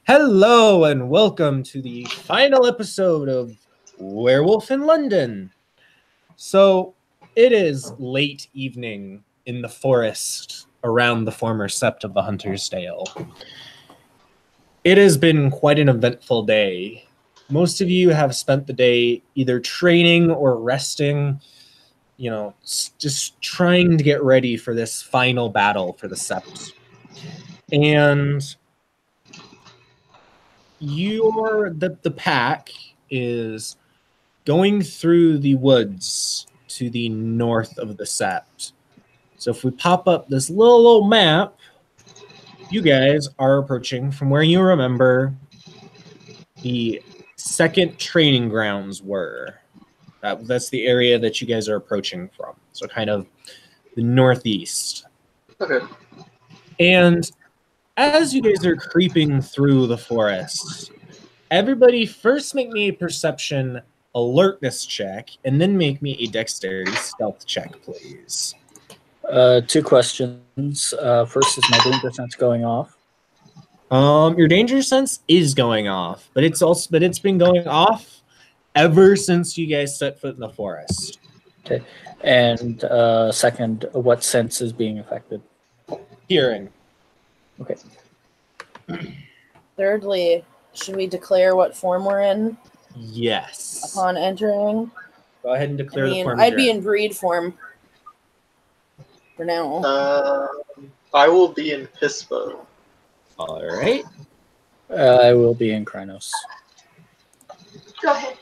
Hello and welcome to the final episode of Werewolf in London. So it is late evening in the forest around the former sept of the Hunter's Dale. It has been quite an eventful day. Most of you have spent the day either training or resting, just trying to get ready for this final battle for the sept. And the pack is going through the woods to the north of the sept. So if we pop up this little map, you guys are approaching from where you remember the second training grounds were. That's the area that you guys are approaching from. So kind of the northeast. Okay. And as you guys are creeping through the forest, everybody first make me a perception alertness check, and then make me a dexterity stealth check, please. Two questions. First, is my danger sense going off? Your danger sense is going off, but it's been going off ever since you guys set foot in the forest. Okay. And second, what sense is being affected? Hearing. Okay. Thirdly, should we declare what form we're in Yes. upon entering? Go ahead and declare the form. I'd be in breed form for now. I will be in Pispo. All right. I will be in Krynos. Go ahead.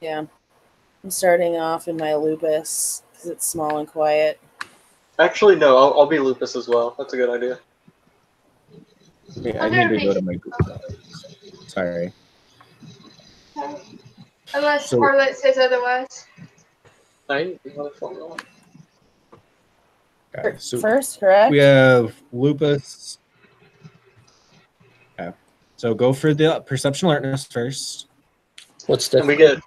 Yeah. I'm starting off in my lupus because it's small and quiet. Actually, no. I'll be Lupus as well. That's a good idea. Okay, I need to go to my Google. Sorry. Unless Scarlet says otherwise. Okay, so First, correct? we have lupus. Okay. So go for the perception alertness first. What's the? And we get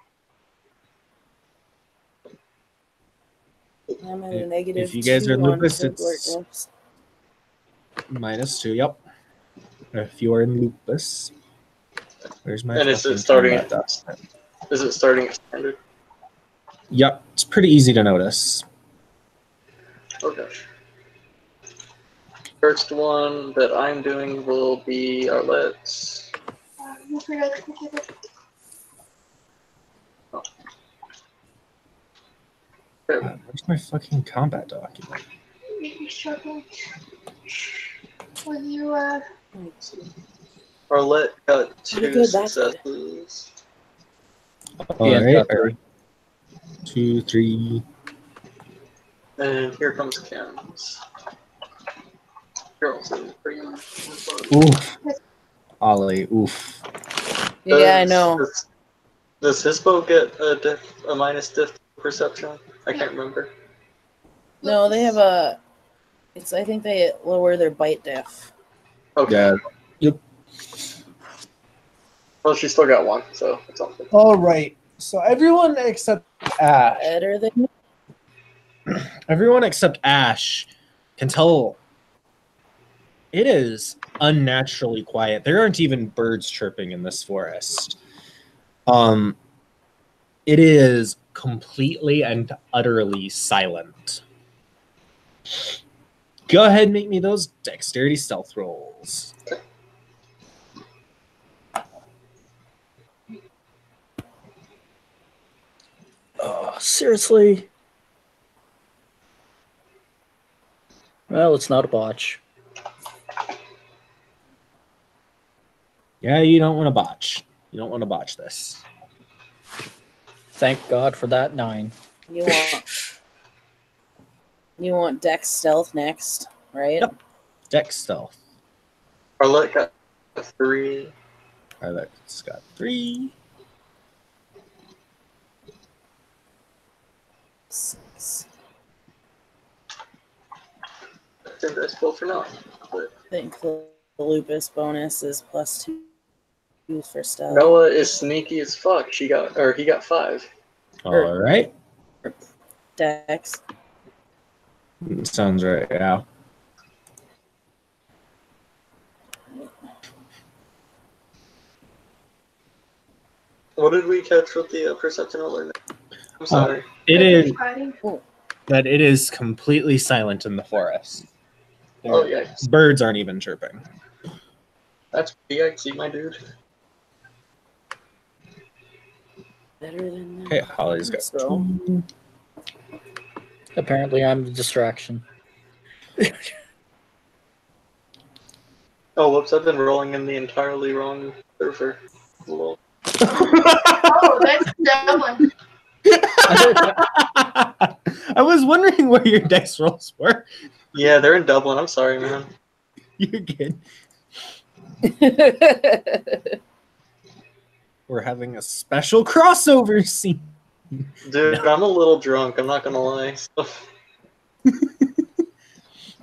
I'm at a negative If you guys are 2 on lupus, quick it's alertness. -2. Yep. If you are in lupus, where's my? And is it fucking starting combat document? Is it starting at standard? Yep, it's pretty easy to notice. Okay. First one that I'm doing will be Arlette's. Where's my fucking combat document? You struggled when you Arlette got Pretty 2 good, that's successes. All Yeah, right, got 3. 2, 3. And here comes Cam's. Girls in pretty much. Oof. Ollie, oof. Yeah, I know. Does Hispo get a minus diff perception? I can't remember. No, they have a. I think they lower their bite diff. Okay. Yeah. Yep. Well, she still got 1, so it's all good. All right. So everyone except Ash. Better than. Everyone except Ash can tell it is unnaturally quiet. There aren't even birds chirping in this forest. It is completely and utterly silent. Go ahead and make me those dexterity stealth rolls. Oh, seriously? Well, it's not a botch. Yeah, you don't want to botch. You don't want to botch this. Thank God for that 9. You want Dex stealth next, right? Yep. Dex stealth. Arlette got 3. Arlette's got 3. 6. I think that's full for now. But I think the lupus bonus is +2 for stealth. Noah is sneaky as fuck. He got 5. All right. Dex. Sounds right, yeah. What did we catch with the perception alert? I'm sorry. It is Hiding. that it is completely silent in the forest. Oh, yikes. Birds aren't even chirping. That's yikesy, my dude. Better than Okay, Holly's got So. two. Apparently, I'm the distraction. Oh, whoops, I've been rolling in the entirely wrong server. Lol. Oh, that's that one. I was wondering where your dice rolls were. Yeah, they're in Dublin. I'm sorry, man. You're good. We're having a special crossover scene. Dude, I'm a little drunk. I'm not gonna lie. So.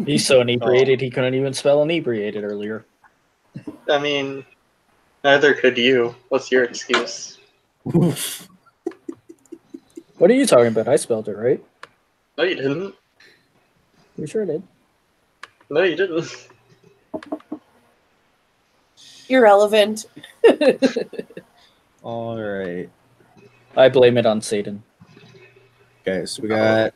He's so inebriated, he couldn't even spell inebriated earlier. I mean, neither could you. What's your excuse? Oof. What are you talking about? I spelled it right. No, you didn't. You sure did. No, you didn't. Irrelevant. All right. I blame it on Satan. Okay, so we got.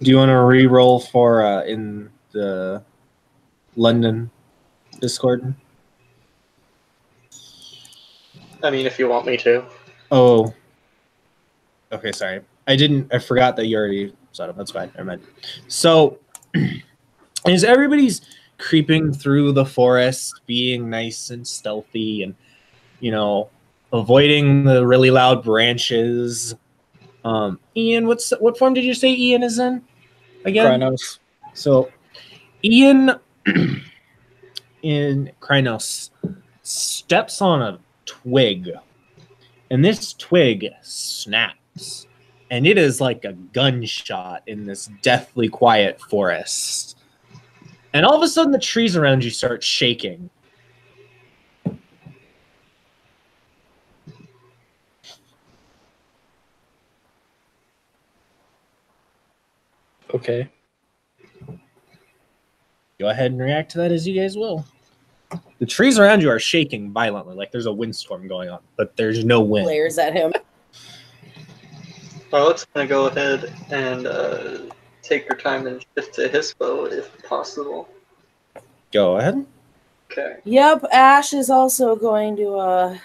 Do you want to re-roll for in the London Discord? I mean, if you want me to. Oh. Okay, sorry. I forgot that you already set up. That's fine. Never mind. So, as everybody's creeping through the forest, being nice and stealthy and, avoiding the really loud branches. Ian, what form did you say Ian is in? Again? Krynos. So, Ian in Krynos steps on a twig, and this twig snaps, and it is like a gunshot in this deathly quiet forest. And all of a sudden, the trees around you start shaking. Okay. Go ahead and react to that as you guys will. The trees around you are shaking violently, like there's a windstorm going on, but there's no wind. Glares at him. Well, let's gonna go ahead and take your time and shift to Hispo if possible. Go ahead. Okay. Yep, Ash is also going to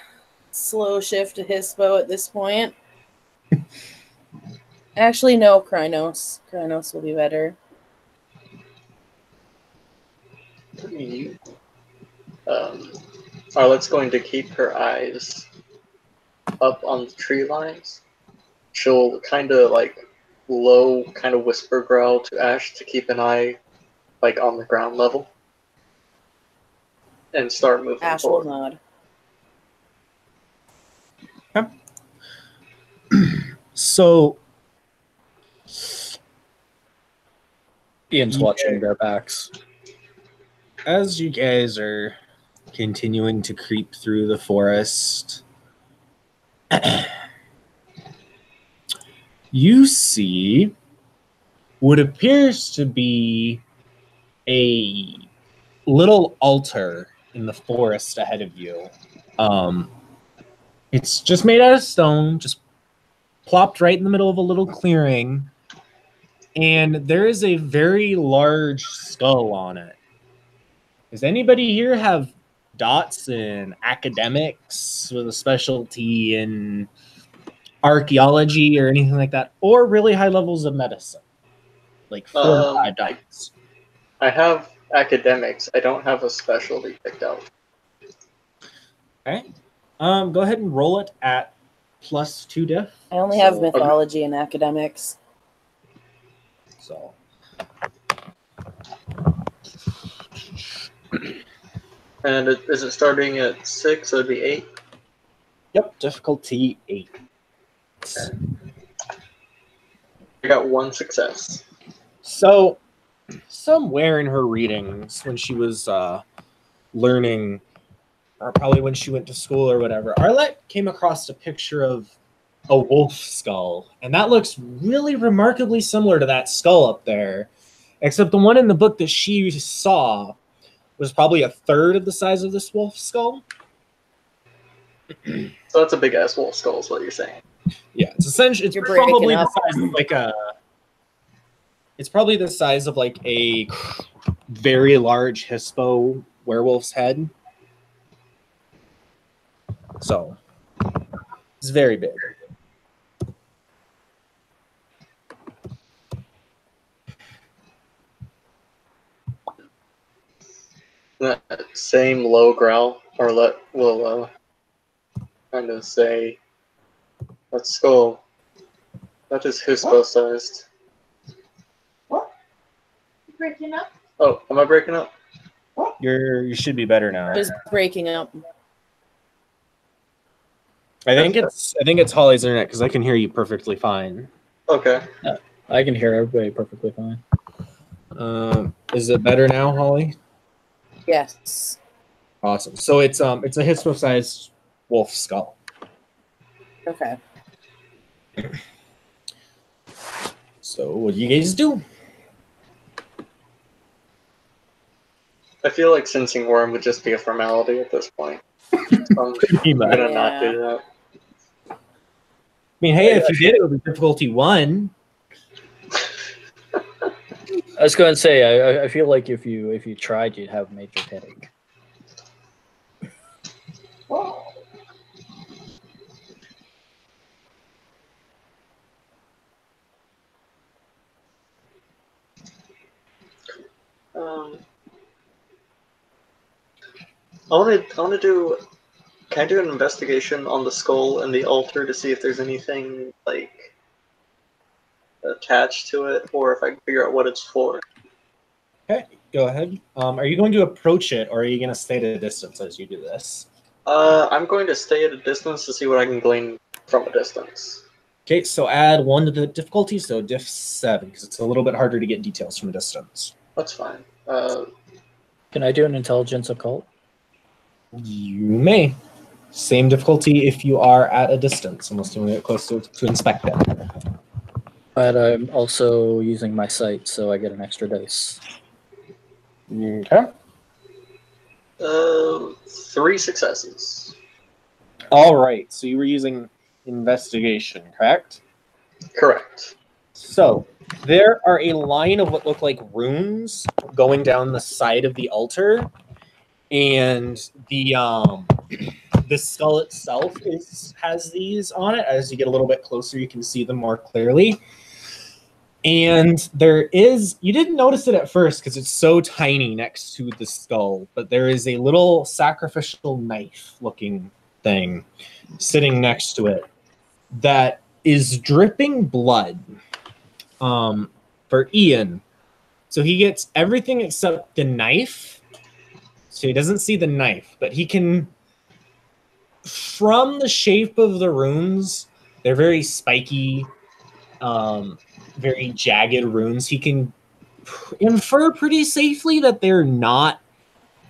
slow shift to Hispo at this point. Actually, no, Krynos. Krynos will be better. Arlette's going to keep her eyes up on the tree lines. She'll kind of low, kind of whisper growl to Ash to keep an eye on the ground level. And start moving Ash will forward. nod. So, Ian's watching their backs. as you guys are continuing to creep through the forest, you see what appears to be a little altar in the forest ahead of you. It's just made out of stone, just plopped right in the middle of a little clearing, and there is a very large skull on it. Does anybody here have dots in academics with a specialty in archaeology or anything like that, or really high levels of medicine? Like 4 or 5 dots. I have academics. I don't have a specialty picked out. Okay. Go ahead and roll it at +2 diff. I only have mythology and academics. So. And is it starting at 6? So it'd be 8? Yep, difficulty 8. I got 1 success. So, somewhere in her readings, when she was learning, or probably when she went to school or whatever, Arlette came across a picture of a wolf skull, and that looks really remarkably similar to that skull up there, except the one in the book that she saw was probably a third of the size of this wolf skull. So that's a big ass wolf skull, is what you're saying. Yeah, it's essentially it's You're breaking probably the up. size of like a. It's probably the size of like a very large hispo werewolf's head. So it's very big. That same low growl, or we'll kind of say, let's go. That is Huspo sized. What? You breaking up? Oh, am I breaking up? You should be better now. Just breaking up. I think it's Holly's internet because I can hear you perfectly fine. Okay. I can hear everybody perfectly fine. Is it better now, Holly? Yes. Awesome. So it's a hispo-sized wolf skull. Okay. So what do you guys do? I feel like sensing worm would just be a formality at this point. So I'm gonna not do that. I mean, hey, if you did, it would be difficulty 1. I was going to say, I feel like if you tried, you'd have major headache. Whoa. I want to do. Can I do an investigation on the skull and the altar to see if there's anything like attached to it, or if I can figure out what it's for? Okay, go ahead. Are you going to approach it, or are you going to stay at a distance as you do this? I'm going to stay at a distance to see what I can glean from a distance. Okay, so add 1 to the difficulty, so diff 7, because it's a little bit harder to get details from a distance. That's fine. Can I do an intelligence occult? You may. Same difficulty if you are at a distance, unless you want to get close to inspect it. But I'm also using my sight, so I get an extra dice. Okay. 3 successes. All right, so you were using investigation, correct? Correct. So there are a line of what look like runes going down the side of the altar, and the skull itself has these on it. As you get a little bit closer, you can see them more clearly. And you didn't notice it at first because it's so tiny next to the skull, but there is a little sacrificial knife looking thing sitting next to it that is dripping blood for Ian. So he gets everything except the knife. So he doesn't see the knife, but he can, from the shape of the runes, they're very spiky, very jagged runes. He can infer pretty safely that they're not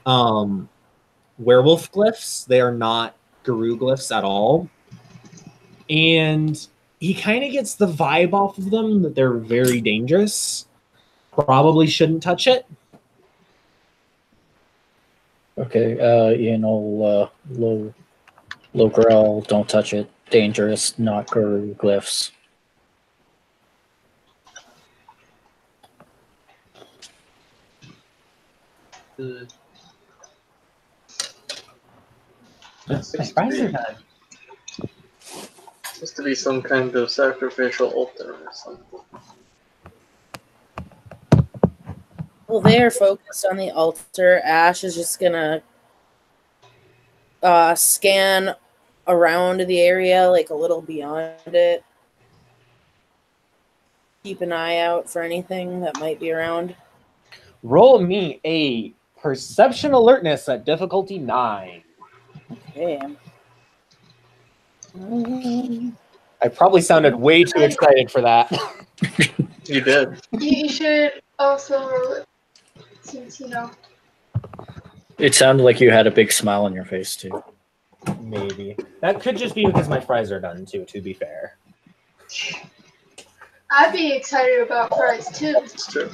werewolf glyphs. They are not guru glyphs at all. And he kind of gets the vibe off of them that they're very dangerous. Probably shouldn't touch it. Okay, Ian will low growl, don't touch it. Dangerous, not guru glyphs. Seems to be some kind of sacrificial altar or something. Well, they're focused on the altar. Ash is just gonna scan around the area, like a little beyond it. Keep an eye out for anything that might be around. Roll me a perception alertness at difficulty 9. Okay. I probably sounded way too excited for that. You did. You should also roll it, since you know. It sounded like you had a big smile on your face, too. Maybe. That could just be because my fries are done, too, to be fair. I'd be excited about fries too. It's true.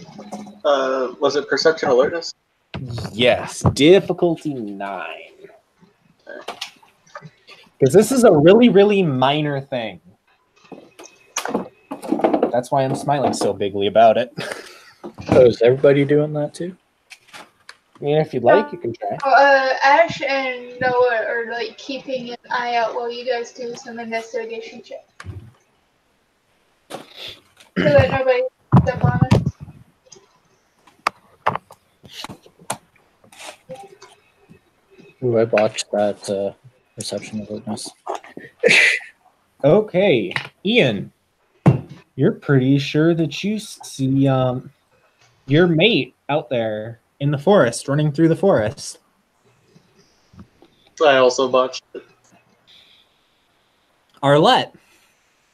Was it perception alertness? Yes, difficulty 9. Because this is a really, really minor thing. That's why I'm smiling so bigly about it. Oh, is everybody doing that too? I mean, if you'd like, you can try. Ash and Noah are like keeping an eye out while you guys do some investigation check. So that nobody step on us. Ooh, I botched that perception alertness. Okay, Ian, you're pretty sure that you see your mate out there in the forest, running through the forest. I also botched it. Arlette,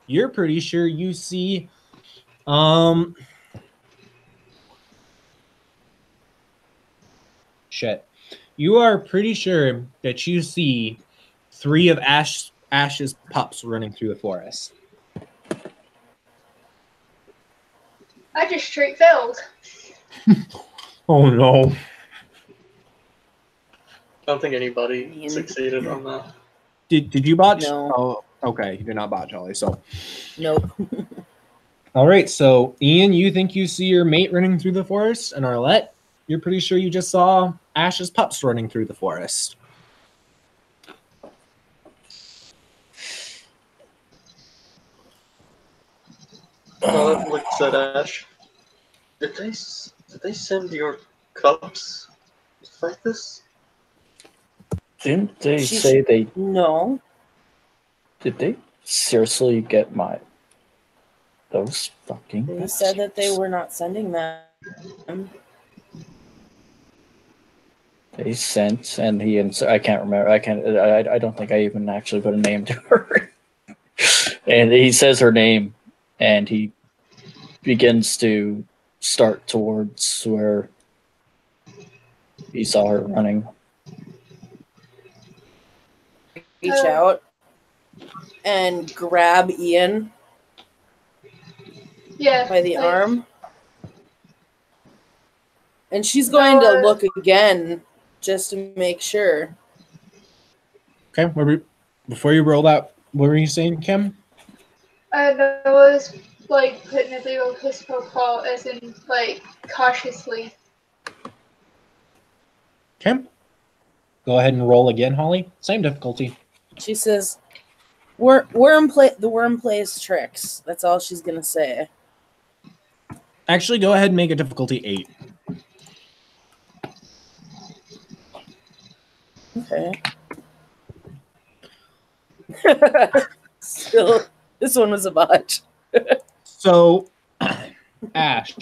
you're pretty sure you see shit. You are pretty sure that you see 3 of Ash's pups running through the forest. I just straight failed. Oh no. I don't think anybody succeeded on that. Did you botch? No. Oh, okay. You did not botch, Holly. So Nope. all right, so Ian, you think you see your mate running through the forest, and Arlette, you're pretty sure you just saw Ash's pups running through the forest. Well, looks at Ash. Did they send your cubs to fight this? Didn't they She say they... No. Did they seriously get my... Those fucking... They said that they were not sending them. They sent, and I can't remember. I don't think I even actually put a name to her. And he says her name, and he begins to start towards where he saw her running. Reach out and grab Ian Yeah. by the like, arm. And she's going to look again just to make sure. Okay, before you roll out, what were you saying, Kim? Noah's like putting a little pistol paw as in like cautiously. Okay. Go ahead and roll again, Holly. Same difficulty. She says, the worm plays tricks. That's all she's going to say. Actually, go ahead and make a difficulty 8. Okay. Still, this one was a botch. So, Ash,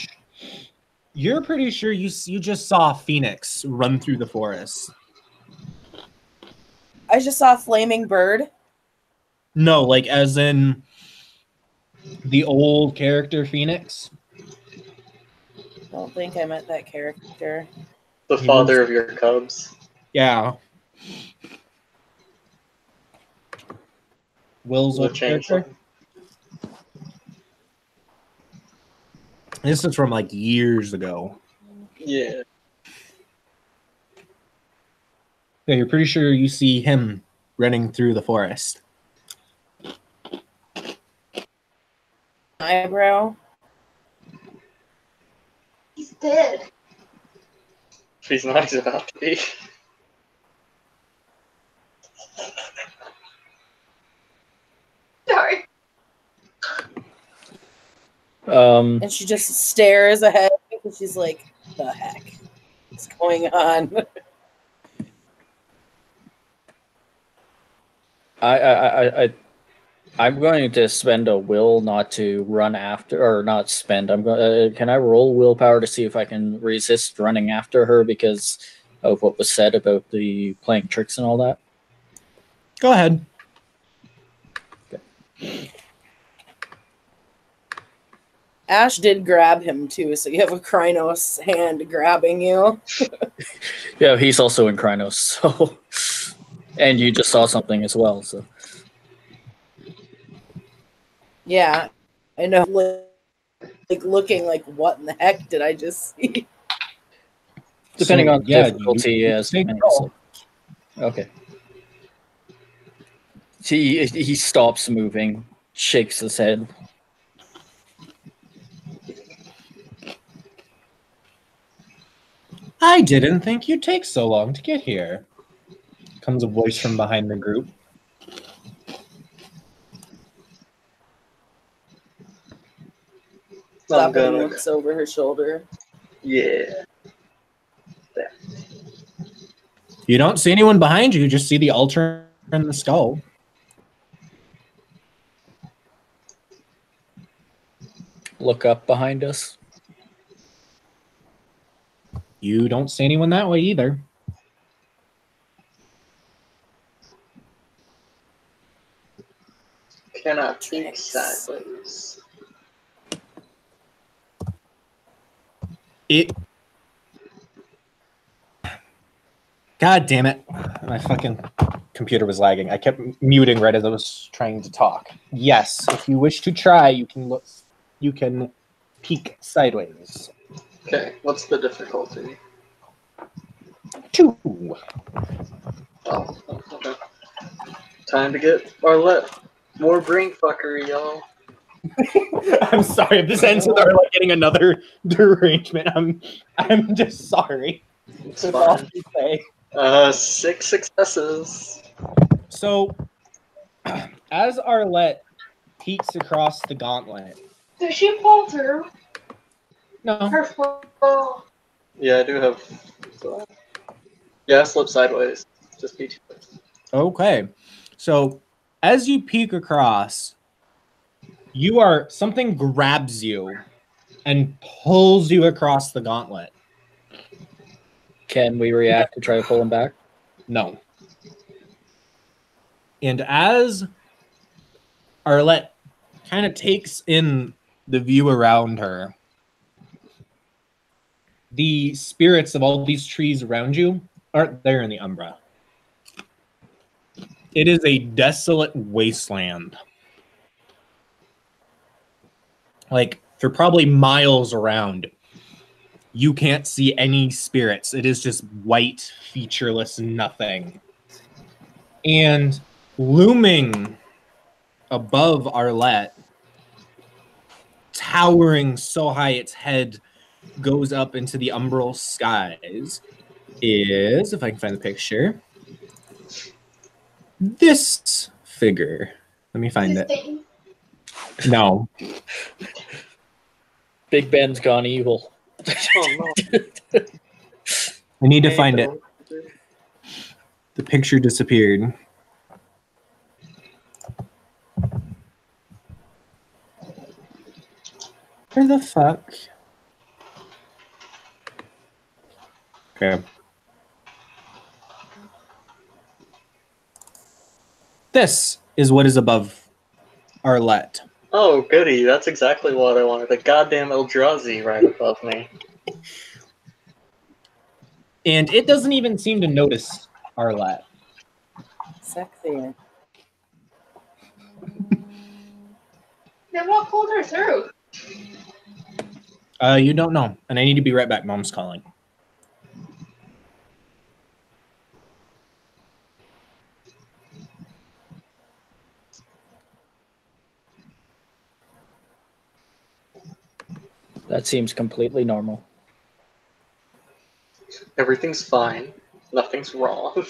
you're pretty sure you just saw Phoenix run through the forest. I just saw a flaming bird. No, like as in the old character Phoenix. I don't think I met that character. The father of your cubs. Yeah. Will's The old character. chainsaw. This is from like years ago. Yeah. Yeah, you're pretty sure you see him running through the forest. Eyebrow. He's dead. He's not. He's about to be. Sorry. And she just stares ahead because she's like, the heck is going on? I'm going to spend a will not to run after, or not spend. I'm going. Can I roll willpower to see if I can resist running after her because of what was said about the playing tricks and all that? Go ahead. Okay. Ash did grab him too, so you have a Krynos hand grabbing you. Yeah, he's also in Krynos, so. And you just saw something as well, so. Yeah, I know. Like looking like, what in the heck did I just see? Depending So, on yeah, difficulty, you yes. take depending roll. on- Okay. He stops moving, shakes his head. I didn't think you'd take so long to get here. Comes a voice from behind the group. I'm Stop and gonna. looks over her shoulder. Yeah. You don't see anyone behind you, you just see the altar and the skull. Look up behind us. You don't see anyone that way either. Can I peek Thanks. sideways? God damn it. My fucking computer was lagging. I kept muting right as I was trying to talk. Yes, if you wish to try, you can peek sideways. Okay, what's the difficulty? 2. Oh, okay. Time to get Arlette. More brain fuckery, y'all. I'm sorry if this ends with our like getting another derangement. I'm just sorry. It's That's all I fine. can say. 6 successes. So as Arlette peeks across the gauntlet. Does she pull through No. her full? Yeah, I do have. Yeah, slip sideways. Just be too. Okay. So as you peek across, something grabs you and pulls you across the gauntlet. Can we react to try to pull him back? No. And as Arlette kind of takes in the view around her, the spirits of all these trees around you aren't there in the Umbra. It is a desolate wasteland. Like, for probably miles around, you can't see any spirits. It is just white, featureless nothing. And looming above Arlette, towering so high its head goes up into the umbral skies, is, if I can find the picture, this figure. Let me find This it. thing. No. Big Ben's gone evil. Oh I need to no. find it. The picture disappeared. Where the fuck? Okay. This is what is above Arlette. Oh, goody. That's exactly what I wanted. A goddamn Eldrazi right above me. And it doesn't even seem to notice Arlette. Sexy. Then what pulled her through? You don't know. And I need to be right back. Mom's calling. That seems completely normal. Everything's fine. Nothing's wrong.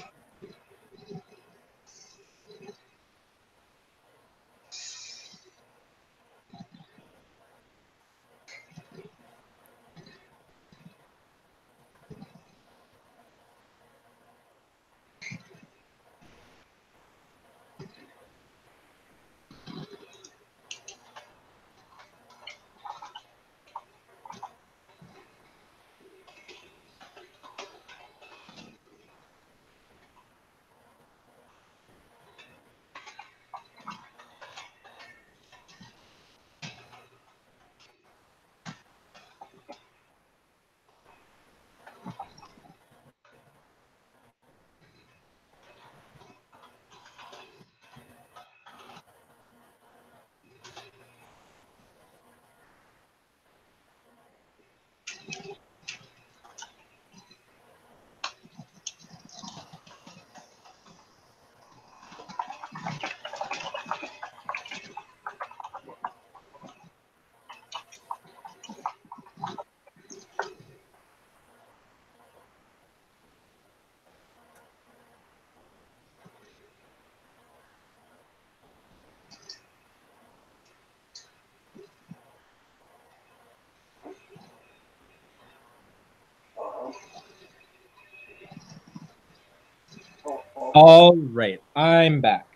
All right, I'm back.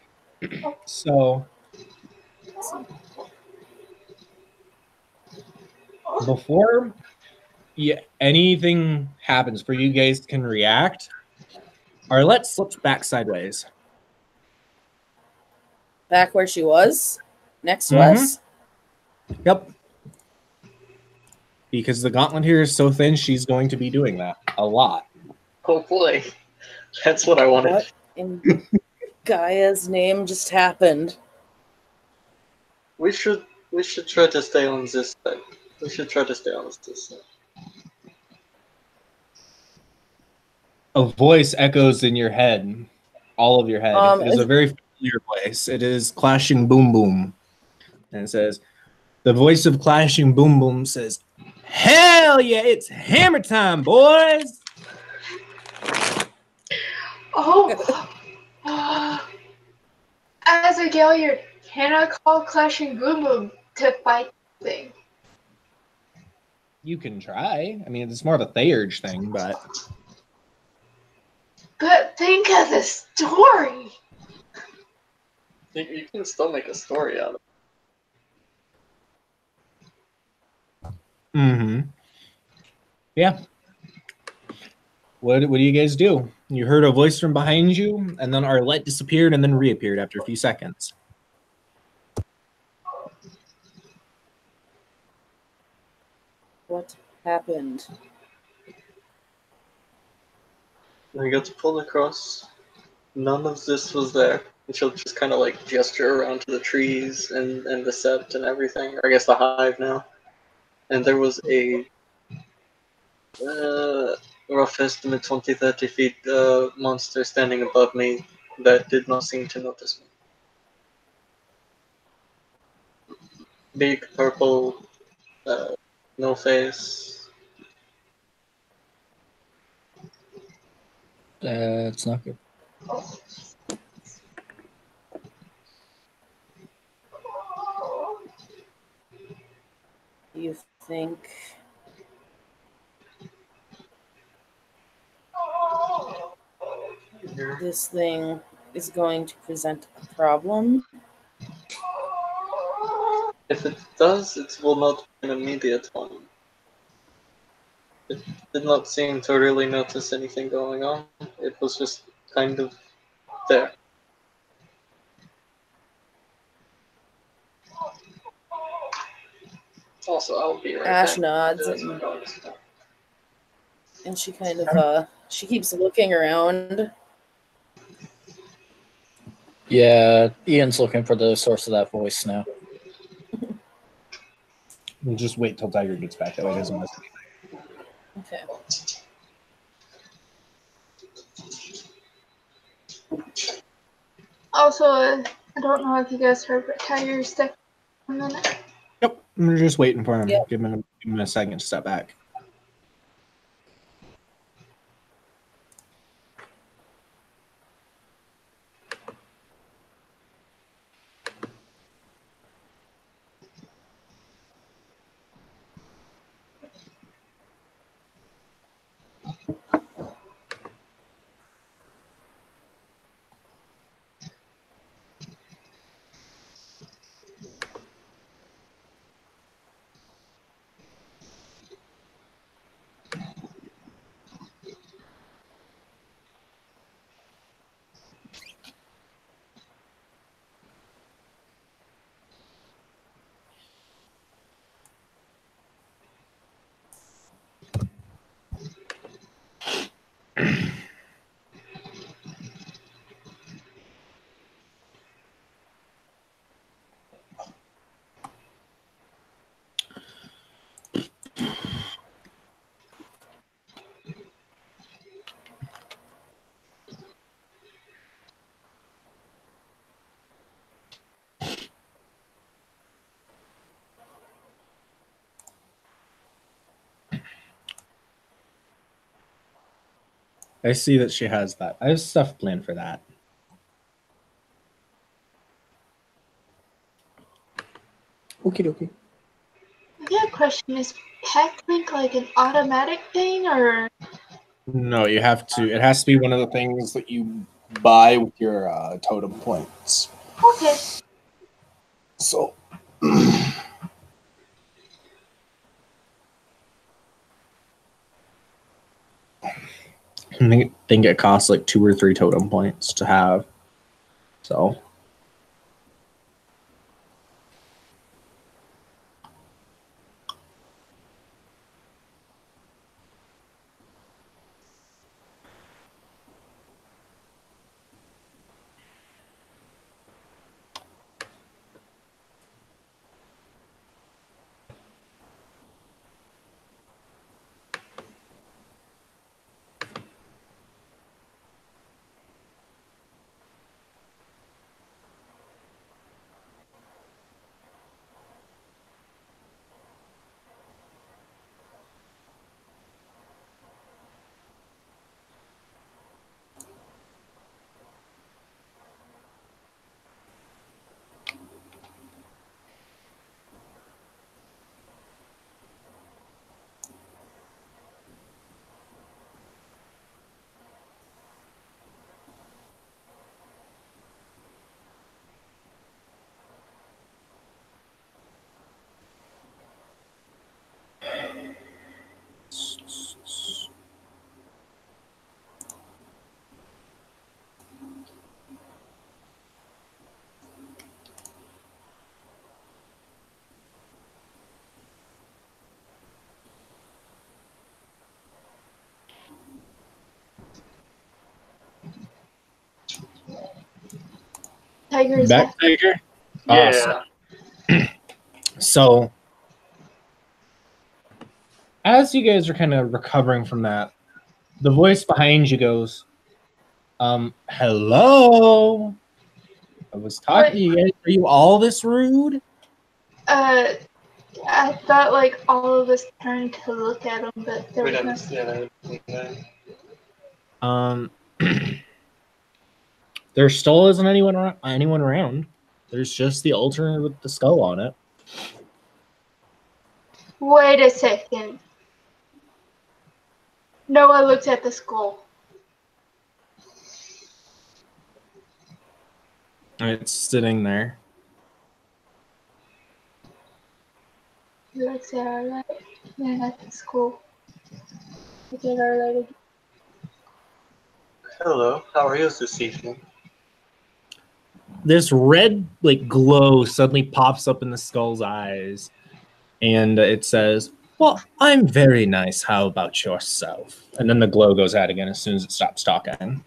So before anything happens for you guys can react, Arlette slips back sideways. Back where she was? Next to Mhm. us? Yep. Because the gauntlet here is so thin, she's going to be doing that a lot. Oh boy, that's what I wanted. What in Gaia's name just happened? We should try to stay on this side. We should try to stay on this side. A voice echoes in your head, all of your head. It is a very familiar voice. It is Clashing Boom Boom. And it says, the voice of Clashing Boom Boom says, hell yeah, it's hammer time, boys! Oh! As a Galliard, can I call Clashing Boom Boom to fight the thing? You can try. I mean, it's more of a Theurge thing, but... But think of the story! You can still make a story out of it. Mm-hmm. Yeah. What do you guys do? You heard a voice from behind you, and then Arlette disappeared and then reappeared after a few seconds. What happened? I got to pull across. None of this was there. And she'll just kind of like gesture around to the trees and the sept and everything. Or I guess the hive now. And there was a rough estimate 20-30 feet monster standing above me that did not seem to notice me. Big, purple, no face. That's not good. You think this thing is going to present a problem? If it does, it will not be an immediate one. It did not seem to really notice anything going on. It was just kind of there. Also, I'll be right Ash back. nods and she kind of she keeps looking around. Yeah, Ian's looking for the source of that voice now. We'll just wait till Tiger gets back. That way he doesn't miss anything. Okay. Also, I don't know if you guys heard, but Tiger's stuck a minute. Yep, I'm just waiting for him. Yep. Give him a second to step back. I see that she has that. I have stuff planned for that. Okie dokie. I got a question. Is Pack Link like an automatic thing, or? No, you have to. It has to be one of the things that you by with your totem points. Okay. So. I think it costs like 2 or 3 totem points to have. So. Tiger is Back, back. Tiger? Yeah. Awesome. So, as you guys are kind of recovering from that, the voice behind you goes, hello? I was talking to you guys. Are you all this rude? I thought like all of us turned to look at him, but there We was didn't no. see anything. There still isn't anyone around. There's just the altar with the skull on it. Wait a second. Noah looked at the skull. It's sitting there. He looks at our light and at the skull. Look at our light again. Hello, how are you this evening? This red glow suddenly pops up in the skull's eyes, and it says, "Well, I'm very nice. How about yourself?" And then the glow goes out again as soon as it stops talking.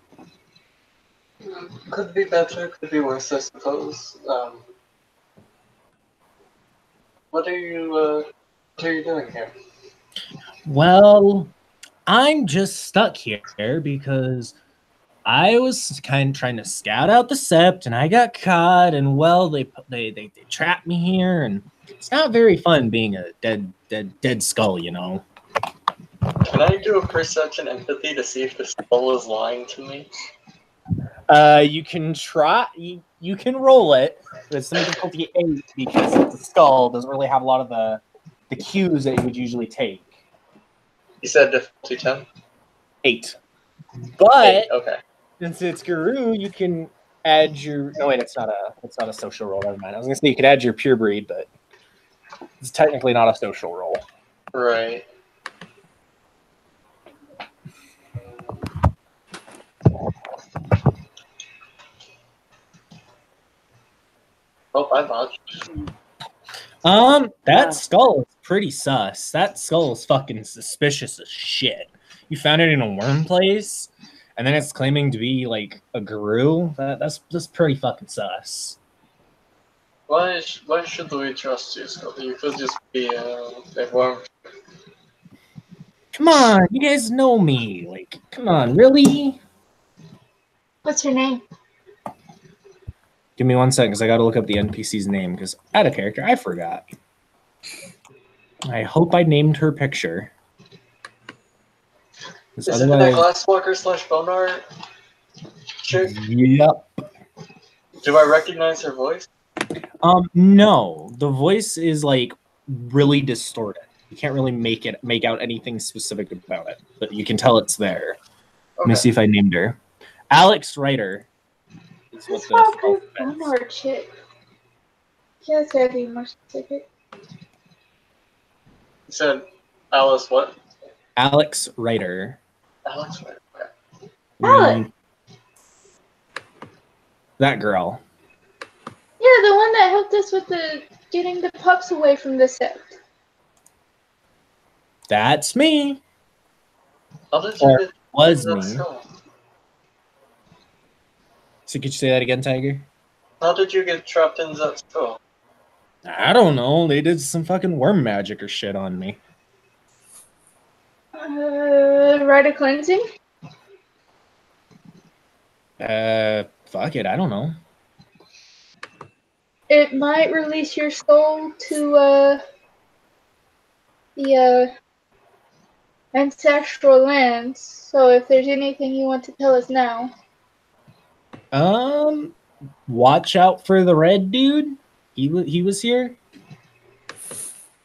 Could be better, could be worse, I suppose. What are you doing here? Well, I'm just stuck here because I was kind of trying to scout out the sept, and I got caught. And well, they trapped me here, and it's not very fun being a dead skull, you know. Can I do a perception empathy to see if the skull is lying to me? You can try. You can roll it, but it's something difficulty 8 because the skull doesn't really have a lot of the cues that you would usually take. You said difficulty 10? 8, but Okay. since it's Guru, you can add your. No wait, it's not a social roll. Never mind. I was gonna say you could add your pure breed, but it's technically not a social roll. Right. Oh, I botched. That skull is pretty sus. That skull is fucking suspicious as shit. You found it in a worm place, and then it's claiming to be like a guru. That's pretty fucking sus. Why should we trust you, Skull? You could just be a worm. Come on, you guys know me. Like, come on, really? What's your name? Give me 1 second, because I got to look up the NPC's name, because out of character, I forgot. I hope I named her picture. Is it that Glasswalker / Bonar chick? Yep. Do I recognize her voice? No. The voice is like really distorted. You can't really make out anything specific about it, but you can tell it's there. Okay. Let me see if I named her. Alex Ryder is what That's the not spell good. says. Or chick. Yeah, it's gotta be more specific. You said Alice what? Alex Ryder. Alex what? Okay. Alex! That girl. Yeah, the one that helped us with the getting the pups away from the sect. That's me. How did you Or get was that me. skull? So could you say that again, Tiger? How did you get trapped in that skull? I don't know. They did some fucking worm magic or shit on me. Rite of cleansing? Fuck it. I don't know. It might release your soul to the ancestral lands. So if there's anything you want to tell us now. Watch out for the red dude. He was here.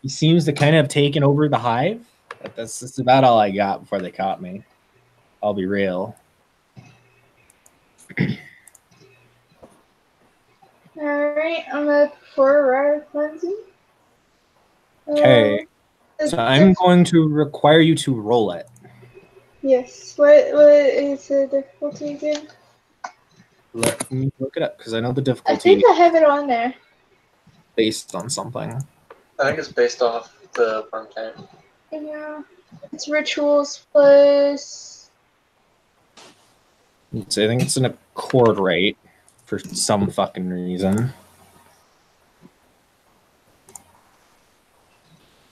He seems to kind of have taken over the hive. But that's about all I got before they caught me. I'll be real. Alright, I'm up for Rite of cleansing. Okay. So I'm going to require you to roll it. Yes. What is the difficulty again? Let me look it up because I know the I difficulty think I have it on there. based on something. I think it's based off the worm type. Yeah. It's rituals plus. So I think it's an accord rate for some fucking reason.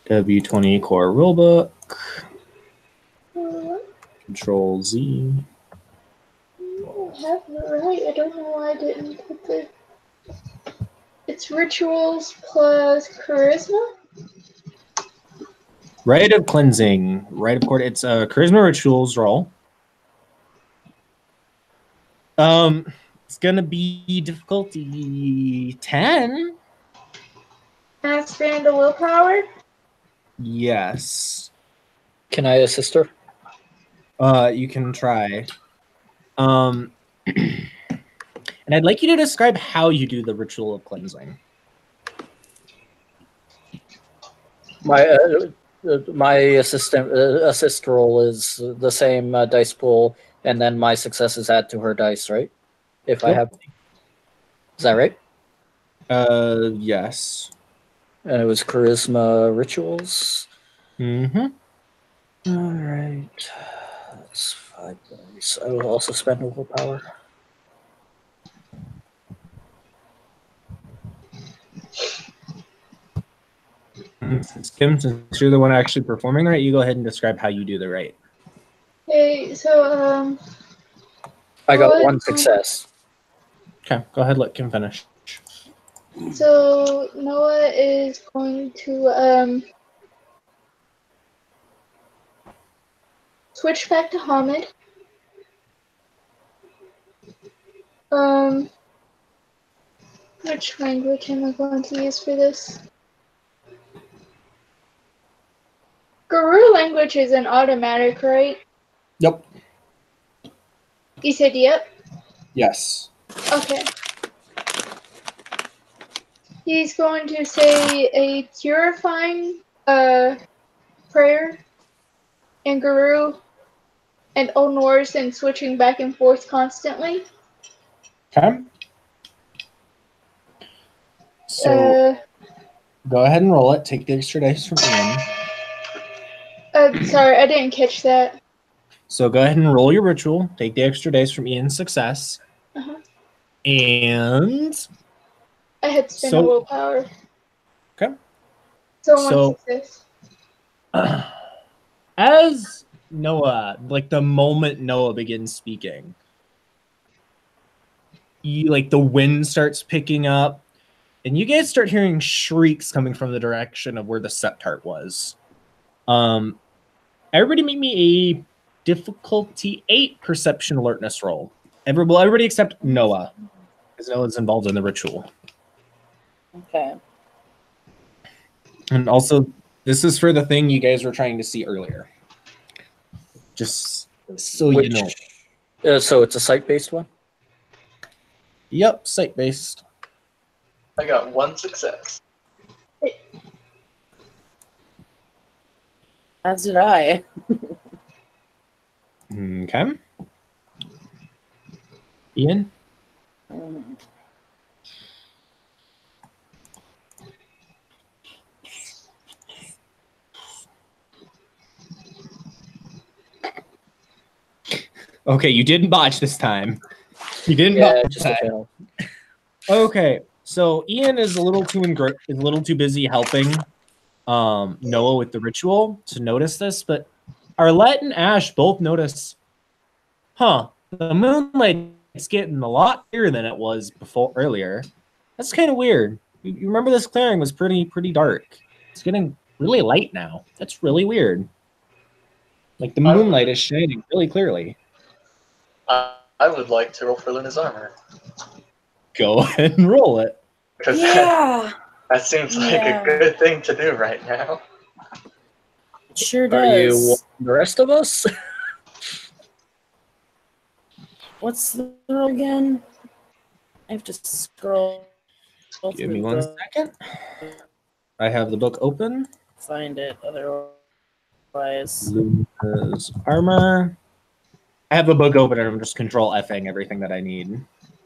W20 core rulebook. Control Z. I have it right. I don't know why I didn't put the. It's rituals plus charisma. Rite of cleansing. Rite of court. It's a charisma rituals roll. It's gonna be difficulty 10. And expand the willpower. Yes. Can I assist her? You can try. And I'd like you to describe how you do the ritual of cleansing. My assist roll is the same dice pool, and then my successes add to her dice, right? If I Yep. have, is that right? Yes. And it was charisma rituals. Mm-hmm. All right, that's 5 dice. I will also spend a willpower. Kim, since you're the one actually performing the rite, you go ahead and describe how you do the rite. Okay, so I got What? one success. Okay, go ahead, let Kim finish. So Noah is going to switch back to Hamid. Which language am I going to use for this? Guru language is an automatic, right? Yep. You said yep? Yes. Okay. He's going to say a purifying prayer in Guru and Old Norse and switching back and forth constantly. Okay. So go ahead and roll it. Take the extra dice from Ian. Sorry, I didn't catch that. So go ahead and roll your ritual. Take the extra dice from Ian's success. Uh-huh. And I had spent a willpower. Okay. So one success. As Noah, like the moment Noah begins speaking, the wind starts picking up, and you guys start hearing shrieks coming from the direction of where the septart was. Everybody make me a difficulty 8 perception alertness roll. Everybody except Noah, because Noah's involved in the ritual. Okay. And also, this is for the thing you guys were trying to see earlier. Just so you know. So it's a site-based one? Yep, site-based. I got 1 success. As did I. Okay. Ian? Okay, you didn't botch this time. You didn't Yeah, botch just this a time. fail. Okay, so Ian is a little too busy helping Noah with the ritual to notice this, but Arlette and Ash both notice, the moonlight's getting a lot clearer than it was before earlier. That's kind of weird. You remember this clearing was pretty dark. It's getting really light now. That's really weird. Like the moonlight is shining really clearly. I would like to roll for Luna's armor. Go ahead and roll it. Because Yeah, that seems like Yeah. a good thing to do right now. it sure Are you does. the rest of us? What's the roll again? I have to scroll. Give me through 1 the- second. I have the book open. Find it otherwise. Luna's armor. I have the book open and I'm just control F-ing everything that I need.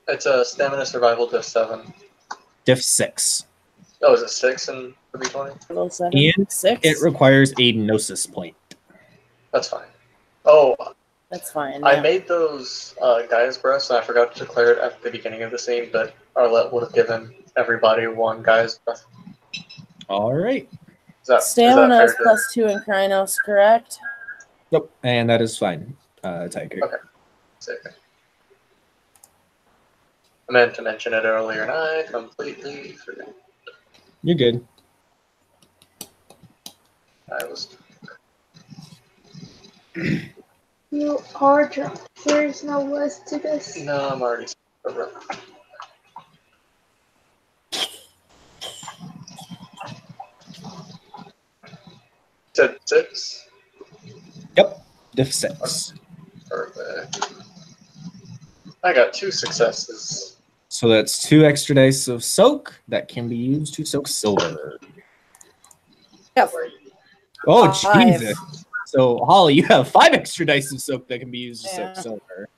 It's a stamina survival diff 7. Diff 6. Oh, is it 6 in the B20? Level 7, And 6. it requires a gnosis point. That's fine. Oh, That's fine. I yeah. made those Gaia's breaths, and I forgot to declare it at the beginning of the scene, but Arlette would have given everybody 1 Gaia's breath. All right. Stamina fair is +2 in Krynos, correct? Yep. And that is fine, Tiger. Okay. Okay. I meant to mention it earlier, and I completely forgot. You're good. I was. You are drunk. There is no words to this. No, I'm already. Said 6. Yep. Diff 6. Perfect. I got 2 successes. So that's 2 extra dice of soak that can be used to soak silver. Yeah. Oh, 5. Jesus. So, Holly, you have 5 extra dice of soak that can be used to soak silver.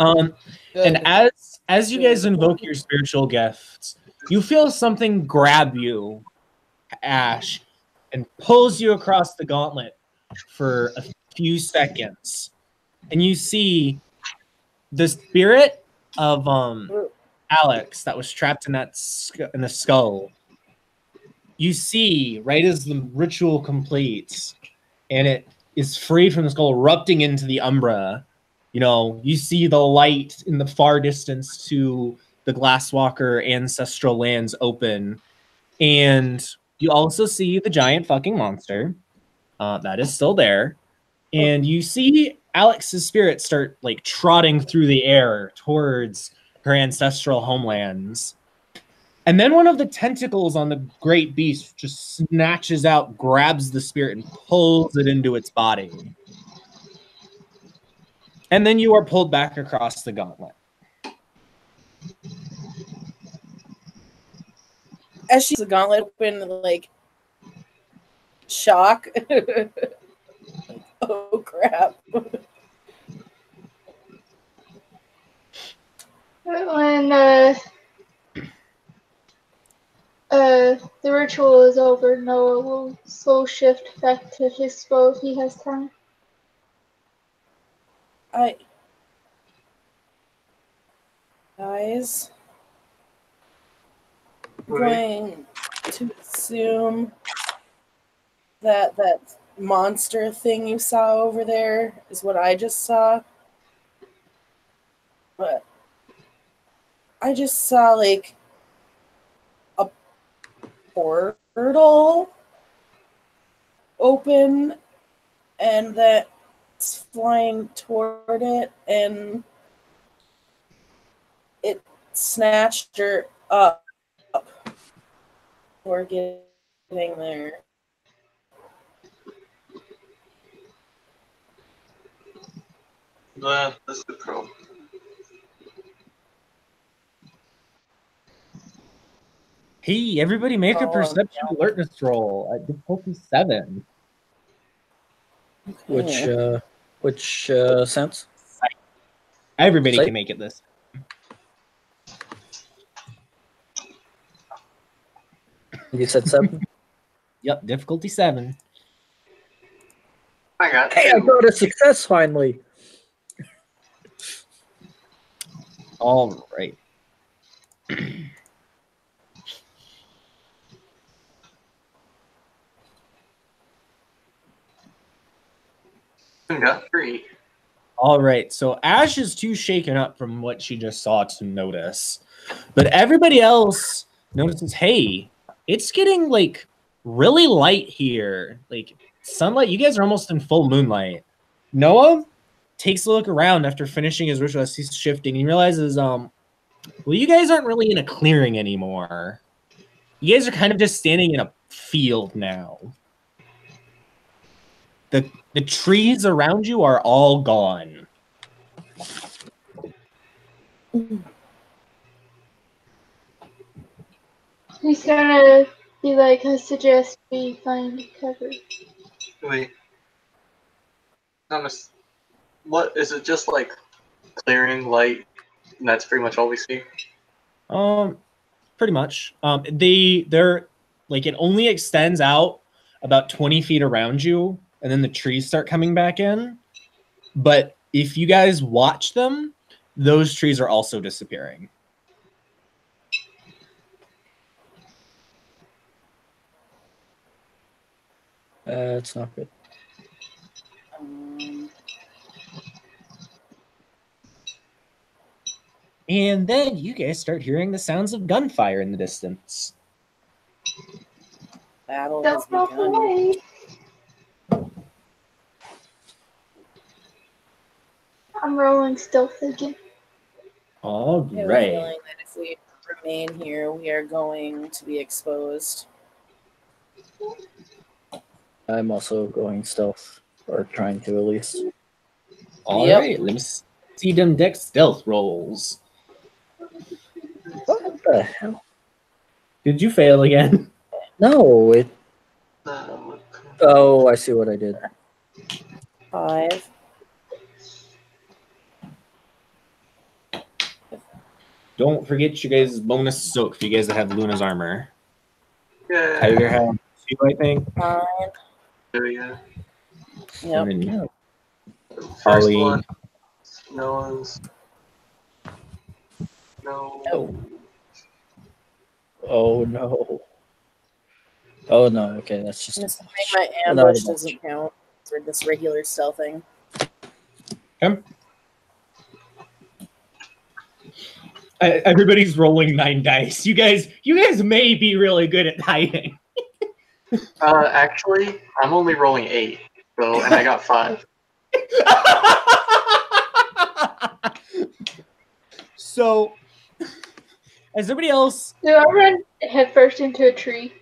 And as you guys invoke your spiritual gifts, you feel something grab you, Ash, and pulls you across the gauntlet for a few seconds. And you see the spirit of Alex that was trapped in that in the skull. You see, right as the ritual completes, and it is freed from the skull, erupting into the Umbra. You know, you see the light in the far distance to the Glasswalker ancestral lands open, and you also see the giant fucking monster that is still there, and you see Alex's spirit start like trotting through the air towards her ancestral homelands. And then one of the tentacles on the great beast just snatches out, grabs the spirit, and pulls it into its body. And then you are pulled back across the gauntlet. As she's the gauntlet open, like, shock. Oh, crap. When the ritual is over, Noah will slow shift back to his bow if he has time. Guys, I'm going to assume that that monster thing you saw over there is what I just saw. But I just saw like a portal open and that's flying toward it, and it snatched her up. We're getting there. That's the pro. Hey, everybody make a Oh, perception alertness roll at difficulty 7. Which sense? Everybody Sight? can make it this. You said 7? Yep, difficulty 7. I got Hey, I got a success finally. All right. I got 3. All right. So Ash is too shaken up from what she just saw to notice. But everybody else notices, hey, it's getting like really light here. Like sunlight, you guys are almost in full moonlight. Noah takes a look around after finishing his ritual as he's shifting. He realizes, well, you guys aren't really in a clearing anymore. You guys are kind of just standing in a field now. The trees around you are all gone. He's gonna be like, I suggest we find cover. Wait. What is it? Just like clearing light, and that's pretty much all we see. Pretty much. They're like it only extends out about 20 feet around you, and then the trees start coming back in. But if you guys watch them, those trees are also disappearing. It's not good. And then you guys start hearing the sounds of gunfire in the distance. Battle has Don't walk begun. away. I'm rolling stealth again. All I have a right. feeling that if we remain here, we are going to be exposed. I'm also going stealth, or trying to at least. All Yep. right. Let me see them dex stealth rolls. What the hell? Did you fail again? No, it. Oh, I see what I did. 5. Don't forget you guys' bonus soak for you guys that have Luna's armor. Yeah. Tiger has 2, I think. 9. Yeah. Yep. And then First Holly. one. No one's. No. Oh. Oh no. Oh no. Okay, that's just. I'm just saying my Another ambush bunch. doesn't count for this regular stealthing. Okay. Everybody's rolling 9 dice. You guys may be really good at hiding. Actually, I'm only rolling 8, so and I got 5. So, as everybody else Do I run headfirst into a tree?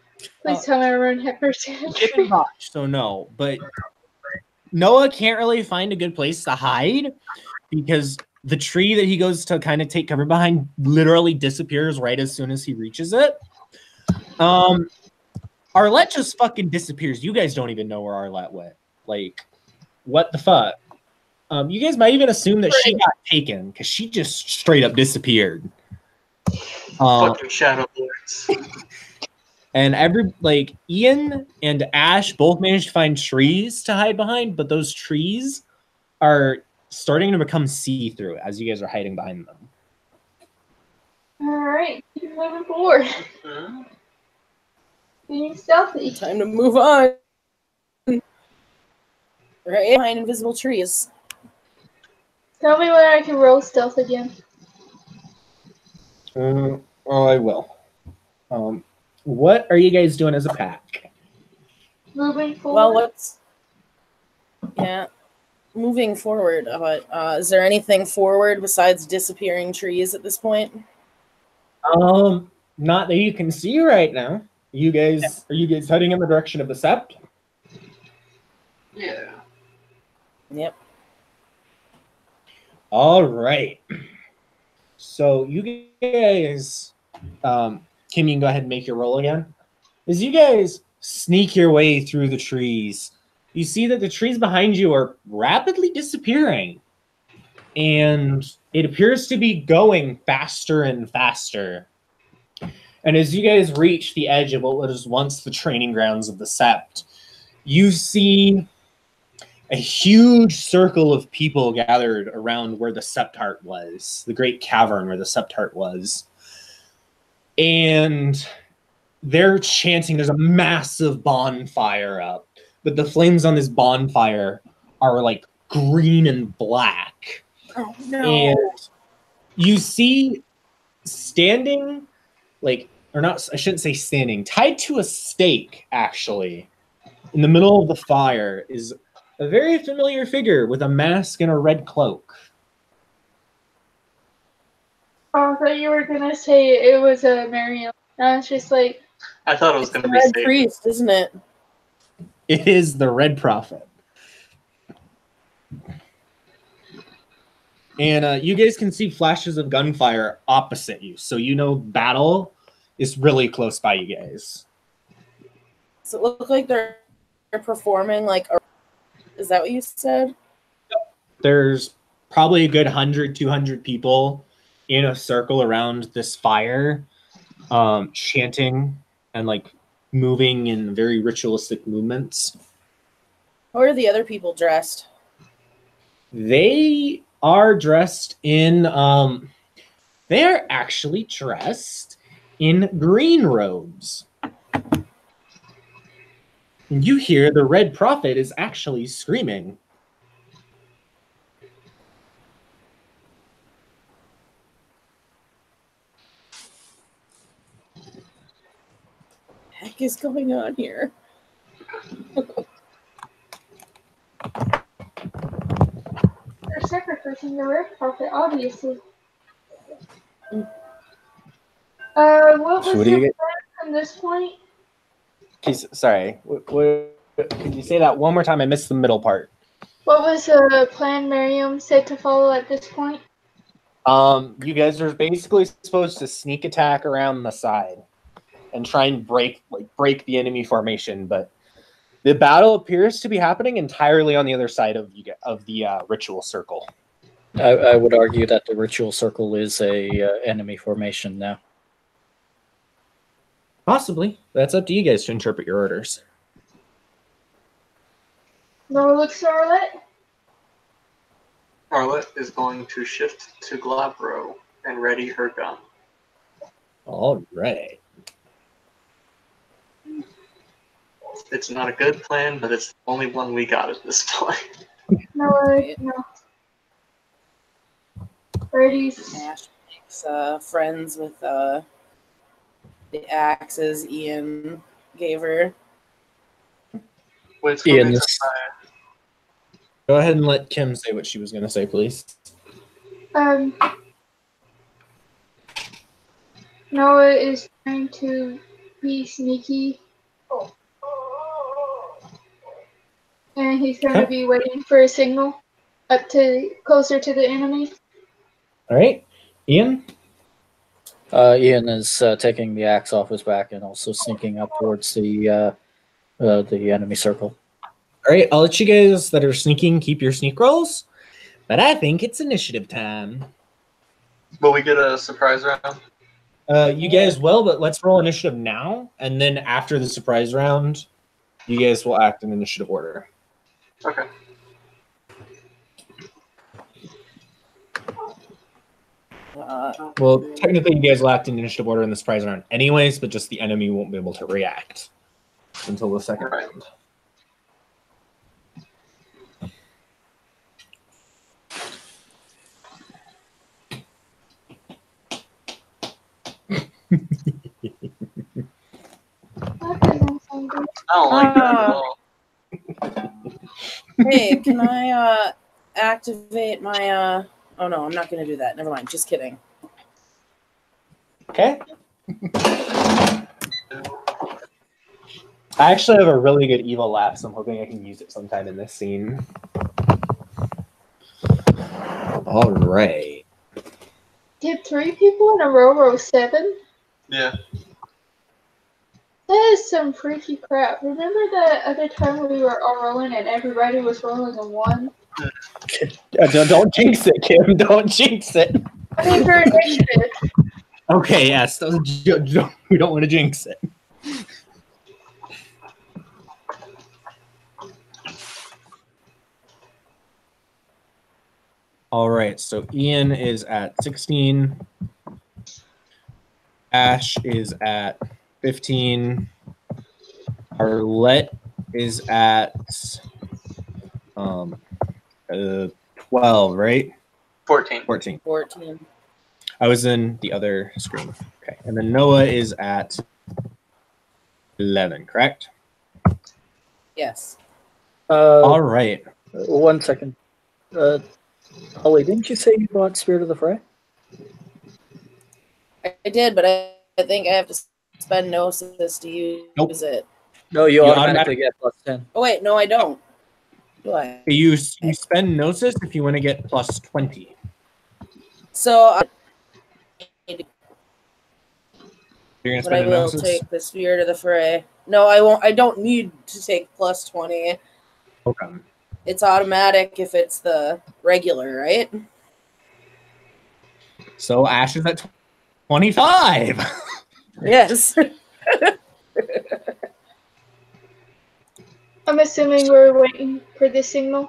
Please tell me I run headfirst into a didn't tree. watch, so no. But Noah can't really find a good place to hide because the tree that he goes to kind of take cover behind literally disappears right as soon as he reaches it. Arlette just fucking disappears. You guys don't even know where Arlette went. Like, what the fuck? You guys might even assume that she got taken because she just straight up disappeared. Fucking Shadow Lords. And Ian and Ash both managed to find trees to hide behind, but those trees are starting to become see-through as you guys are hiding behind them. Alright, keep moving forward. Hmm? Being stealthy. Time to move on. Right behind invisible trees. Tell me when I can roll stealth again. I will. What are you guys doing as a pack? Moving forward. Well, moving forward. But is there anything forward besides disappearing trees at this point? Not that you can see right now. Are you guys heading in the direction of the sept? Yeah. Yep. All right. So you guys, Kim, you can go ahead and make your roll again. As you guys sneak your way through the trees, you see that the trees behind you are rapidly disappearing. And it appears to be going faster and faster. And as you guys reach the edge of what was once the training grounds of the Sept, you see a huge circle of people gathered around where the Septart was, the great cavern where the Septart was. And they're chanting, there's a massive bonfire up, but the flames on this bonfire are like green and black. Oh, no. And you see standing, like, or not, I shouldn't say standing, tied to a stake, actually, in the middle of the fire is a very familiar figure with a mask and a red cloak. Oh, I thought you were gonna say it was a Miriam. I was just like, I thought it was It's going the to be Red safe. Priest, isn't it? It is the Red Prophet. And you guys can see flashes of gunfire opposite you. So you know battle is really close by you guys. Does it look like they're performing like a... Is that what you said? There's probably a good 100, 200 people in a circle around this fire, chanting and like moving in very ritualistic movements. How are the other people dressed? They are dressed in they are actually dressed in green robes. And you hear the Red Prophet is actually screaming. Heck is going on here? they're sacrificing the Red Prophet, obviously. What So was what do your you get? plan from this point? Sorry, could you say that one more time? I missed the middle part. What was the plan Miriam said to follow at this point? You guys are basically supposed to sneak attack around the side and try and break the enemy formation, but the battle appears to be happening entirely on the other side of the ritual circle. I would argue that the ritual circle is a enemy formation now. Possibly. That's up to you guys to interpret your orders. No, look, Charlotte. Charlotte is going to shift to Glabro and ready her gun. All right. It's not a good plan, but it's the only one we got at this point. No, no. Brady's. Ash makes friends with the axes Ian gave her. Wait, it's Ian gonna be is- Go ahead and let Kim say what she was going to say, please. Noah is trying to be sneaky. And he's going to Okay. be waiting for a signal up to closer to the enemy. All right. Ian? Ian is taking the axe off his back and also sneaking up towards the enemy circle. All right. I'll let you guys that are sneaking keep your sneak rolls, but I think it's initiative time. Will we get a surprise round? You guys will, but let's roll initiative now, and then after the surprise round, you guys will act in initiative order. Okay. Well, technically, you guys will act in initiative order in the surprise round anyways, but just the enemy won't be able to react until the second Right. round. That doesn't sound good. I don't like that at all. Hey, can I activate my oh no, I'm not gonna do that. Never mind. Just kidding. Okay. I actually have a really good evil laugh, so I'm hoping I can use it sometime in this scene. All right. Did 3 people in a row 7? Yeah. That is some freaky crap. Remember the other time we were all rolling and everybody was rolling a 1? Don't jinx it, Kim. Don't jinx it. I mean, for initiative. Okay, yes. We don't want to jinx it. All right, so Ian is at 16. Ash is at 15. Arlette is at 12, right? 14. 14. 14. I was in the other screen. Okay, and then Noah is at 11, correct? Yes. All right. 1 second. Holly, didn't you say you bought Spirit of the Fray? I did, but I think I have to spend Gnosis to use it. No, you You automatically get plus 10. Oh, wait, no, I don't. Do I? You spend Gnosis if you want to get plus 20. So, You're going to but spend I a will Gnosis? take the Spirit of the Fray. No, I won't. I don't need to take plus 20. Okay. It's automatic if it's the regular, right? So Ash is at 25. Yes. I'm assuming we're waiting for the signal.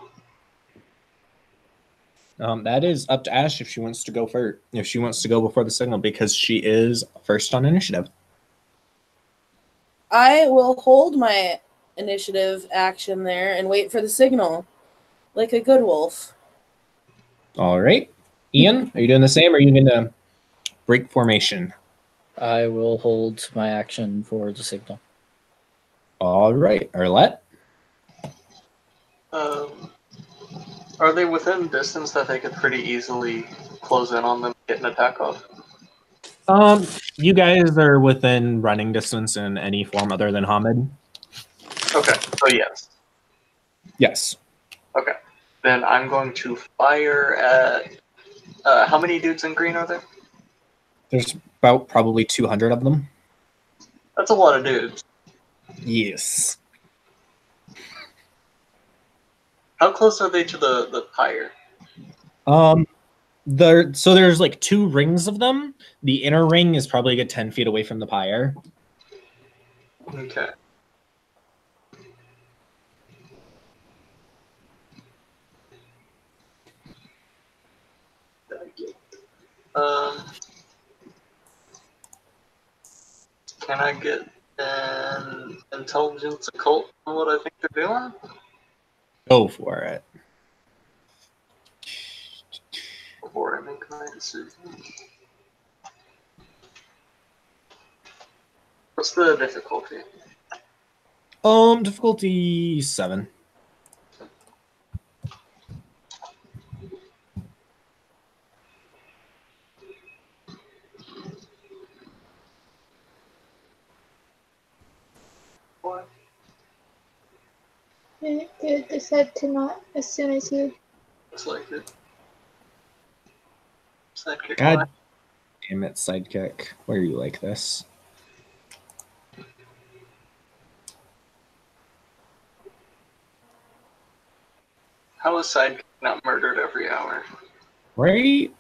That is up to Ash if she wants to go first. If she wants to go before the signal, because she is first on initiative. I will hold my initiative action there and wait for the signal, like a good wolf. All right. Ian, are you doing the same, or are you going to break formation? I will hold my action for the signal. All right. Arlette? Are they within distance that they could pretty easily close in on them, get an attack off? You guys are within running distance in any form other than Hamid. Okay, so yes. Yes. Okay. Then I'm going to fire at... how many dudes in green are there? There's about probably 200 of them. That's a lot of dudes. Yes. How close are they to the pyre? So there's like 2 rings of them. The inner ring is probably a good 10 feet away from the pyre. Okay. Can I get an intelligence occult on what I think they're doing? Go for it. Before I make my decision. What's the difficulty? Difficulty 7. What? To decide to not as soon as you. Looks like it. Sidekick God line. damn it, sidekick. Why are you like this? How is sidekick not murdered every hour? Right?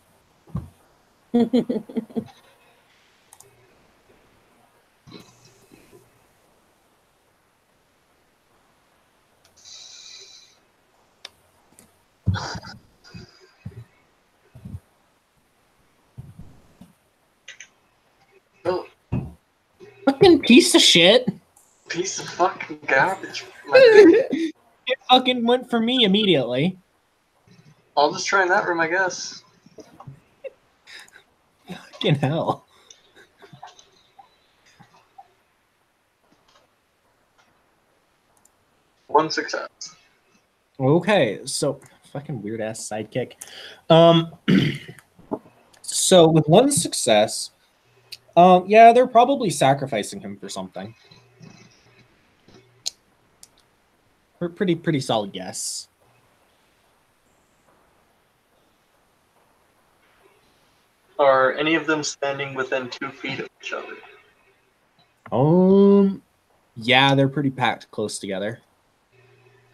Oh, Fucking piece of shit. piece of fucking garbage. It fucking went for me immediately. I'll just try in that room, I guess. Fucking hell. One success. Okay, so fucking weird ass sidekick. So with 1 success, yeah, they're probably sacrificing him for something. Pretty solid guess. Are any of them standing within 2 feet of each other? Yeah, they're pretty packed close together.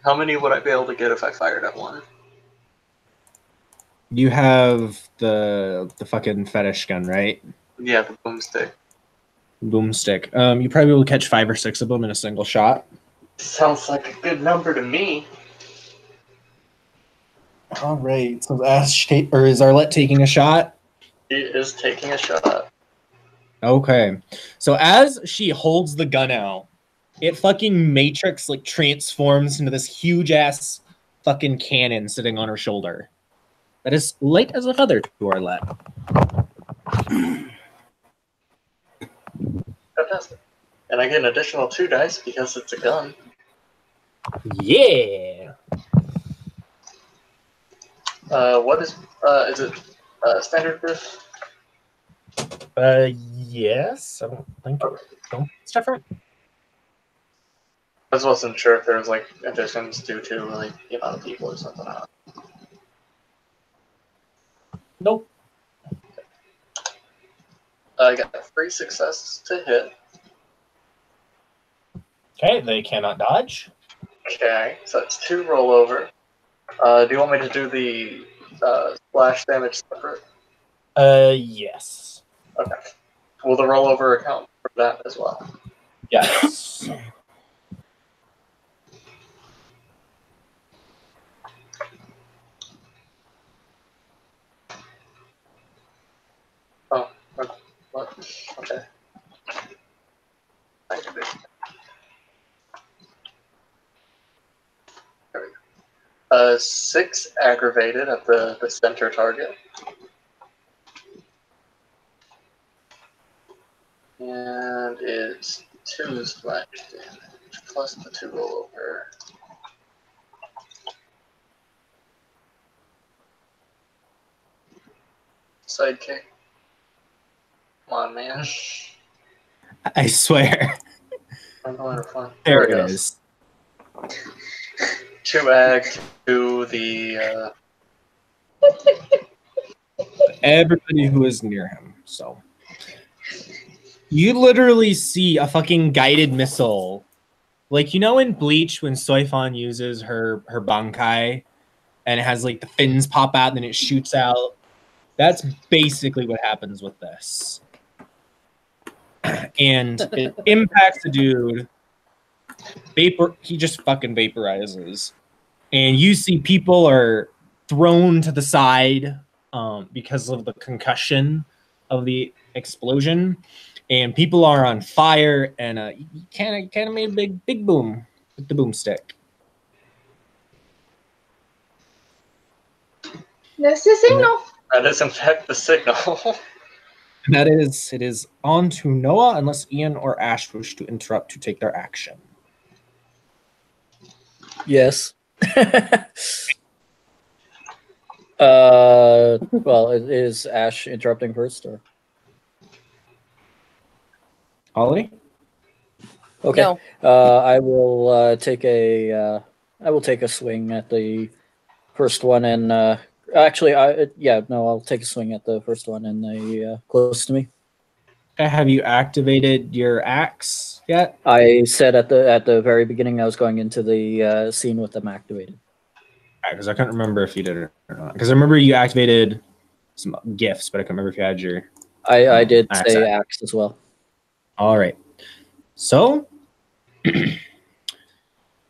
How many would I be able to get if I fired at one? You have the fucking fetish gun, right? Yeah, the boomstick. Boomstick. You probably will catch 5 or 6 of them in a single shot. Sounds like a good number to me. All right. So is Arlette taking a shot? He is taking a shot. Okay. So as she holds the gun out, it fucking Matrix like transforms into this huge ass fucking cannon sitting on her shoulder. That is light as a feather to Arlette. Fantastic. And I get an additional 2 dice because it's a gun. Yeah. What is it standard proof? Yes. I don't think it's different. I just wasn't sure if there was like additions due to like the amount of people or something. Nope. I got 3 successes to hit. Okay, they cannot dodge. Okay, so that's 2 rollover. Do you want me to do the splash damage separate? Yes. Okay. Will the rollover account for that as well? Yes. Oh, what? Okay. I can do it. There we go. 6 aggravated at the center target. And it's 2 splash damage plus the 2 rollover. Sidekick. Come on, man. I swear. I'm going to fun. There it it goes. is. 2 ag to the. Everybody who is near him. So you literally see a fucking guided missile. Like, you know in Bleach when Soifon uses her Bankai and it has like the fins pop out and then it shoots out? That's basically what happens with this. And it impacts the dude. He just fucking vaporizes. And you see people are thrown to the side because of the concussion of the explosion, and people are on fire. And you kind of made a big boom with the boomstick. That's the signal. That is in fact the signal. And it is on to Noah, unless Ian or Ash wish to interrupt to take their action. Yes. Well, is Ash interrupting first, or Ollie? okay? No. I will take a swing at the first one, and actually, I'll take a swing at the first one and the close to me. Have you activated your axe yet? I said at the very beginning I was going into the scene with them activated. Because I can't remember if you did it or not. Because I remember you activated some gifts, but I can't remember if you had your. I did axe say act. axe as well. All right. So,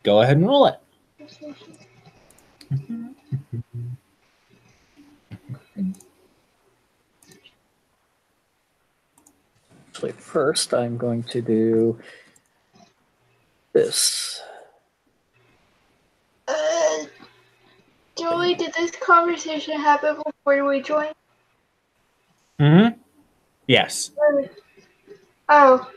go ahead and roll it. Actually, first I'm going to do this. Julie, did this conversation happen before we joined? Mm-hmm. Yes. Oh.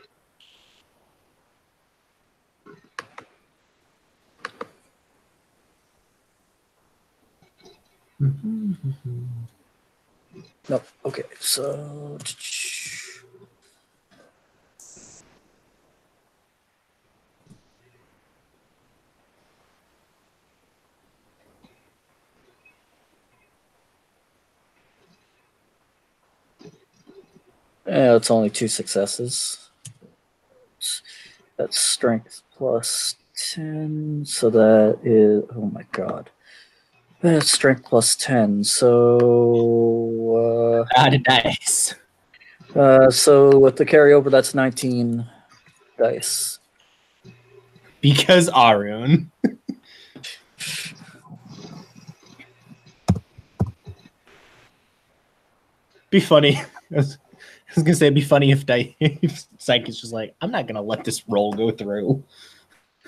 No. Okay. So. Yeah, it's only 2 successes. That's strength plus 10, so that is, oh my god. That's strength plus 10, so Dice. so with the carryover, that's 19 dice. Because Arun. Be funny. I was gonna say it'd be funny if Psyche is just like, I'm not gonna let this roll go through.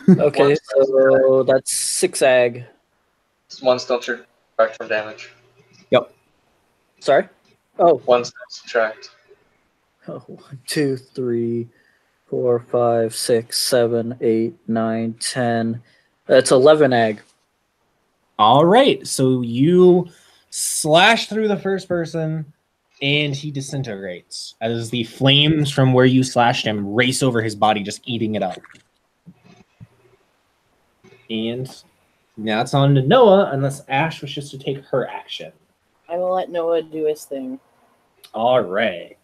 Okay, so that's 6 ag. One's don't subtract from damage. Yep. Sorry? Oh. One's don't subtract. 1, 2, 3, 4, 5, 6, 7, 8, 9, 10. That's 11 ag. All right, so you slash through the first person, and he disintegrates as the flames from where you slashed him race over his body, just eating it up. And now it's on to Noah, unless Ash wishes to take her action. I will let Noah do his thing. All right.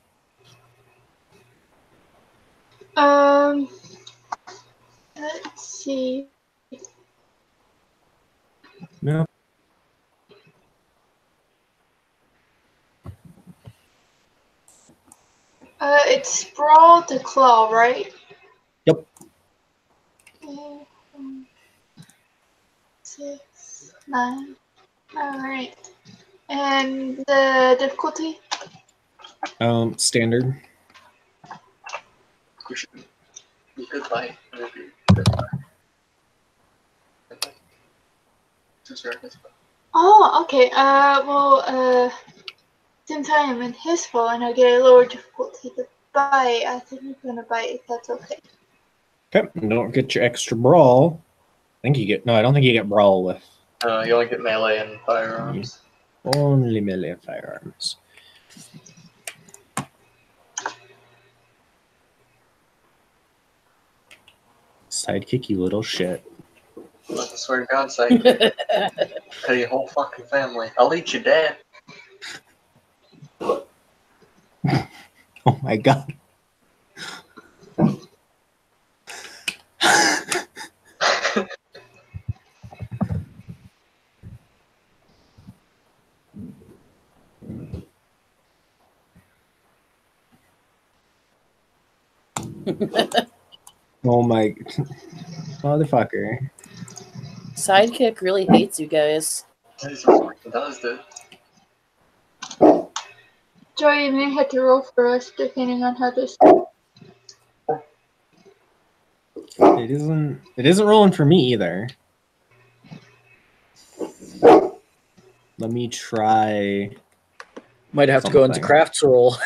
Let's see. No. It's Sprawl to Claw, right? Yep. 6, 9. Alright. And the difficulty? Standard. You should be good bite. Oh, okay. Since I am in his fault and I get a lower difficulty to bite, I think I'm gonna bite if that's okay. Okay, don't get your extra brawl. I think you get, no, I don't think you get brawl with. You only get melee and firearms. Only melee and firearms. Sidekick, you little shit. I swear to God, Psych. Tell your whole fucking family. I'll eat your dad. Oh my god. Oh my motherfucker. Sidekick really hates you guys. It does, dude. Joy, you may have to roll for us depending on how this. It isn't rolling for me either. Let me try. Might have to go into something. crafts roll.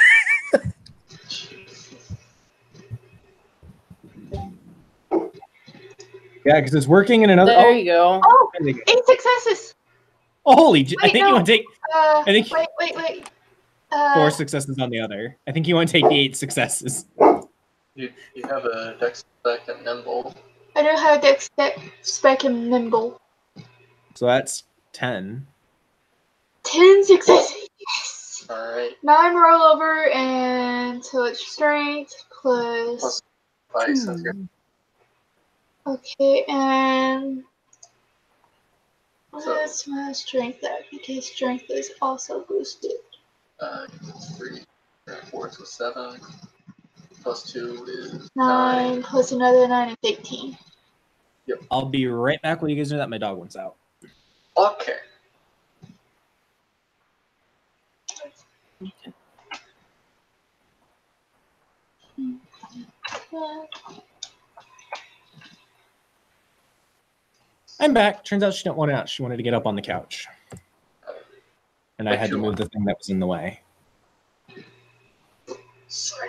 Yeah, because it's working in another. There you go. Oh, I think- 8 successes! oh, holy! I Wait, think no. you want to take think- Wait. 4 successes on the other. I think you want to take the 8 successes. You have a dex spec and nimble. I don't have dex spec and nimble. So that's 10. 10 successes! Yes! Alright. 9 roll over, and so it's strength plus. Vice. That's good. Okay, and. So- What's my strength at? Because strength is also boosted. 3, 4 is 7. Plus 2 is 9 plus another 9 is 18. I'll be right back while you guys do that. My dog wants out. Okay. I'm back. Turns out she didn't want out. She wanted to get up on the couch. And I had to move the thing that was in the way. Sorry.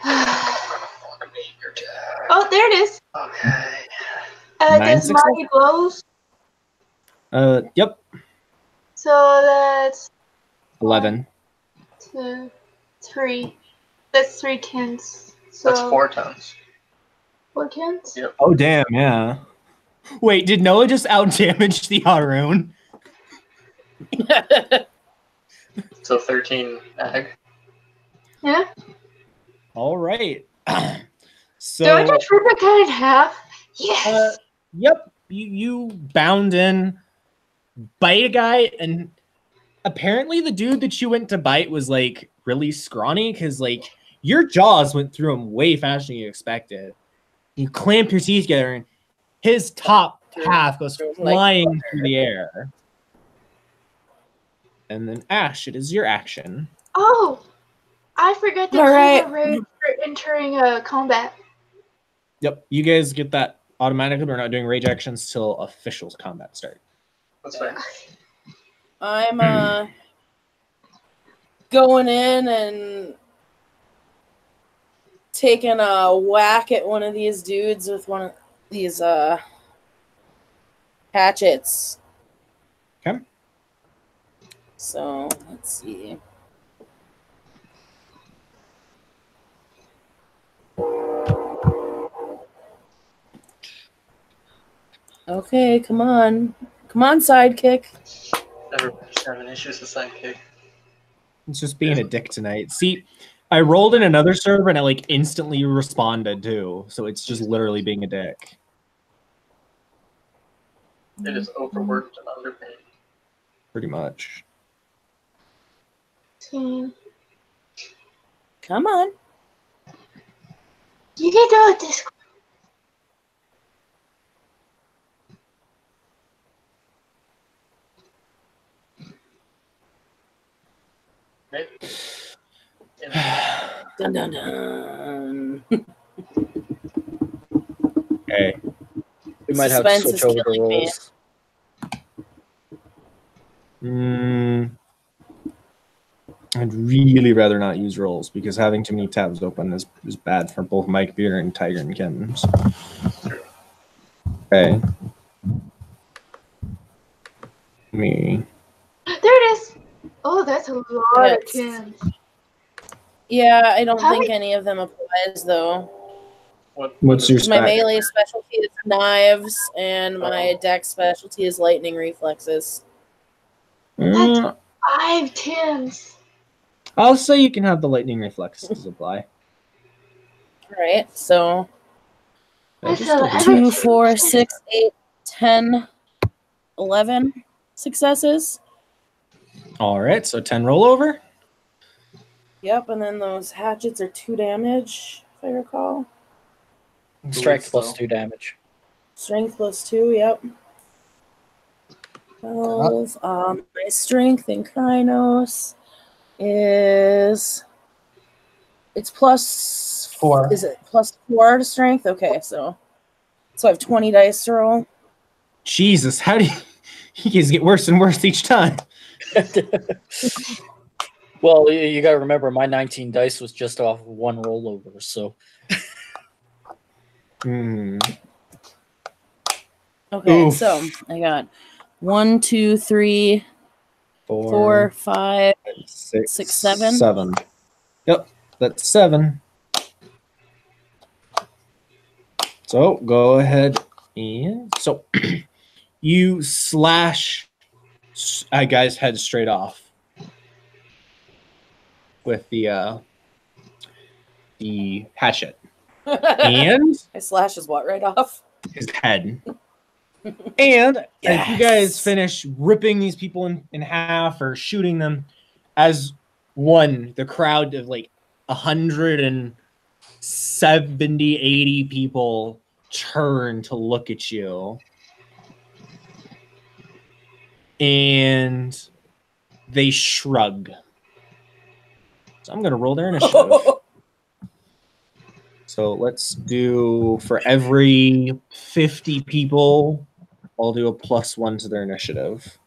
Oh, there it is. Okay. 9 Does success? Mighty blows? Yep. So that's 11. 2, 3. That's 3 tens. So That's 4 tons. 4 tens? Yep. Oh, damn, yeah. Wait, did Noah just out-damage the Haroon? So 13 ag. Yeah? All right. So, Do I just rip a cat in half? Yes. yep, you bound in, bite a guy, and apparently the dude that you went to bite was like really scrawny because like your jaws went through him way faster than you expected. You clamp your teeth together, and his top half goes flying through the air. And then Ash, it is your action. Oh, I forgot to All right. clear rage for entering combat. Yep, you guys get that automatically. We're not doing rage actions till official combat start. That's fine. I'm going in and taking a whack at one of these dudes with one of these hatchets. Okay. So let's see. Okay, come on. Come on, sidekick. Never having issues with sidekick. It's just being a dick tonight. See, I rolled in another server and I like instantly responded too. So it's just literally being a dick. It is overworked and underpaid. Pretty much. You Come on. can do this. Right? Dun dun dun. Okay. We might have to Suspense switch is over the killing me. roles. I'd really rather not use rolls because having too many tabs open is bad for both Mike Beer and Tiger and Kim's. Okay. Me. There it is. Oh, that's a lot of Yes. tins. Yeah, I don't How think many- any of them applies though. What's your My spec? melee specialty is knives, and my dex specialty is lightning reflexes. Mm, 5 tins. I'll say you can have the lightning reflexes apply. Right, so That's Just a a- 2, 4, 6, 8, 10, 11 successes. All right, so 10 rollover. Yep, and then those hatchets are 2 damage, if I recall. Strength plus so. 2 damage. Strength plus 2, yep. 12. My strength in Krynos is... It's plus... 4. Is it plus 4 to strength? Okay, so I have 20 dice to roll. Jesus, how do you guys get worse and worse each time? Well, you got to remember, my 19 dice was just off of 1 rollover, so Okay, Oof. so I got 1, 2, 3, 4, 4, 5. 6, 6, 7. 7. Yep, that's 7. So go ahead and so you slash a guy's head straight off with the hatchet and I slash his what right off? his head. And as you guys Yes. finish ripping these people in half or shooting them, as one, the crowd of like 170, 80 people turn to look at you. And they shrug. So I'm going to roll their initiative. So let's do, for every 50 people, I'll do a +1 to their initiative.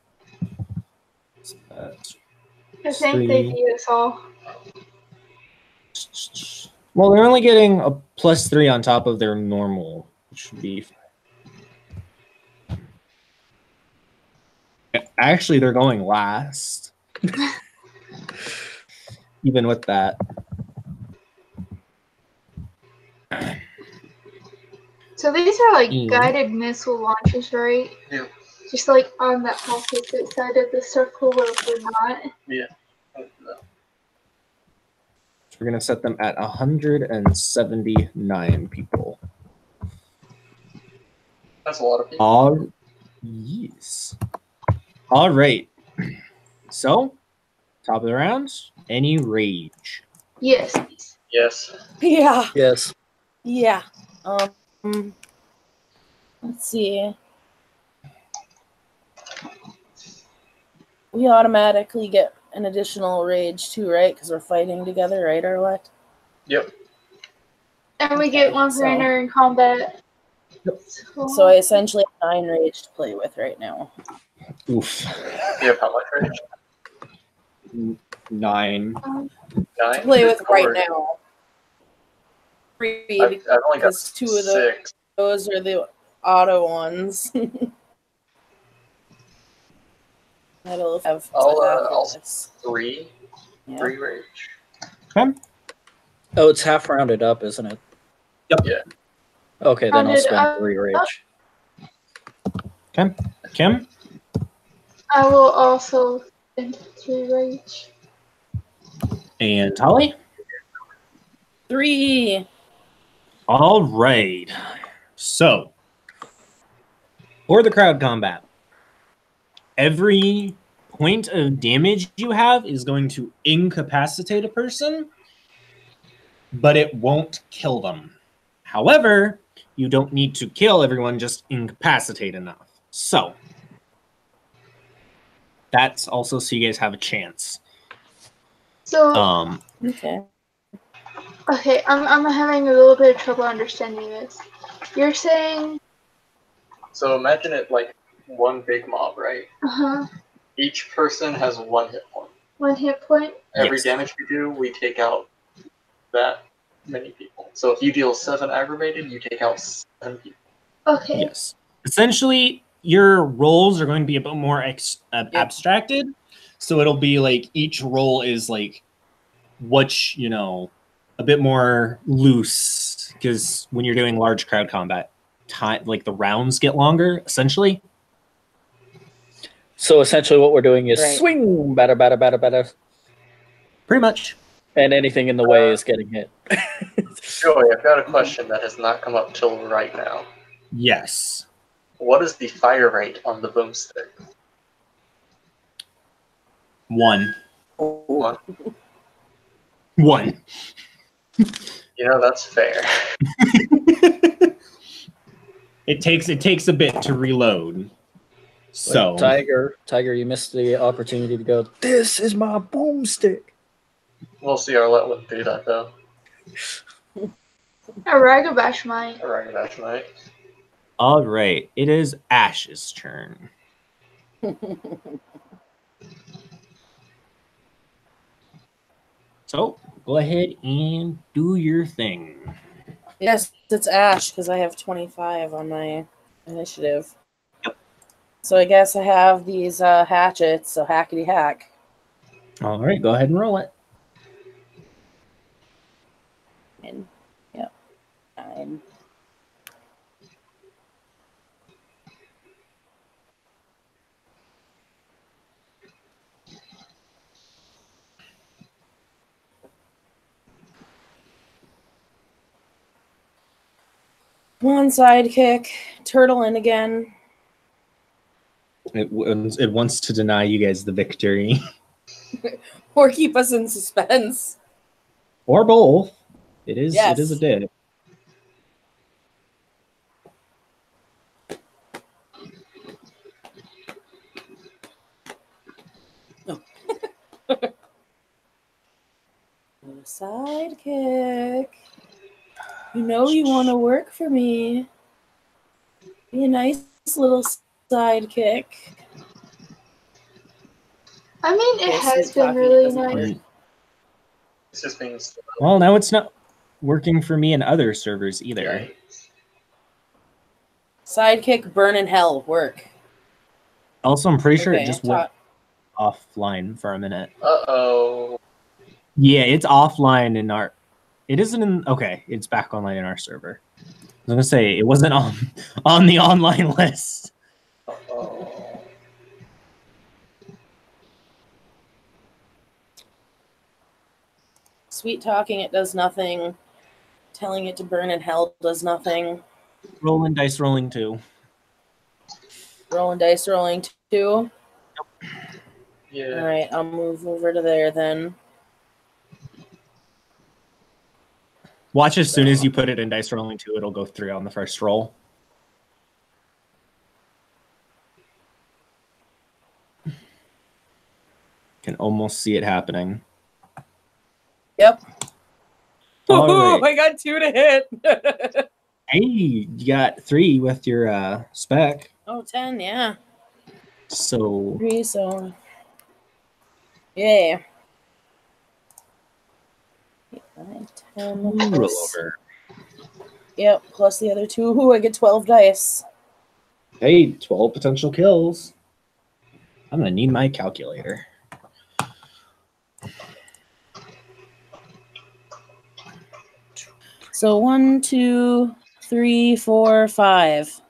So that's I think they 3. beat us all. Well, they're only getting a +3 on top of their normal, which would be... Actually, they're going last. Even with that. So these are like Mm. guided missile launchers, right? Yeah. Just like on that opposite side of the circle where we're not. Yeah. So we're going to set them at 179 people. That's a lot of people. All yes. All right. So, top of the round, any rage? Yes. Yes. Yeah. Yes. Yeah. Let's see. We automatically get an additional rage too, right? Because we're fighting together, right, or what? Yep. And we get one for entering combat. So I essentially have 9 rage to play with right now. Oof. You have how much rage? 9. 9? To play with right Or- now. 3, I've only got because 2 of 6. those are the auto ones. That'll have I'll this. 3. Yeah. 3 rage. Oh, it's half rounded up, isn't it? Yep. Yeah. Okay, then I'll Rounded spend up. 3 rage. Kim? I will also spend 3 rage. And Holly? 3. All right. So, for the crowd combat, every point of damage you have is going to incapacitate a person, but it won't kill them. However, you don't need to kill everyone, just incapacitate enough. So, that's also so you guys have a chance. So, Okay. okay, I'm having a little bit of trouble understanding this. You're saying, So imagine it like one big mob, right? Each person has 1 hit point. 1 hit point? Every Yes. damage we do, we take out that many people. So if you deal 7 aggravated, you take out 7 people. Okay. Yes. Essentially, your rolls are going to be a bit more abstracted. So it'll be like each roll is like a bit more loose, because when you're doing large crowd combat, like the rounds get longer, essentially. So essentially what we're doing is Right. swing, batter, batter, batter, batter. Pretty much. And anything in the way is getting hit. Joey, I've got a question that has not come up till right now. Yes. What is the fire rate on the boomstick? 1. 1. 1. You know, that's fair. It takes a bit to reload. So Like, Tiger, you missed the opportunity to go, this is my boomstick. We'll see our Letwin do that, though. A Ragabash might. Alright, that's right. all right, it is Ash's turn. So go ahead and do your thing. Yes, it's Ash because I have 25 on my initiative. Yep. So I guess I have these hatchets, so hackety hack. All right, go ahead and roll it. And, yep. 9. One sidekick, turtle in again. It wants to deny you guys the victory. Or keep us in suspense. Or both. It is Yes. It is a dip. Sidekick. You know you want to work for me. Be a nice little sidekick. I mean, it Okay, has sweet been talking, really it doesn't nice. work. This just means. Well, now it's not working for me in other servers either. Yeah. Sidekick, burn in hell, work. Also, I'm pretty sure it Okay, just went offline for a minute. Uh-oh. Yeah, it's offline in our. It isn't in. Okay, it's back online in our server. I was gonna say it wasn't on the online list. Uh-oh. Sweet talking, it does nothing. Telling it to burn in hell does nothing. Rolling dice, rolling 2. Rolling dice, rolling 2. Yeah. Alright, I'll move over to there then. Watch as soon as you put it in dice rolling 2, it'll go 3 on the first roll. Can almost see it happening. Yep. All right. I got 2 to hit. Hey, you got 3 with your spec. Oh, 10, yeah. So 3, so. Yeah. 8, 9, 10. roll Plus, over. yep, plus the other 2. Ooh, I get 12 dice. Hey, 12 potential kills. I'm gonna need my calculator. So 1, 2, 3, 4, 5.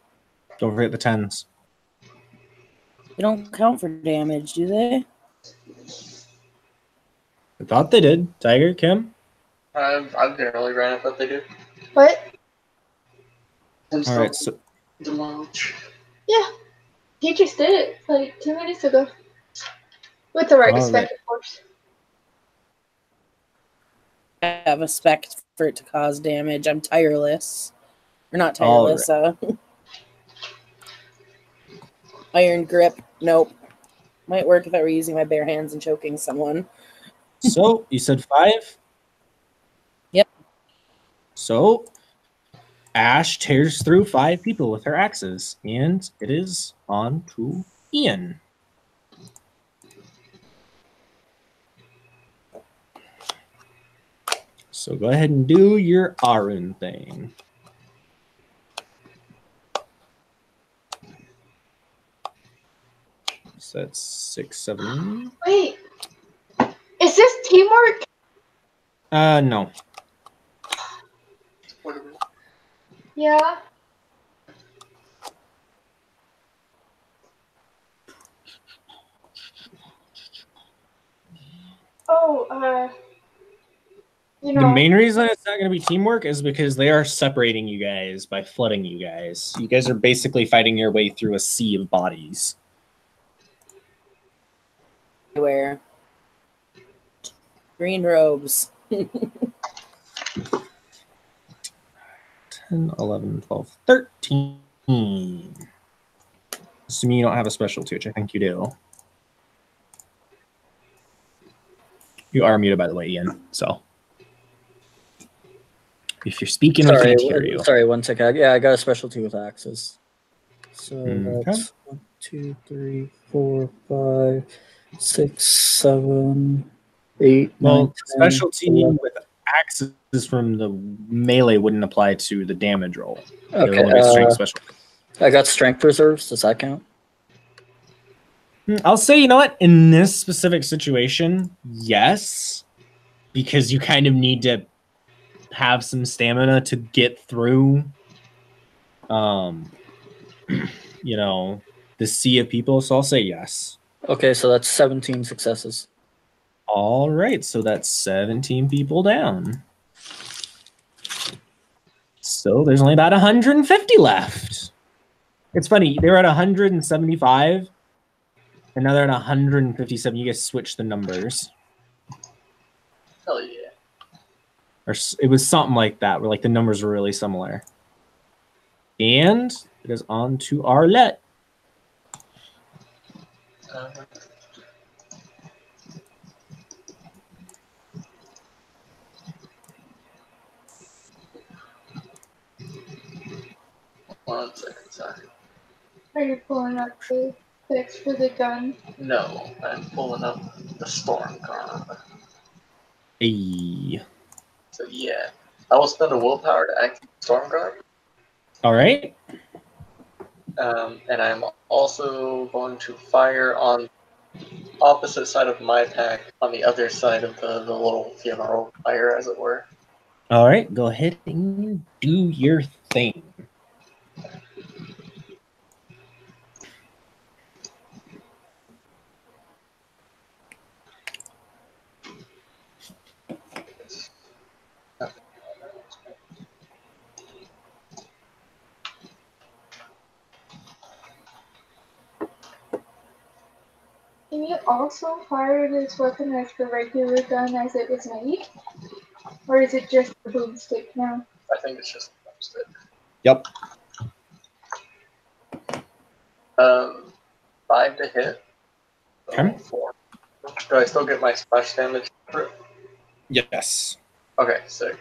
Don't forget the 10s. They don't count for damage, do they? I thought they did. Tiger, Kim? I've generally ran it that they do. What? All right, so Demolish. Yeah. He just did it like 2 minutes ago. With the right All respect, right. of course. I have a spec for it to cause damage. I'm tireless. Or not All tireless, Iron grip. Nope. Might work if I were using my bare hands and choking someone. So you said 5? Yep. So Ash tears through 5 people with her axes, and it is on to Ian. So go ahead and do your Arun thing. So that's 6, 7. Wait. Is this teamwork? No. What is it? Yeah. Oh, you know. The main reason it's not going to be teamwork is because they are separating you guys by flooding you guys. You guys are basically fighting your way through a sea of bodies. Where? Green robes. 10, 11, 12, 13. Assuming you don't have a specialty, which I think you do. You are muted, by the way, Ian. So if you're speaking, we can't hear you. Sorry, 1 second. Yeah, I got a specialty with axes. So Okay. that's 1, 2, 3, 4, 5, 6, 7, 8, 9, Well, 10, specialty 11. with axes from the melee wouldn't apply to the damage roll. It would Okay, only be strength specialty. I got strength reserves. Does that count? I'll say, you know what? In this specific situation, yes, because you kind of need to have some stamina to get through, you know, the sea of people. So I'll say yes. Okay, so that's 17 successes. All right, so that's 17 people down. So there's only about 150 left. It's funny, they were at 175, and now they're at 157. You guys switch the numbers. Hell yeah. Or it was something like that, where like the numbers were really similar. And it is on to Arlette. One second, sorry. Are you pulling up the fix for the gun? No, I'm pulling up the storm card. Hey. So yeah, I will spend a willpower to activate storm guard. All right. And I'm also going to fire on opposite side of my pack, on the other side of the little funeral fire, as it were. All right. Go ahead and do your thing. can you also fire this weapon as the regular gun as it was made? Or is it just the boomstick now? I think it's just a thumbstick. Yep. 5 to hit. So Okay. 4. Do I still get my splash damage for it? Yes. Okay, sick.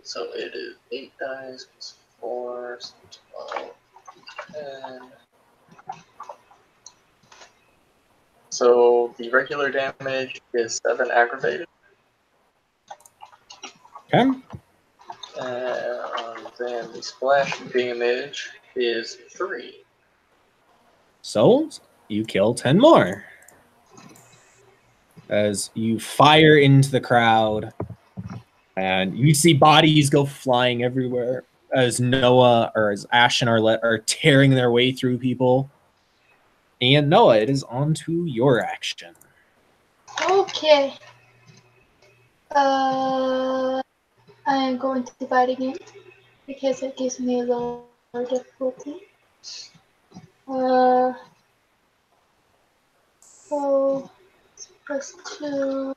So it is 8 dice plus 4, so 12, 10. So the regular damage is 7 aggravated. Okay. And then the splash damage is 3. So you kill 10 more. As you fire into the crowd, and you see bodies go flying everywhere as Noah or as Ash and Arlette are tearing their way through people. And Noah, it is on to your action. Okay. I am going to fight again because it gives me a little more difficulty. So plus 2,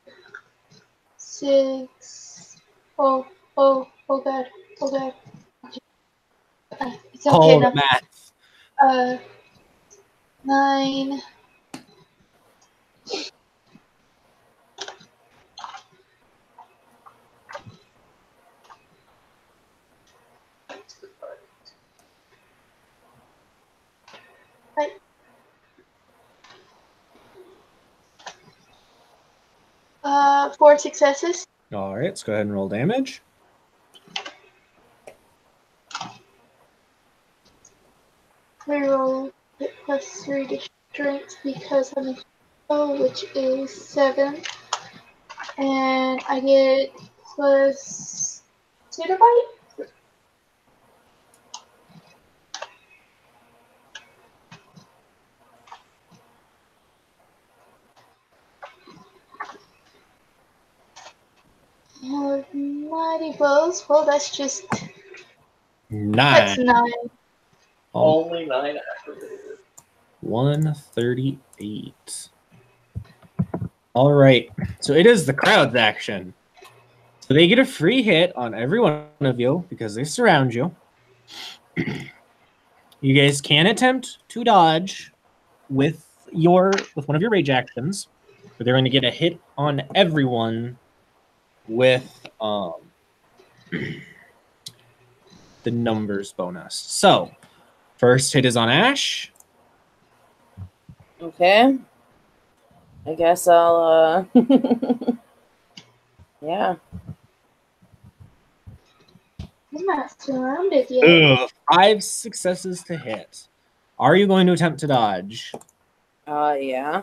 6. Oh god, oh god. It's okay All the now. math. 9. Right. 4 successes. All right, let's go ahead and roll damage. Reroll it plus 3 to strength because I'm a which is 7. And I get plus 2 to bite. Mighty blows. Well, that's just 9. that's 9. Only 9 aggravated. 138. All right, so it is the crowd's action. So they get a free hit on every one of you because they surround you. You guys can attempt to dodge with one of your rage actions, but they're going to get a hit on everyone with the numbers bonus. So first hit is on Ash. Okay. I guess I'll, yeah. I'm not surrounded yet. Ugh, 5 successes to hit. Are you going to attempt to dodge? Yeah.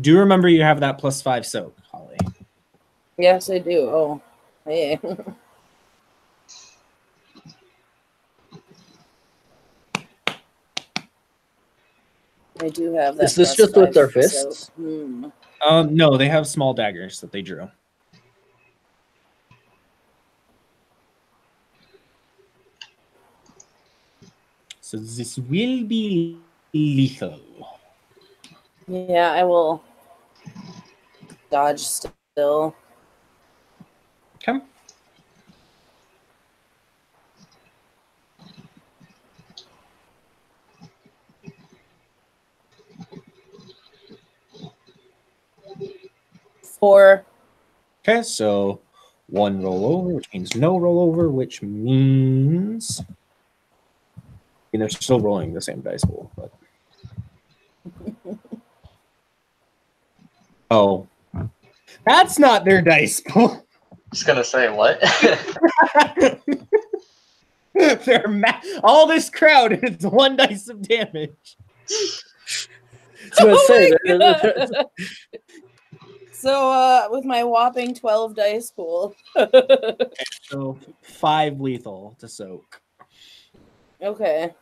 Do remember you have that +5 soak, Holly. Yes, I do. Oh, hey. I do have that. Is this just with +5 their soak. fists? No, they have small daggers that they drew. So this will be lethal. Yeah, I will dodge still. Okay. Four. Okay, so 1 rollover, which means no rollover, which means they're still rolling the same dice pool. But oh, that's not their dice pool. Just gonna say what? All this crowd is 1 dice of damage. So, with my whopping 12 dice pool. So 5 lethal to soak. Okay.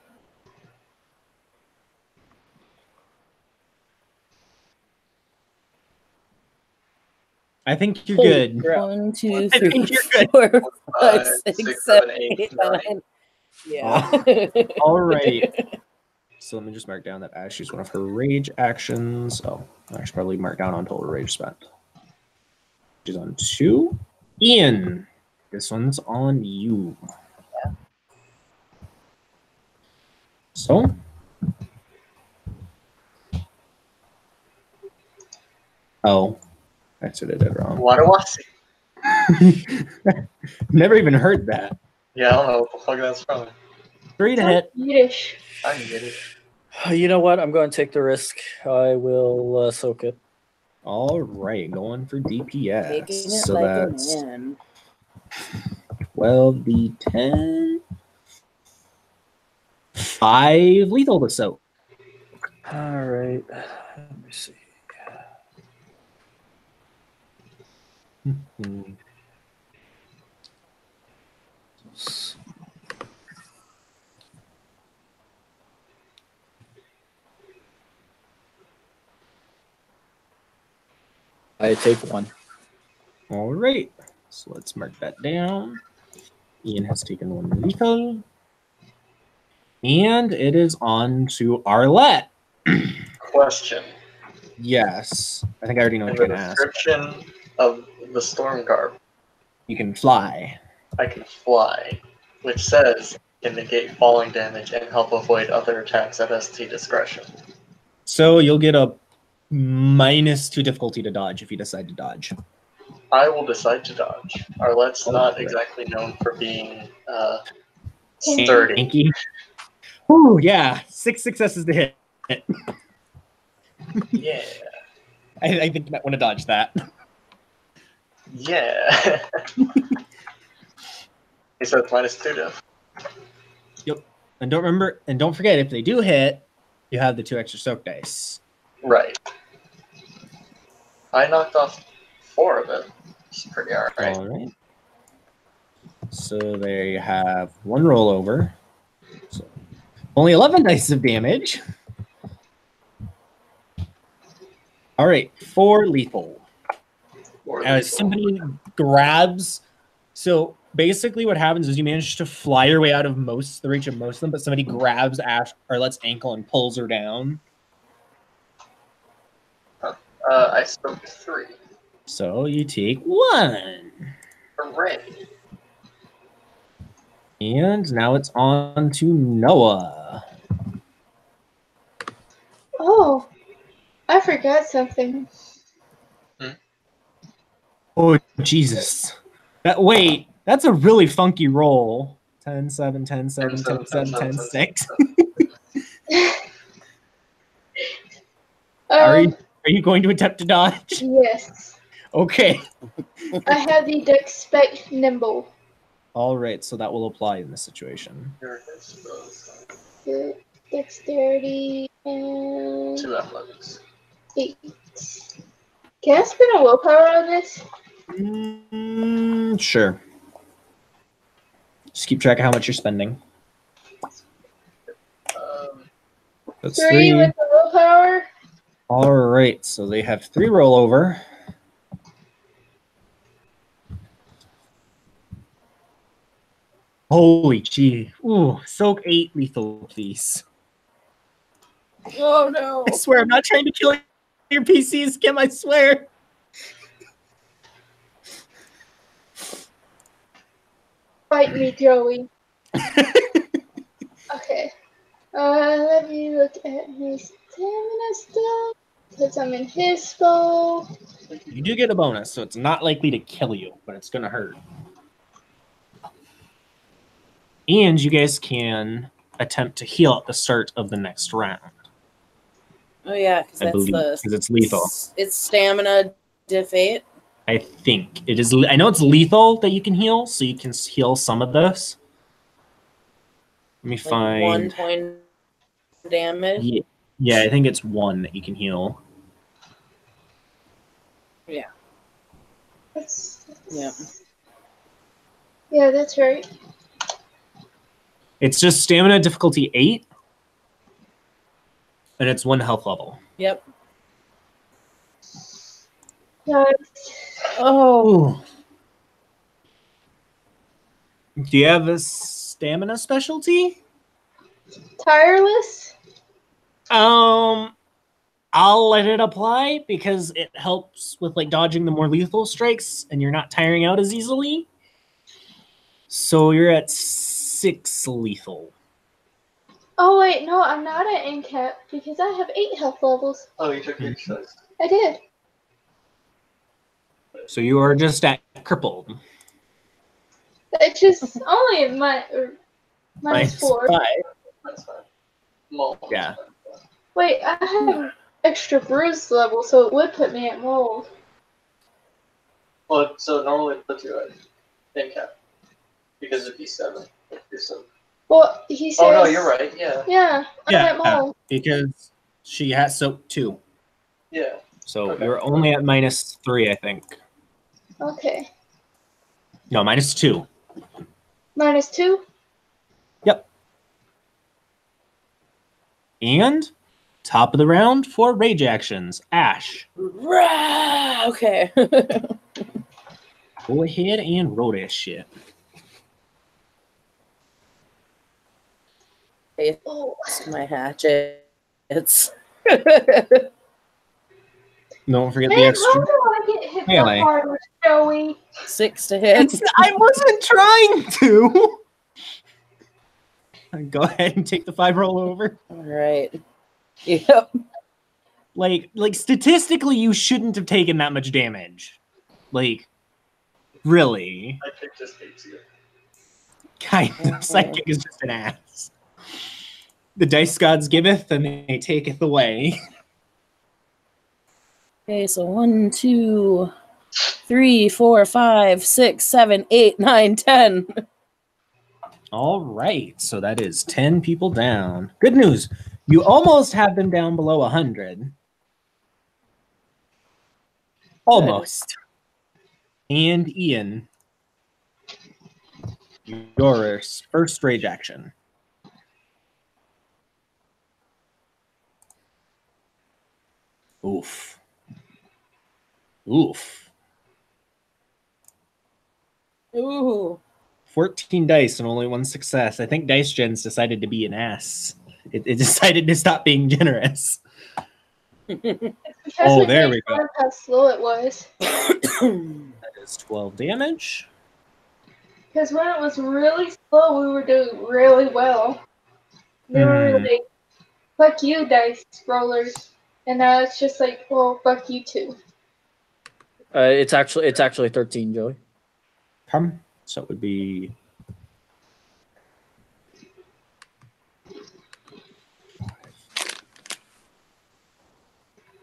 I think you're good. 1, 2, I 3, think you're good. 4, 5, 6, 6, 7, 7, 8, 8, 9. 9. Yeah. All right. So let me just mark down that Ash used one of her rage actions. Oh, I should probably mark down on total rage spent. She's on 2. Ian, this one's on you. So. Oh, I sort of did it wrong. Wadawasi. Never even heard that. Yeah, I don't know what the fuck that's from. 3 to hit. Yiddish. I get it. You know what? I'm going to take the risk. I will soak it. All right, going for DPS. Taking it So like a that's man. 12d10. 5 lethal to soak. All right. Let me see. I take 1. All right, so let's mark that down. Ian has taken 1 lethal. And it is on to Arlette. Question. Yes. I think I already know In what the you're going to ask. description of the storm garb, You can fly. I can fly, which says can negate falling damage and help avoid other attacks at ST discretion. So you'll get a -2 difficulty to dodge if you decide to dodge. I will decide to dodge. Arlette's not right. exactly known for being sturdy. Tanky. Ooh, yeah. 6 successes to hit. Yeah. I think you might want to dodge that. Yeah. He said -2 diff. Yep. And don't forget, if they do hit, you have the 2 extra soak dice. Right. I knocked off 4 of it. It's pretty alright. All right. So there you have 1 rollover. So only 11 dice of damage. All right, 4 lethal. As somebody grabs, so basically what happens is you manage to fly your way out of the reach of most of them, but somebody grabs Arlette's ankle and pulls her down. I spoke 3. So you take 1. Hooray. And now it's on to Noah. Oh, I forgot something. Oh, Jesus. Wait, that's a really funky roll. 10, 7, 10, 7, 10, 7, 10, 6. Are you going to attempt to dodge? Yes. Okay. I have the Dexpect Nimble. All right, so that will apply in this situation. Dexterity and 2 athletics. 8. Can I spend a willpower on this? Sure. Just keep track of how much you're spending. That's 3 with the willpower. All right, so they have 3 rollover. Holy gee. Ooh, soak 8 lethal, please. Oh no. I swear, I'm not trying to kill your PCs, Kim, I swear. Fight me, Joey. Okay. Let me look at his stamina stuff. Because I'm in his spell. You do get a bonus, so it's not likely to kill you, but it's going to hurt. And you guys can attempt to heal at the start of the next round. Oh yeah, I believe, because it's lethal. It's stamina diff 8. I think it is. I know it's lethal that you can heal, so you can heal some of this. Let me find 1 point damage. Yeah, I think it's 1 that you can heal. Yeah. Yeah, that's right. It's just stamina difficulty 8, and it's 1 health level. Yep. Oh. Do you have a stamina specialty? Tireless? I'll let it apply because it helps with like dodging the more lethal strikes and you're not tiring out as easily. So you're at 6 lethal. Oh wait, no, I'm not at incap because I have 8 health levels. Oh, you took your choice. I did. So you are just at crippled. It's just only minus 4. 5. That's fine. Mold. Yeah. Wait, I have extra bruise level, so it would put me at mold. Well, so normally it puts you at incap because it'd be 7. If you're 7. Well, he says. Oh no, you're right. Yeah. Yeah, I'm at mold. Because she has 2. Yeah. So Okay. you're only at -3, I think. Okay. No, -2. Minus 2? Yep. And top of the round for rage actions, Ash. Rah! Okay. Go ahead and roll that shit. Oh. It's my hatchet. It's Don't forget Man, the how extra. do I get hit Melee. so hard with Joey? 6 to hit. I wasn't trying to. Go ahead and take the 5 roll over. All right. Yep. Like statistically, you shouldn't have taken that much damage. Like, really. Psychic just hates you. Kind of. Psychic is just an ass. The dice gods giveth, and they taketh away. Okay, so 1, 2, 3, 4, 5, 6, 7, 8, 9, 10. All right, so that is 10 people down. Good news. You almost have them down below 100. Almost. And Ian, your first rage action. Oof. Oof. Ooh. 14 dice and only 1 success. I think Dice Gen's decided to be an ass. It decided to stop being generous. Because Oh, it there made we go. fun of how slow it was. That is 12 damage. Because when it was really slow, we were doing really well. They were Hmm. like, fuck you, dice rollers. And now it's just like, well, fuck you too. It's actually 13, Joey. Come. So it would be.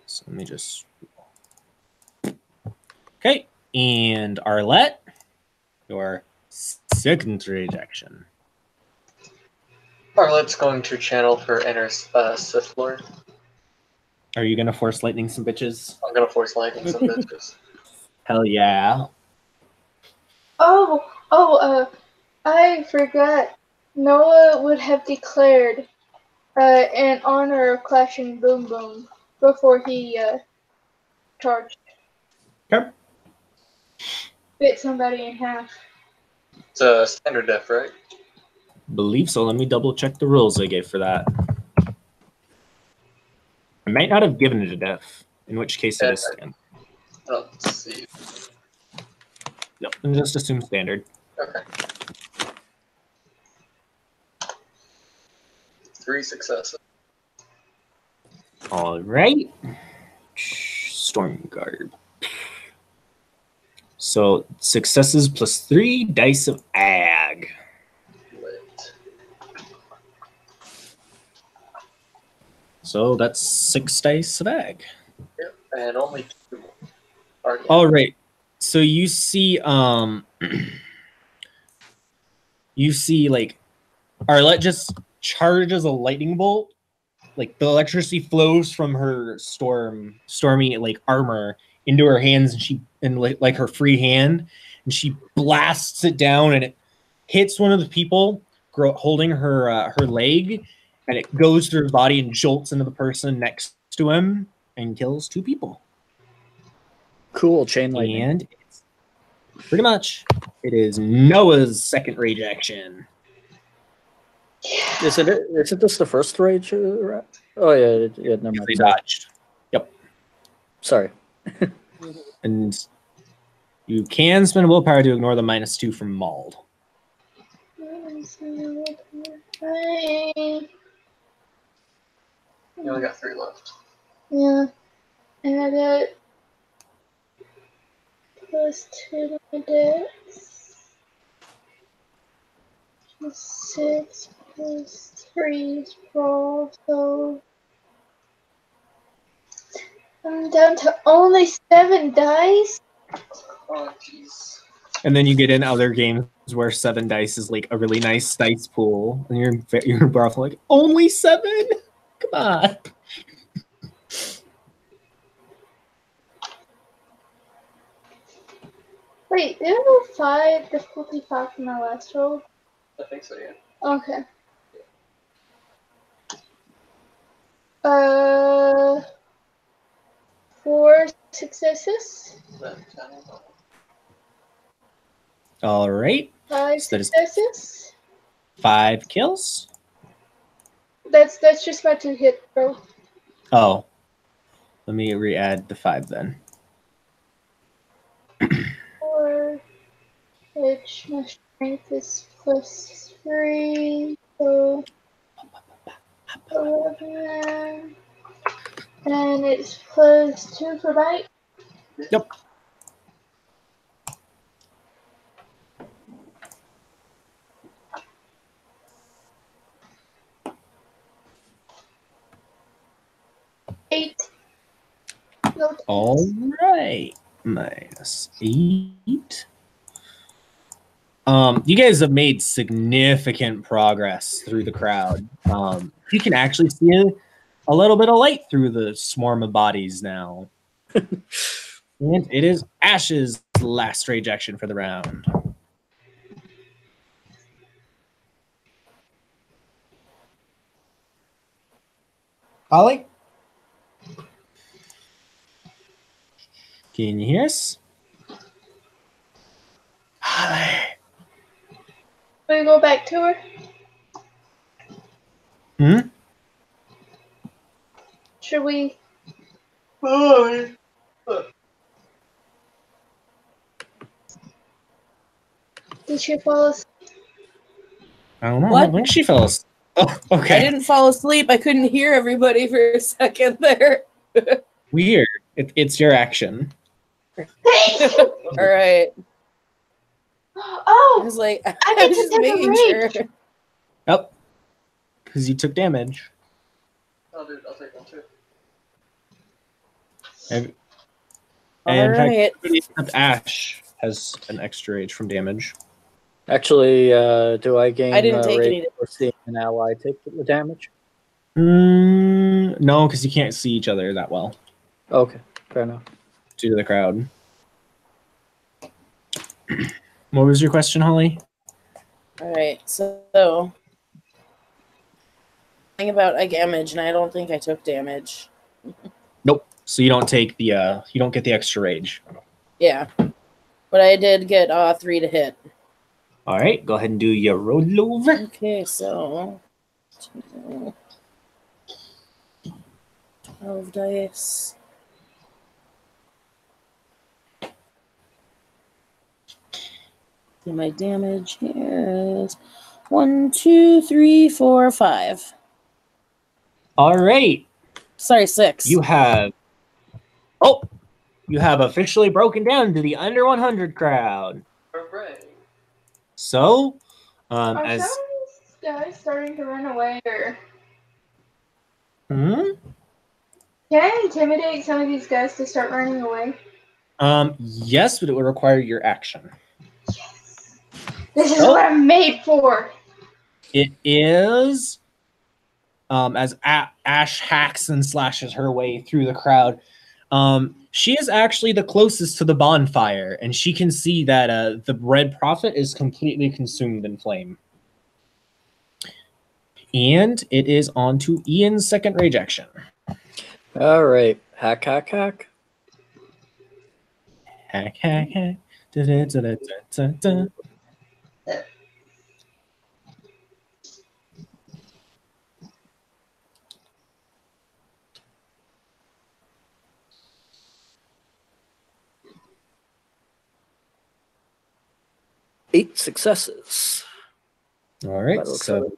So let me just. Okay. And Arlette, your second rage action. Arlette's going to channel her inner Sith Lord. Are you going to force lightning some bitches? I'm gonna force lightning some bitches. Hell yeah. I forgot. Noah would have declared in honor of Clashing Boom Boom before he charged. Okay. Bit somebody in half. It's a standard death, right? Believe so. Let me double check the rules I gave for that. I might not have given it a death, in which case it is standard. Let's see. No, and just assume standard. Okay. 3 successes. All right. Storm Garb. So successes plus 3 dice of ag. Lit. So that's 6 dice of ag. Yep. And only 2 are All right. So you see you see like Arlette just charges a lightning bolt. Like the electricity flows from her stormy like armor into her hands, and she like her free hand, and she blasts it down, and it hits one of the people holding her her leg, and it goes through his body and jolts into the person next to him and kills 2 people. Cool chain lightning. And it's pretty much it is Noah's second rage action. Isn't this the first rage Oh yeah, never If mind. they Sorry. dodged. Yep. Sorry. And you can spend a willpower to ignore the -2 from mauled. You only got 3 left. Yeah. And I got +2 to my dex. +6 +3 is roll, so I'm down to only 7 dice. Oh, jeez. And then you get in other games where 7 dice is like a really nice dice pool, and you're both like, only 7? Come on. Wait, did I roll 5 difficulty 5 for my last roll? I think so, yeah. Okay. 4 successes. Then 10. All right. 5 So that is- successes. 5 kills. That's just my 2 hit roll. Oh. Let me re-add the 5 then. 4, which my strength is +3, so 11, and it's +2 for bite. Yep. Eight. No, All right. -8. You guys have made significant progress through the crowd. You can actually see a little bit of light through the swarm of bodies now. And it is Ash's last rage action for the round. Holly? Can you hear us? Holly. we go back to her. Hmm? Should we? Oh, Did she fall asleep? I don't know. What? I think she fell asleep. Oh, okay. I didn't fall asleep. I couldn't hear everybody for a second there. Weird. It's your action. All right. I Oh, was like, I get was to just take a making rage. sure. Oh. Because you took damage. I'll take one too. And All in fact, right. everybody except Ash has an extra rage from damage. Actually, do I gain I didn't take rage any. for seeing an ally take the damage? No, because you can't see each other that well Okay, fair enough. due to the crowd. What was your question, Holly? All right. So thing about damage, and I don't think I took damage. Nope. So you don't take the you don't get the extra rage. Yeah, but I did get 3 to hit. All right, go ahead and do your roll over. Okay, so 12 dice. And my damage here is 1, 2, 3, 4, 5. All right, Sorry, 6. you have officially broken down to the under 100 crowd. Hooray. So, Are as some of these guys starting to run away, or hmm? can I intimidate some of these guys to start running away? Yes, but it would require your action. Yes. This is what I'm made for. It is as Ash hacks and slashes her way through the crowd. She is actually the closest to the bonfire, and she can see that the red prophet is completely consumed in flame. And it is on to Ian's second rage action. All right, hack, hack, hack. Hack, hack, hack. Da, da, da, da, da, da. 8 successes. All right, That looks so Right.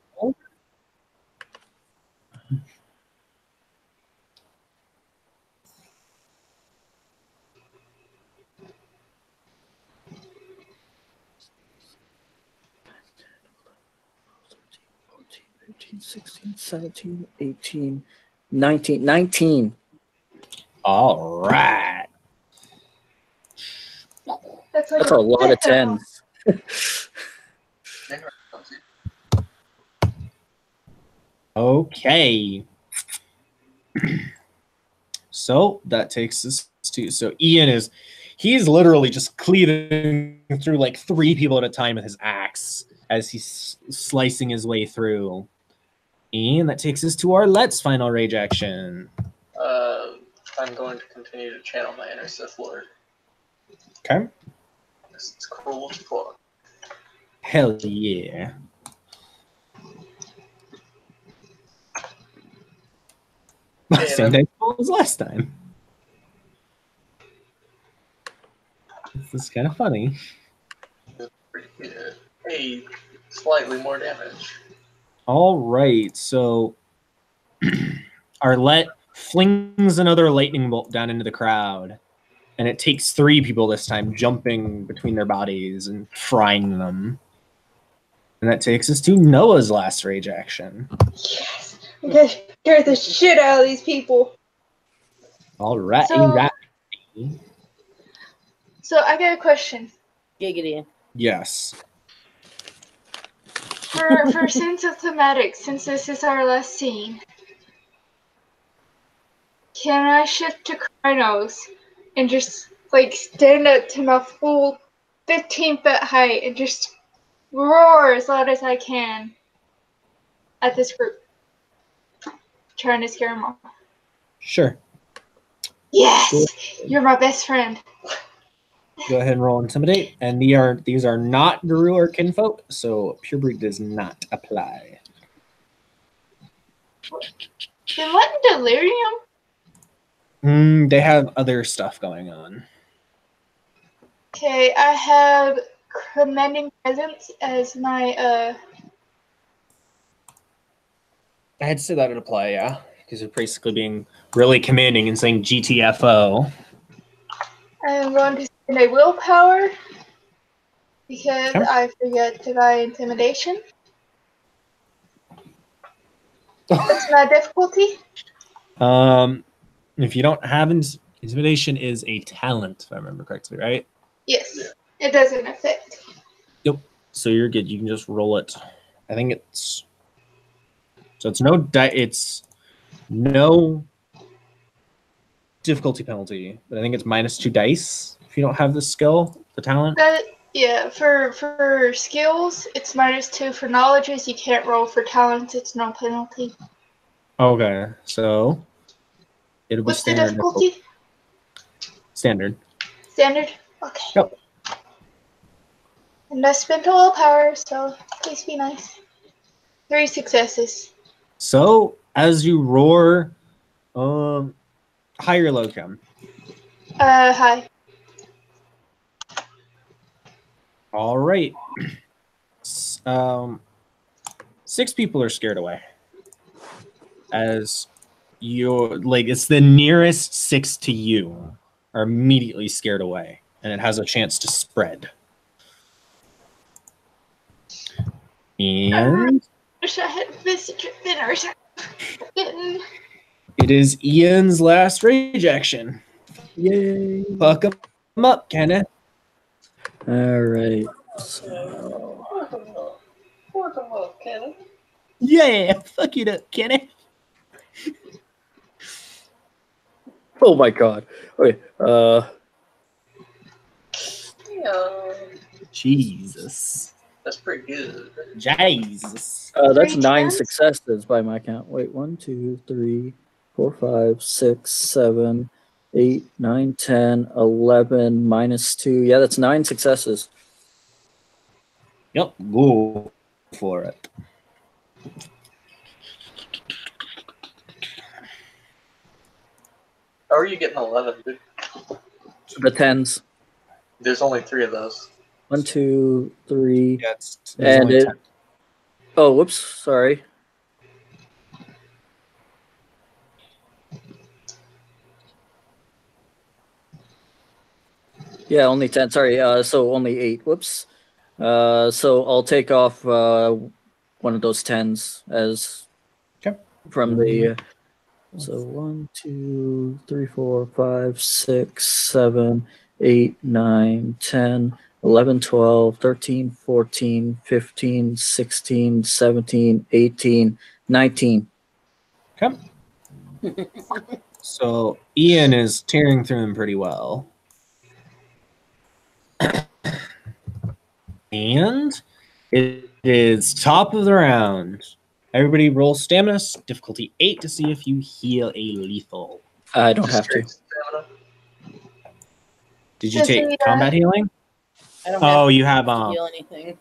16, 17, 18, 19. 19. all right. That's like That's a lot of 10s. Okay. So that takes us to Ian he's literally just cleaving through like 3 people at a time with his axe as he's slicing his way through. And that takes us to our Let's final rage action. I'm going to continue to channel my inner Sith Lord. Okay. This is cool as fuck. Hell yeah. Same dice roll as last time. This is kind of funny. Pretty good. Hey, slightly more damage. All right, so Arlette flings another lightning bolt down into the crowd, and it takes 3 people this time, jumping between their bodies and frying them. And that takes us to Noah's last rage action. Yes. We gotta scare the shit out of these people. All right, So I got a question. Giggity. yes. For sense of thematic, since this is our last scene, can I shift to Krynos and just like stand up to my full 15-foot height and just roar as loud as I can at this group, trying to scare them off? Sure. Yes, you're my best friend. Go ahead and roll Intimidate. And these are not Guru or Kinfolk, so Purebreed does not apply. Then what in Delirium? They have other stuff going on. Okay, I have Commanding Presence as my I had to say that would apply, yeah. Because you're basically being really commanding and saying GTFO. I'm going to spend a willpower because Okay. I forget to buy intimidation. What's my difficulty? If you don't have intimidation is a talent, if I remember correctly, right? Yes, it doesn't affect. Yep. So you're good. You can just roll it. I think it's it's no difficulty penalty, but I think it's -2 dice if you don't have the skill, the talent. Yeah, for skills, it's -2. For knowledges, you can't roll. For talents, it's no penalty. Okay, so it'll be What's the standard. difficulty? Standard. Standard? Okay. Yep. And I spent a willpower, so please be nice. 3 successes. So as you roar, high or low, Kim? Hi. All right. 6 people are scared away. As you're like, it's the nearest 6 to you are immediately scared away, and it has a chance to spread. And Wish I had visited dinners. it is Ian's last rage action. Yay. Fuck him up, Kenneth. All right. So, Yeah, fuck it up, Kenneth. oh my god. Okay. Jesus. That's pretty good. Jesus. That's Three 9 times? successes by my count. Wait, 1, 2, 3, 4, 5, 6, 7, 8, 9, 10, 11, -2. Yeah, that's 9 successes. Yep, go for it. How are you getting 11, dude? The 10s. There's only 3 of those. 1, 2, 3. Yeah, there's And only it. 10. Oh, whoops! Sorry. Yeah, only 10. Sorry. So only 8. Whoops. So I'll take off one of those 10s as Okay. from the. So 1, 2, 3, 4, 5, 6, 7, 8, 9, 10, 11, 12, 13, 14, 15, 16, 17, 18, 19. Okay. So Ian is tearing through them pretty well. And it is top of the round. Everybody roll stamina, difficulty 8 to see if you heal a lethal. I don't have to. Stamina. Did you Just take need, combat healing? I don't Oh, have you have to heal anything.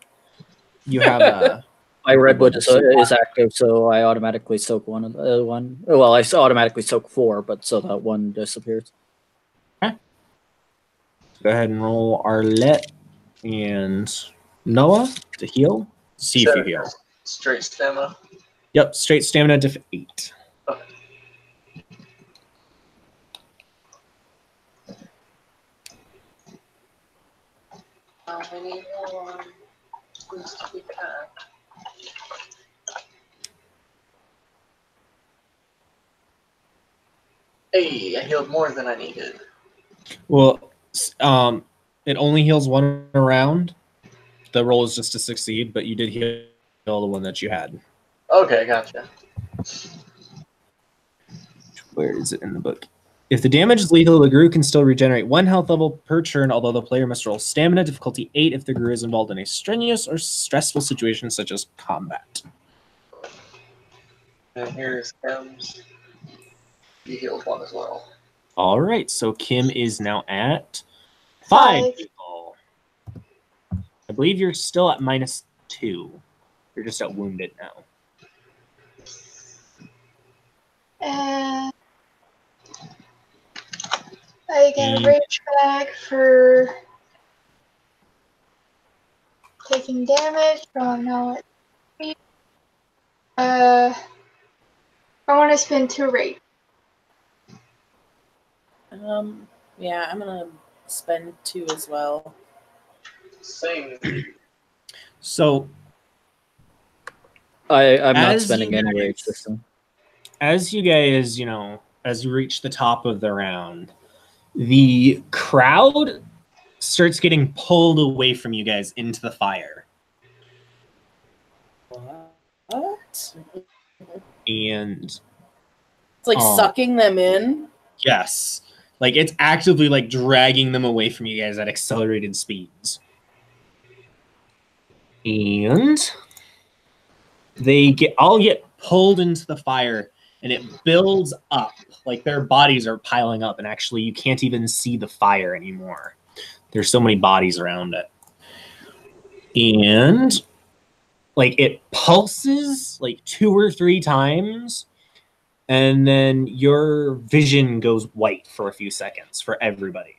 you have My redwood is active, so I automatically soak one. Well, I automatically soak 4, but so that one disappears. go ahead and roll Arlette and Noah to heal. See if you heal. Straight stamina. Yep, straight stamina diff 8. Okay. I need one. Needs to be packed. Hey, I healed more than I needed. Well, it only heals one round. The roll is just to succeed, but you did heal the one that you had. Okay, gotcha. Where is it in the book? If the damage is lethal, the Guru can still regenerate 1 health level per turn, although the player must roll stamina difficulty 8 if the Guru is involved in a strenuous or stressful situation such as combat. And here's M's. He healed 1 as well. All right, so Kim is now at 5 people. I believe you're still at -2. You're just at wounded now. I get a rage back for taking damage from now at 3. I want to spend 2 rage. Yeah, I'm gonna spend 2 as well. Same. So I'm not As spending you any guys- rage this time. as you guys, as you reach the top of the round, the crowd starts getting pulled away from you guys into the fire. What? And It's like sucking them in. yes, like it's actively like dragging them away from you guys at accelerated speeds. And they all get pulled into the fire, and it builds up. Like their bodies are piling up, and actually you can't even see the fire anymore. There's so many bodies around it. And like it pulses like 2 or 3 times, and then your vision goes white for a few seconds for everybody.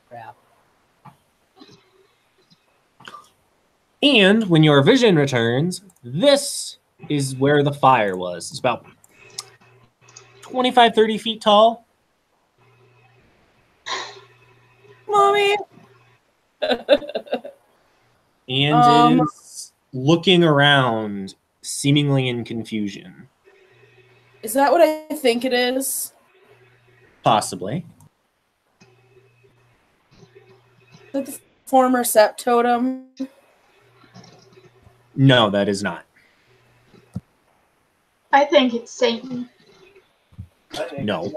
Crap. And when your vision returns, this is where the fire was. It's about 25, 30 feet tall. Mommy! And is looking around, seemingly in confusion. Is that what I think it is? Possibly. Is that the former Sept totem? No, that is not. I think it's Satan. No.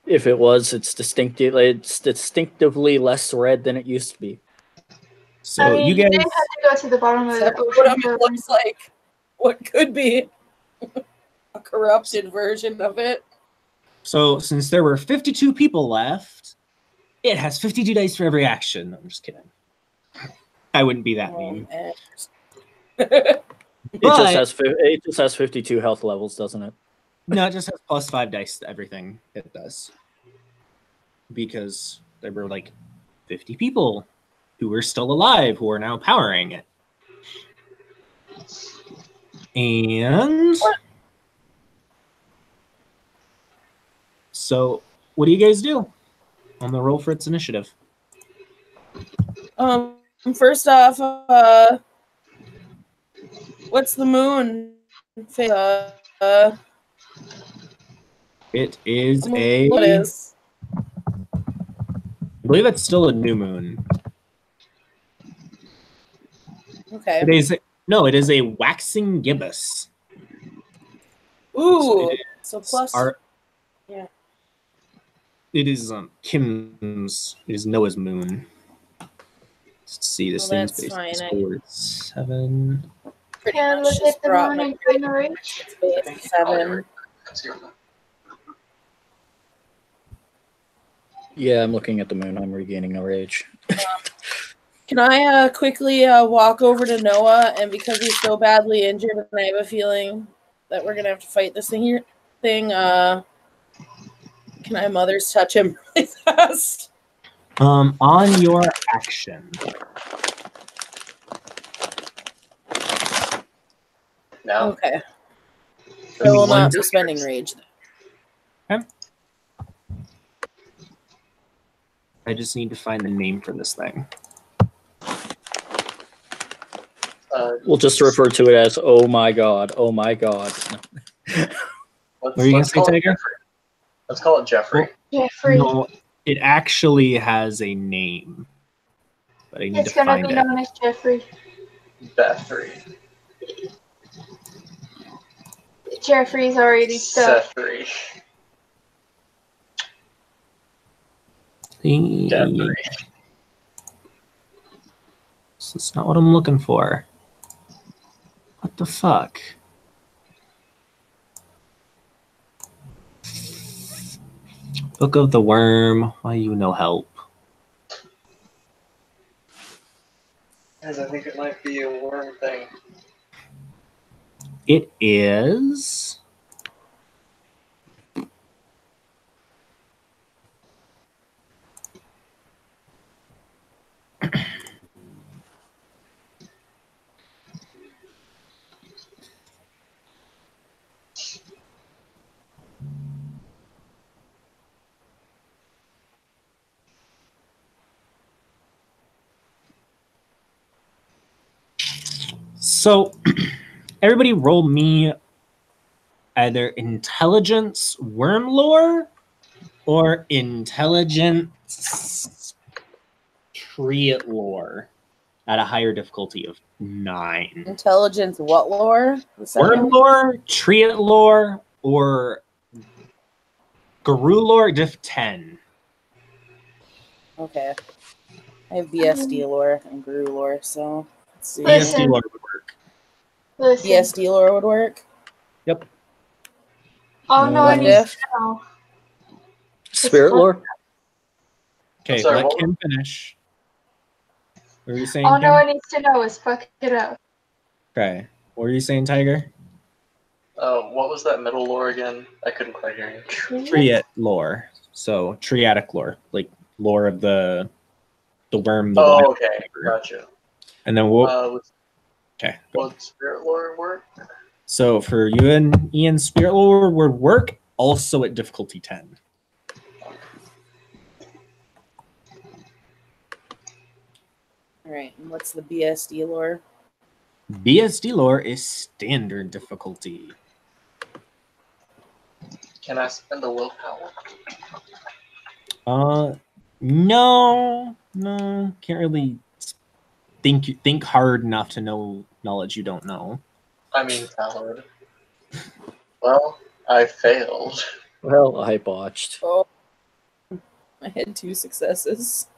If it was, it's distinctively less red than it used to be. So I mean, you guys have to go to the bottom of the Sept ocean. totem for- looks like what could be a corrupted version of it. So since there were 52 people left, it has 52 dice for every action. I'm just kidding. I wouldn't be that mean. It just has 52 health levels, doesn't it? No, it just has +5 dice to everything it does. Because there were like 50 people who were still alive who are now powering it. And so, what do you guys do on the roll for its initiative? First off, what's the moon? It is What I is? believe it's still a new moon. Okay. It is a waxing gibbous. Ooh. So plus. Yeah. It is Kim's. It is Noah's moon. Let's see, this thing's that's fine. 7. Pretty Can I much look just at the brought moon my and find the rage? base 7. Yeah, I'm looking at the moon. I'm regaining a rage. Can I quickly walk over to Noah, and because he's so badly injured, and I have a feeling that we're gonna have to fight this thing, can I mother's touch him really fast? On your action. Now, Okay. So I will not be spending rage. Okay. I just need to find the name for this thing. We'll just refer to it as "Oh my God, oh my God." What are you gonna say, Tiger? Let's call it Jeffrey. Jeffrey. No, it actually has a name, but I need It's to gonna find be it. known as Jeffrey. Jeffrey. Jeffrey's already stuck. Jeffrey. Jeffrey. So that's not what I'm looking for. What the fuck? Book of the Worm. Why you no help? Guys, I think it might be a worm thing. It is. So, everybody roll me either intelligence worm lore or intelligence tree lore at a higher difficulty of 9. Intelligence what lore? Worm lore, tree lore, or Guru lore diff 10. Okay. I have BSD lore and Guru lore, so let's see. BSD lore would work. Listen. BSD lore would work. Yep. Oh no, I What need diff? to know. Spirit lore. Okay, Sorry, let what- Kim finish. What were you saying, All Kim? Noah needs to know is fuck it up. Okay. What were you saying, Tiger? What was that middle lore again? I couldn't quite hear you. Triad lore. So triadic lore, like lore of the worm. The Oh, wild okay. tiger. Gotcha. And then we'll. Okay. Would spirit lore work? So for you and Ian, spirit lore would work also at difficulty 10. All right. And what's the BSD lore? BSD lore is standard difficulty. Can I spend a willpower? No, can't really think hard enough to know knowledge you don't know. I mean, valid. Well, I failed. Well, I botched. Oh, I had 2 successes.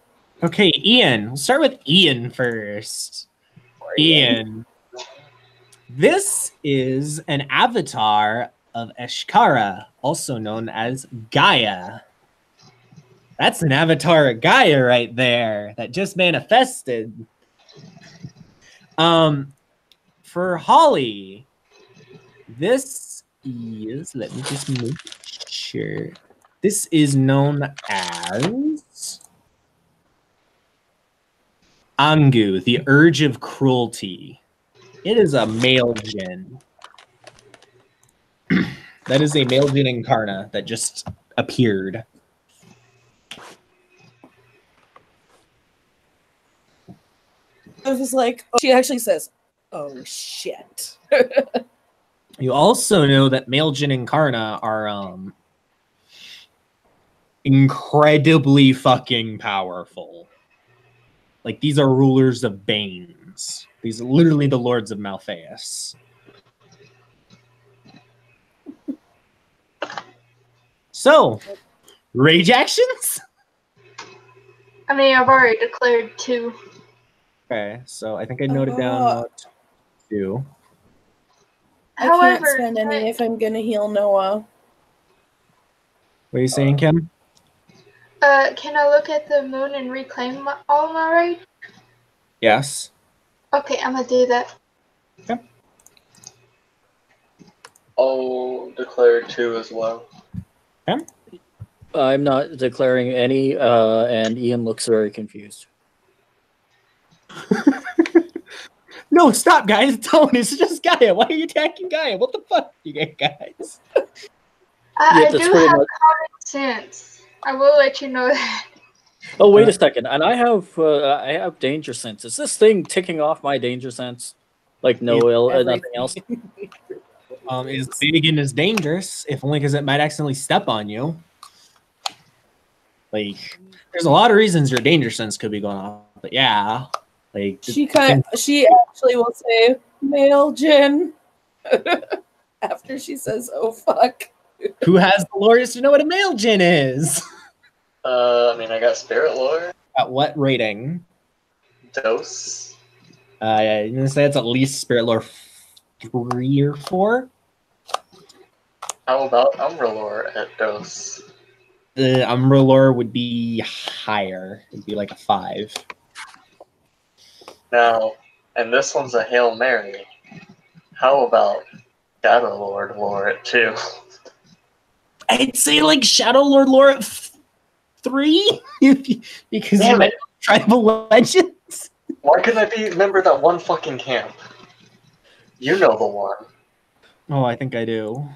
Okay, Ian. We'll start with Ian first. Ian. This is an avatar of Eshkara, also known as Gaia. That's an avatar of Gaia right there that just manifested. For Holly, this is, let me just make sure. This is known as Angu, the Urge of Cruelty. It is a male djinn. That is a male djinn incarna that just appeared. I was like, oh, she actually says, "Oh shit." You also know that male djinn incarna are incredibly fucking powerful. Like, these are rulers of Banes. These are literally the lords of Malphaeus. So, rage actions? I mean, I've already declared 2. Okay, so I think I noted down what to do. I can't However, spend any if I'm gonna heal Noah. What are you saying, Kim? can I look at the moon and reclaim all my rage? Yes. Okay, I'm gonna do that. I'll declare 2 as well. I'm not declaring any, and Ian looks very confused. No, stop, guys. Don't. It's just Gaia. Why are you attacking Gaia? What the fuck, you guys? I that's do pretty have much- common sense. I will let you know that. Oh, wait a second. And I have danger sense. Is this thing ticking off my danger sense? Like nothing else? Is big and is dangerous, if only because it might accidentally step on you. Like, there's a lot of reasons your danger sense could be going off, but yeah, like She actually will say male djinn after she says, "Oh fuck." who has the lores to know what a male djinn is? I mean, I got Spirit Lore, At what rating? Dose. I'm gonna say it's at least Spirit Lore 3 or 4. How about Umbra Lore at Dose? The Umbra Lore would be higher. It'd be like a 5. Now, and this one's a Hail Mary. How about Shadow Lord Lore at 2? I'd say like Shadow Lord lore at 3 because Damn you might it. tribal legends. Why couldn't I be member of that one fucking camp? You know the one. Oh, I think I do.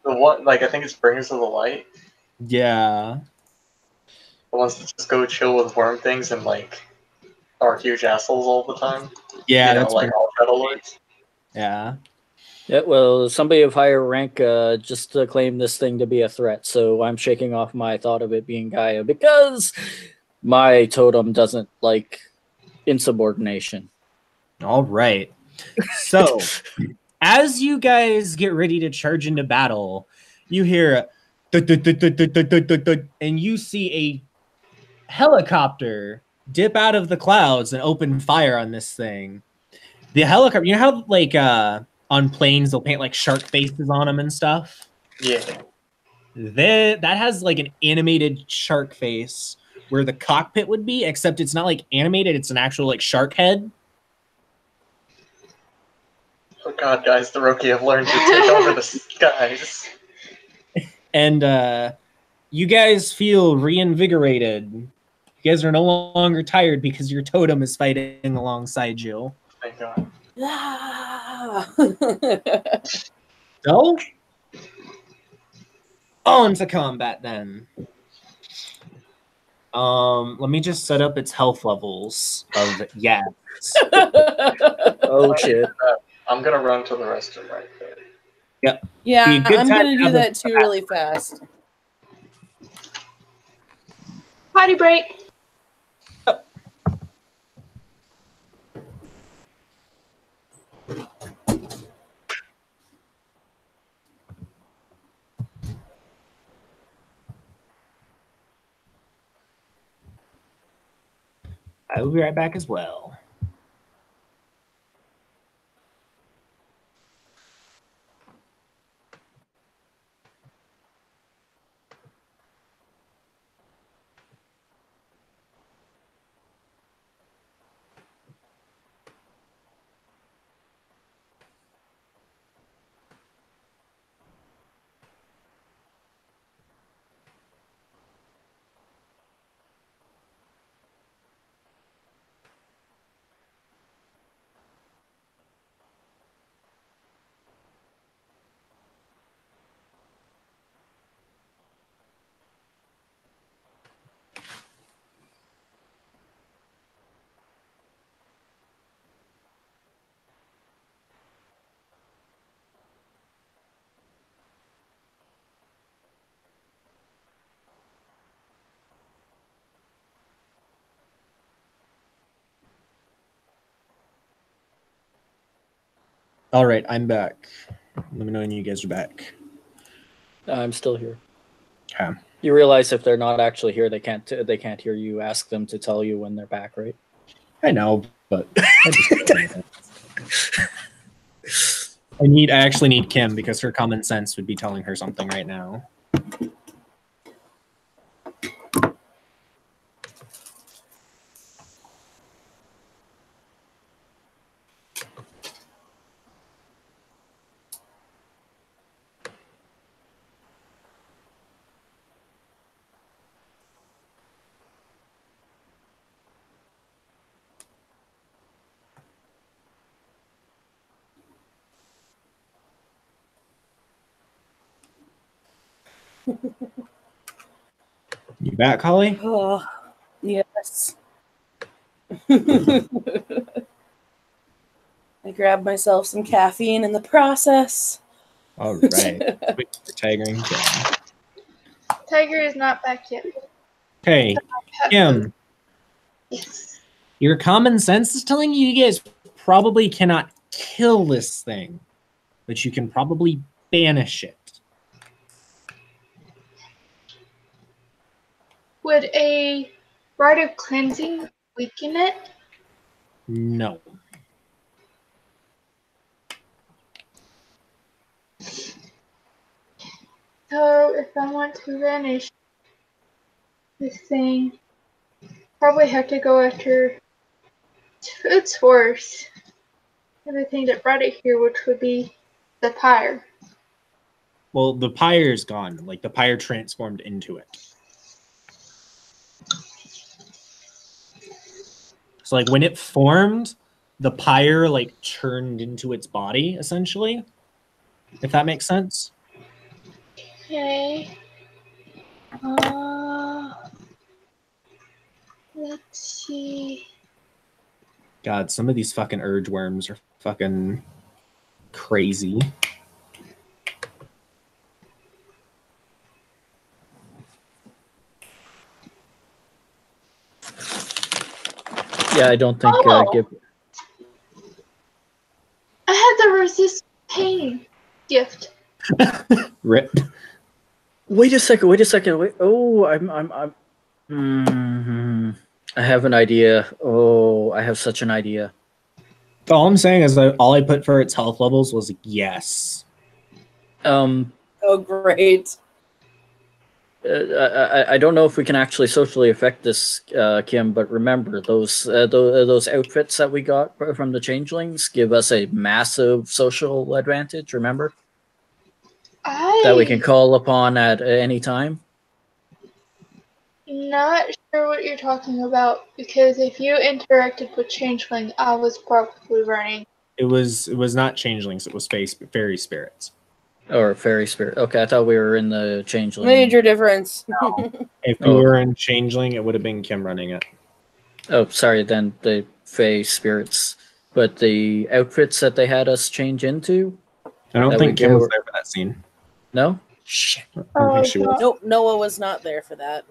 The one, like, I think it's Bringers of the Light. Yeah. The ones that just go chill with worm things and, like, are huge assholes all the time. Yeah, You know, that's like all Shadow Lords. yeah. Yeah, well, somebody of higher rank just claimed this thing to be a threat, so I'm shaking off my thought of it being Gaia because my totem doesn't like insubordination. All right. So, as you guys get ready to charge into battle, you hear "Dut, dut, dut, dut, dut, dut, dut, dut, dut," and you see a helicopter dip out of the clouds and open fire on this thing. The helicopter, you know how like on planes they'll paint like shark faces on them and stuff? Yeah. That has like an animated shark face where the cockpit would be, except it's not like animated, it's an actual like shark head. Oh god, guys, the Roki have learned to take over the skies. And you guys feel reinvigorated. You guys are no longer tired because your totem is fighting alongside you. Thank god. Ah. So, on to combat then. Let me just set up its health levels of yes. Oh shit. I'm gonna run to the restroom right there. Yep. Yeah, Be a good I'm time gonna to do have that too really fast. Potty break. I will be right back as well. All right, I'm back. Let me know when you guys are back. I'm still here. Okay. You realize if they're not actually here, they can't hear you. Ask them to tell you when they're back, right? I know, but I actually need Kim because her common sense would be telling her something right now. You back, Holly? Oh, yes. I grabbed myself some caffeine in the process. All right. Wait for Tiger and Kim. Tiger is not back yet. Okay, Kim, Yes. your common sense is telling you guys probably cannot kill this thing, but you can probably banish it. Would a rite of cleansing weaken it? No. So if I want to vanish this thing, probably have to go after its source. Everything that brought it here, which would be the pyre. Well, the pyre's gone. Like, the pyre transformed into it. So, like, when it formed, the pyre, like, turned into its body, essentially. If that makes sense. Okay. Let's see. God, some of these fucking urge worms are fucking crazy. Yeah, I don't think. I had the resist pain gift. Rip. Wait a second. Wait. Oh, I have an idea. Oh, I have such an idea. All I'm saying is that all I put for its health levels was yes. Oh, great. I don't know if we can actually socially affect this, Kim, but remember those outfits that we got from the changelings give us a massive social advantage. Remember that we can call upon at any time. Not sure what you're talking about, because if you interacted with changeling, I was probably running. It was not changelings. It was fairy spirits. Or fairy spirit. Okay, I thought we were in the changeling. Major difference. If we were in changeling, it would have been Kim running it. Oh, sorry. Then the fey spirits, but the outfits that they had us change into. I don't think Kim was there for that scene. No. Shit. I don't think she was. Nope, Noah was not there for that.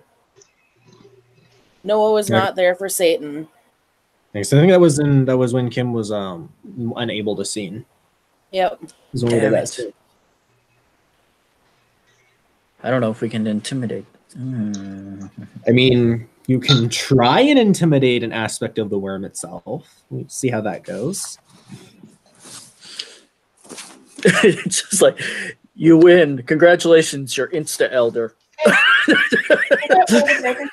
Noah was not there for Satan. Thanks. I think that was when Kim was unable to see. Yep. Damn it. I don't know if we can intimidate. I mean, you can try and intimidate an aspect of the worm itself. We'll see how that goes. It's just like, you win. Congratulations, you're Insta Elder.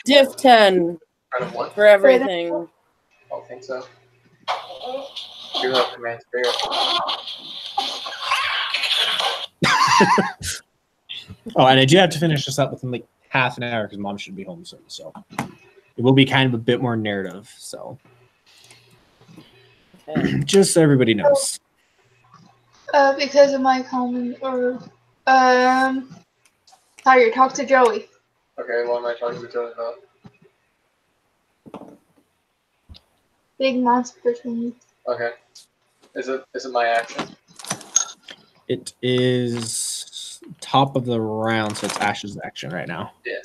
Div 10 for everything. I don't think so. You have command spirit. Oh, and I do have to finish this up within like half an hour because Mom should be home soon. So it will be kind of a bit more narrative. So just so everybody knows. Because of my common Tiger, talk to Joey. Okay, what am I talking to Joey about? Big monster thingy. Okay. Is it my action? It is top of the round, so it's Ash's action right now. Yeah.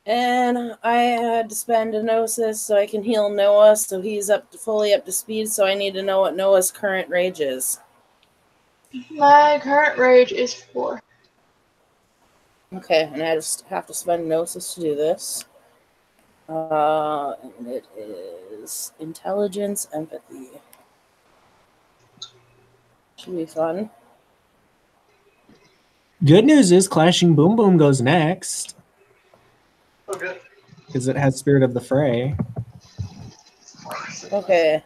And I had to spend a Gnosis so I can heal Noah, so he's fully up to speed, so I need to know what Noah's current rage is. My current rage is 4. Okay, and I just have to spend Gnosis to do this. And it is intelligence, empathy. Should be fun. Good news is Clashing Boom Boom goes next. Oh, good. Because it has Spirit of the Fray. Okay.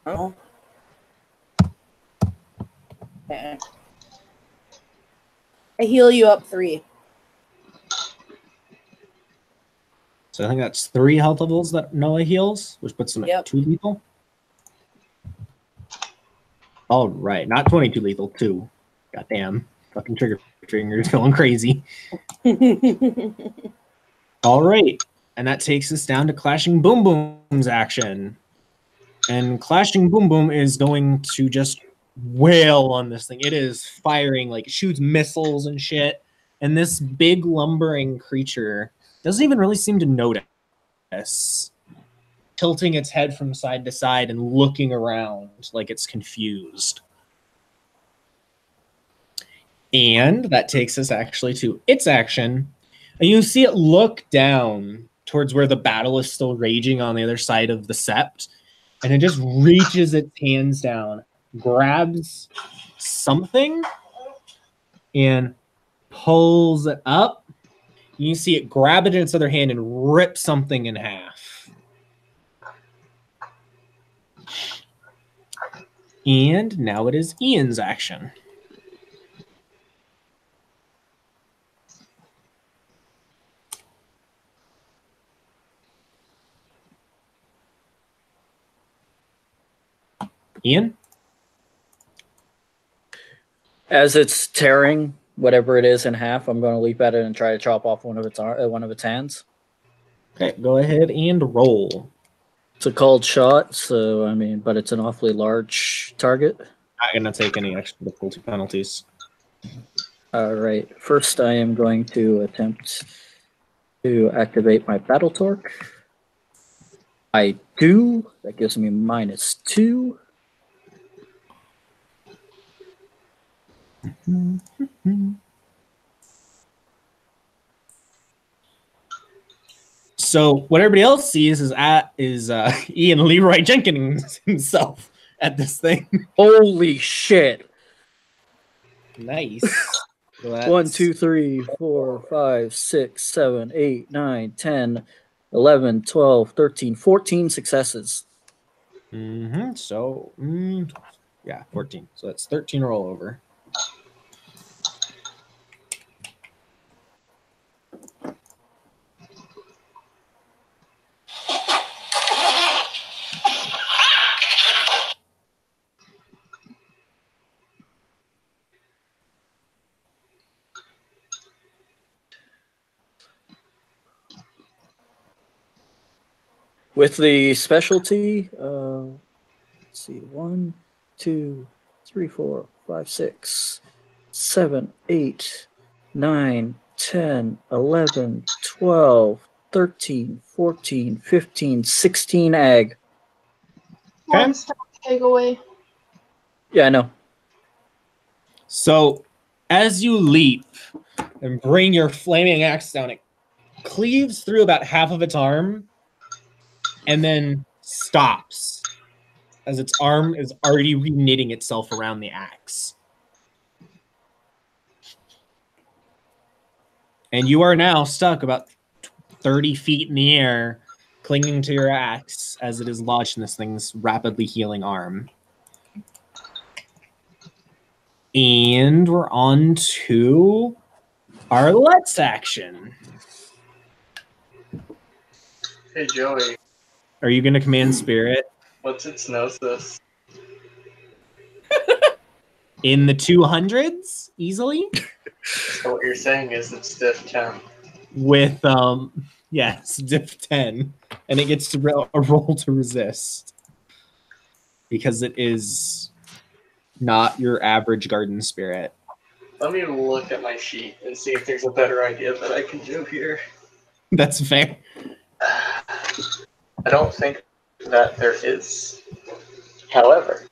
Oh. Okay. I heal you up 3. So I think that's 3 health levels that Noah heals, which puts him at 2 lethal. All right, not 22 lethal, 2. Goddamn, fucking trigger finger's going crazy. All right, and that takes us down to Clashing Boom Boom's action. And Clashing Boom Boom is going to just wail on this thing. It is firing, like, it shoots missiles and shit. And this big lumbering creature doesn't even really seem to notice, tilting its head from side to side and looking around like it's confused. And that takes us actually to its action. And you see it look down towards where the battle is still raging on the other side of the sept. And it just reaches its hands down, grabs something, and pulls it up. You see it grab it in its other hand and rip something in half. And now it is Ian's action. Ian? As it's tearing whatever it is in half, I'm going to leap at it and try to chop off one of its hands. Okay, go ahead and roll. It's a called shot, so I mean, but it's an awfully large target. Not gonna take any extra difficulty penalties. All right. First, I am going to attempt to activate my battle torque. I do. That gives me -2. So what everybody else sees is Ian Leroy Jenkins himself at this thing. Holy shit! Nice. So 1, 2, 3, 4, 5, 6, 7, 8, 9, 10, 11, 12, 13, 14 successes. So, yeah, 14. So that's 13 rollover. With the specialty, let's see, 1, 2, 3, 4, 5, 6, 7, 8, 9, 10, 11, 12, 13, 14, 15, 16 ag. One stop take away. Yeah, I know. So as you leap and bring your flaming axe down, it cleaves through about half of its arm and then stops as its arm is already reknitting itself around the axe. And you are now stuck about 30 feet in the air, clinging to your axe as it is lodged in this thing's rapidly healing arm. And we're on to our Let's action. Hey, Joey. Are you going to command Spirit? What's its gnosis? In the 200s, easily? So what you're saying is it's diff 10. With, yes, diff 10. And it gets to roll to resist. Because it is not your average garden spirit. Let me look at my sheet and see if there's a better idea that I can do here. That's fair. I don't think that there is. However,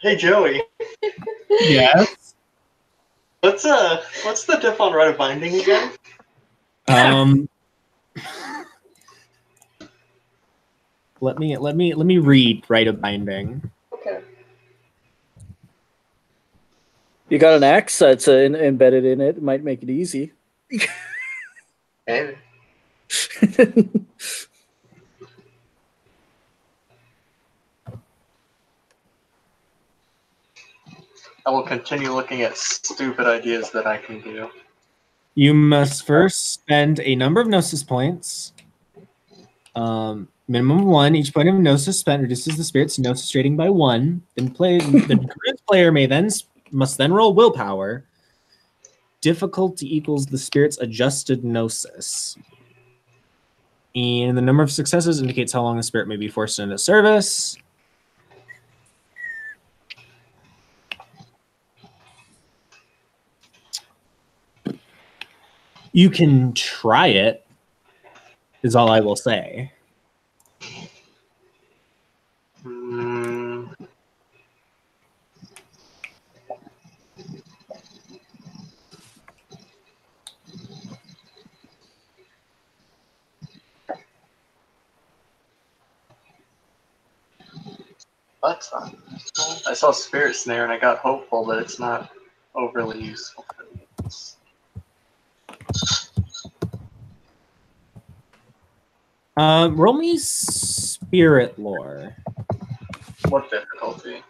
hey Joey, Yes. what's the diff on Rite of Binding again? Let me read Rite of Binding. Okay. You got an axe that's embedded in it. It might make it easy. Maybe. I will continue looking at stupid ideas that I can do. You must first spend a number of Gnosis points. Minimum of 1. Each point of Gnosis spent reduces the spirit's Gnosis rating by 1. Then the group player must then roll willpower. Difficulty equals the spirit's adjusted Gnosis. And the number of successes indicates how long the spirit may be forced into service. You can try it, is all I will say. That's not useful. I saw Spirit Snare and I got hopeful, but it's not overly useful for me. Roll me spirit lore. What difficulty?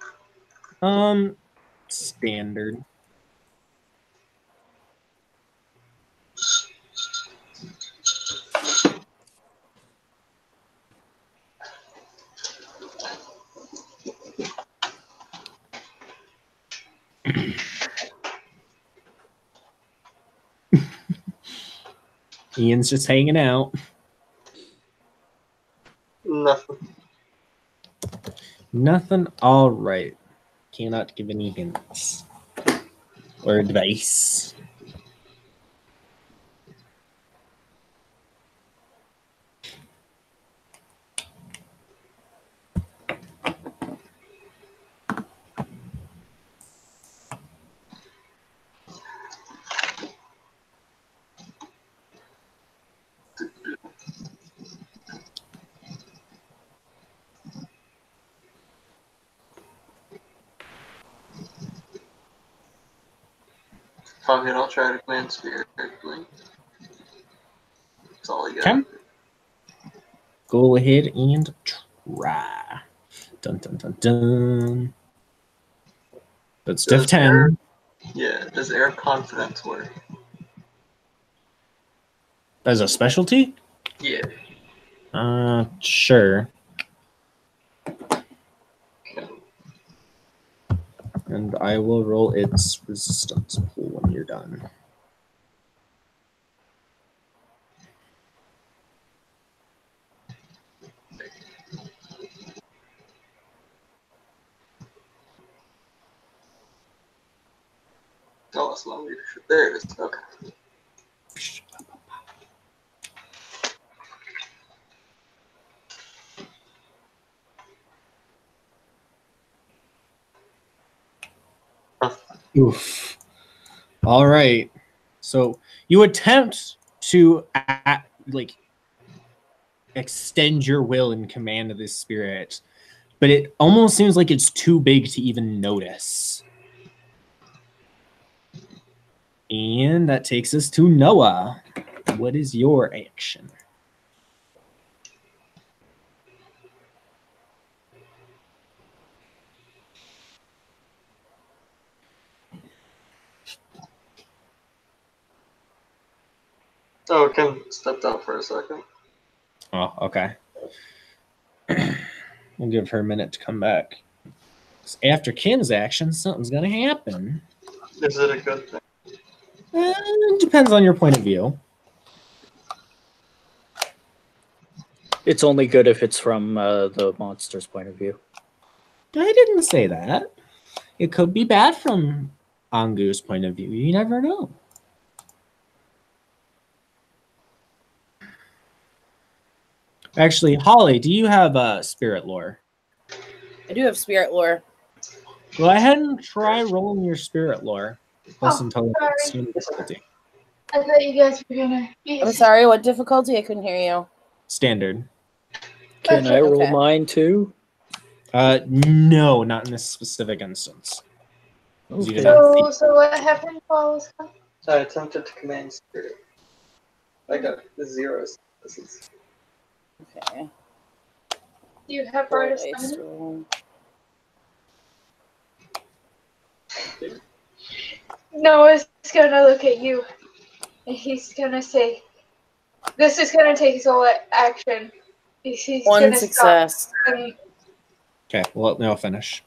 Standard. Ian's just hanging out. Nothing. Nothing. All right. Cannot give any hints or advice. Fuck it, I'll try to command Spirit. That's all I got. Okay. Go ahead and try. Dun dun dun dun. That's diff 10. Yeah, does Air Confidence work? As a specialty? Yeah. Sure. Okay. And I will roll its resistance pool when you're done. Oh, that's my leadership. There it is. Okay. Oof. All right. So you attempt to extend your will and command of this spirit, but it almost seems like it's too big to even notice. And that takes us to Noah. What is your action? Oh, Ken stepped out for a second. Oh, okay. We'll give her a minute to come back. 'Cause after Ken's action, something's gonna happen. Is it a good thing? It depends on your point of view. It's only good if it's from the monster's point of view. I didn't say that. It could be bad from Angu's point of view. You never know. Actually, Holly, do you have spirit lore? I do have spirit lore. Go ahead and try rolling your spirit lore. Plus Oh, intelligence sorry. and difficulty. I thought you guys were gonna be. I'm sorry, what difficulty? I couldn't hear you. Standard. Can I roll Okay. mine too? No, not in this specific instance. You did Okay. not So what happened while I was gone? I attempted to command spirit. I got 0 successes. Okay. Do you have Roll artist dice, on? roll. Noah's gonna look at you, and he's gonna say, "This is gonna take his whole action." He's One gonna success. Stop. And, Okay, we'll let Neil finish.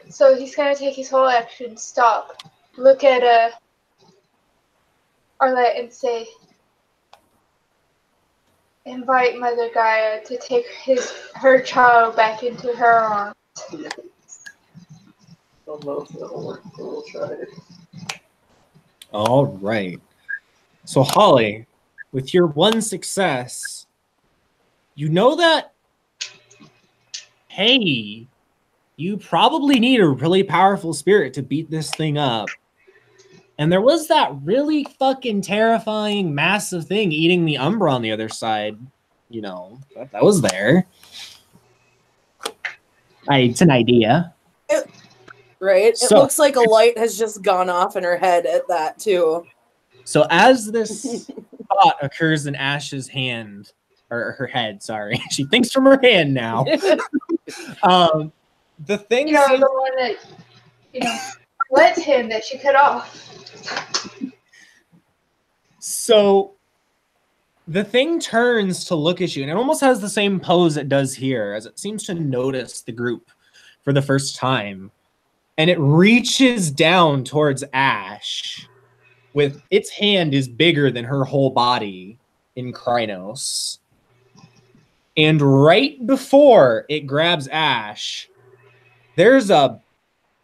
so he's gonna take his whole action. Stop. Look at Arlette and say, "Invite Mother Gaia to take her child back into her arms." Yes. I don't know if that'll work, but we'll try it. All right. So, Holly, with your one success, you know that, hey, you probably need a really powerful spirit to beat this thing up. And there was that really fucking terrifying, massive thing eating the Umbra on the other side. You know, that was there. It's an idea. Right? So- It looks like a light has just gone off in her head at that, too. So as this thought occurs in Ash's hand, or her head, sorry, she thinks from her hand now. The thing You know, seems- the one that, Arlette's hand that she cut off. So the thing turns to look at you, and it almost has the same pose it does here, as it seems to notice the group for the first time. And it reaches down towards Ash with its hand is bigger than her whole body in Krynos. And right before it grabs Ash, there's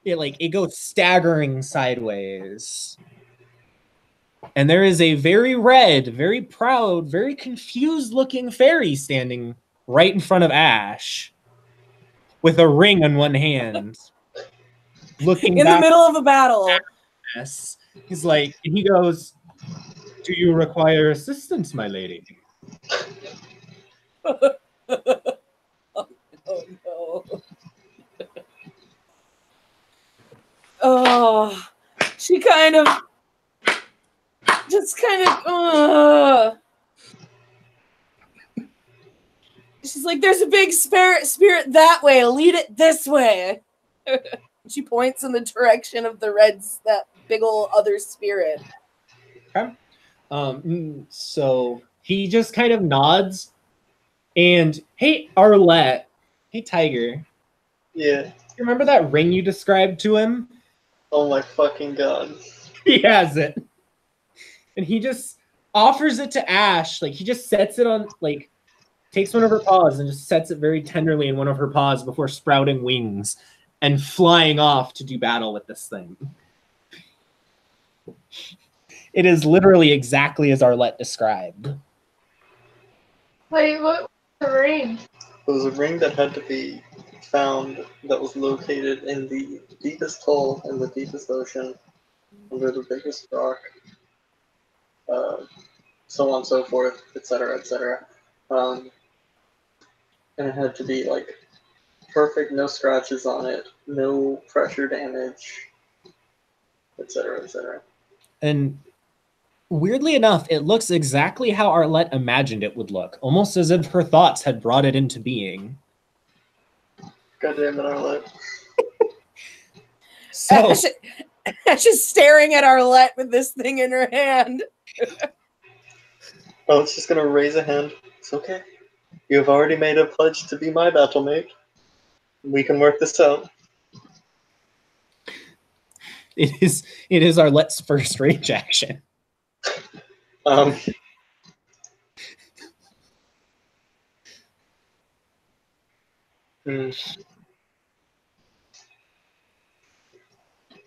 it goes staggering sideways. And there is a very red, very proud, very confused looking fairy standing right in front of Ash with a ring on one hand. Looking In the back middle of a battle. at us. He's like, and he goes, "Do you require assistance, my lady?" Oh, no. Oh, she kind of she's like, there's a big spirit that way, lead it this way. She points in the direction of the reds, that big ol' other spirit. Okay. So he just kind of nods and, hey, Arlette, hey, Tiger, Yeah. you remember that ring you described to him? Oh my fucking god. He has it. And he just offers it to Ash. Like, he just sets it on, like, takes one of her paws and just sets it very tenderly in one of her paws before sprouting wings and flying off to do battle with this thing. It is literally exactly as Arlette described. Wait, what was the ring? It was a ring that had to be found that was located in the deepest hole in the deepest ocean, under the biggest rock, so on and so forth, etc., etc. And it had to be like perfect, no scratches on it, no pressure damage, etc., etc. And weirdly enough, it looks exactly how Arlette imagined it would look, almost as if her thoughts had brought it into being. God damn it, Arlette. So, Ash is staring at Arlette with this thing in her hand. Oh, it's just gonna raise a hand. It's okay. You have already made a pledge to be my battlemate. We can work this out. It is Arlette's first rage action. Um.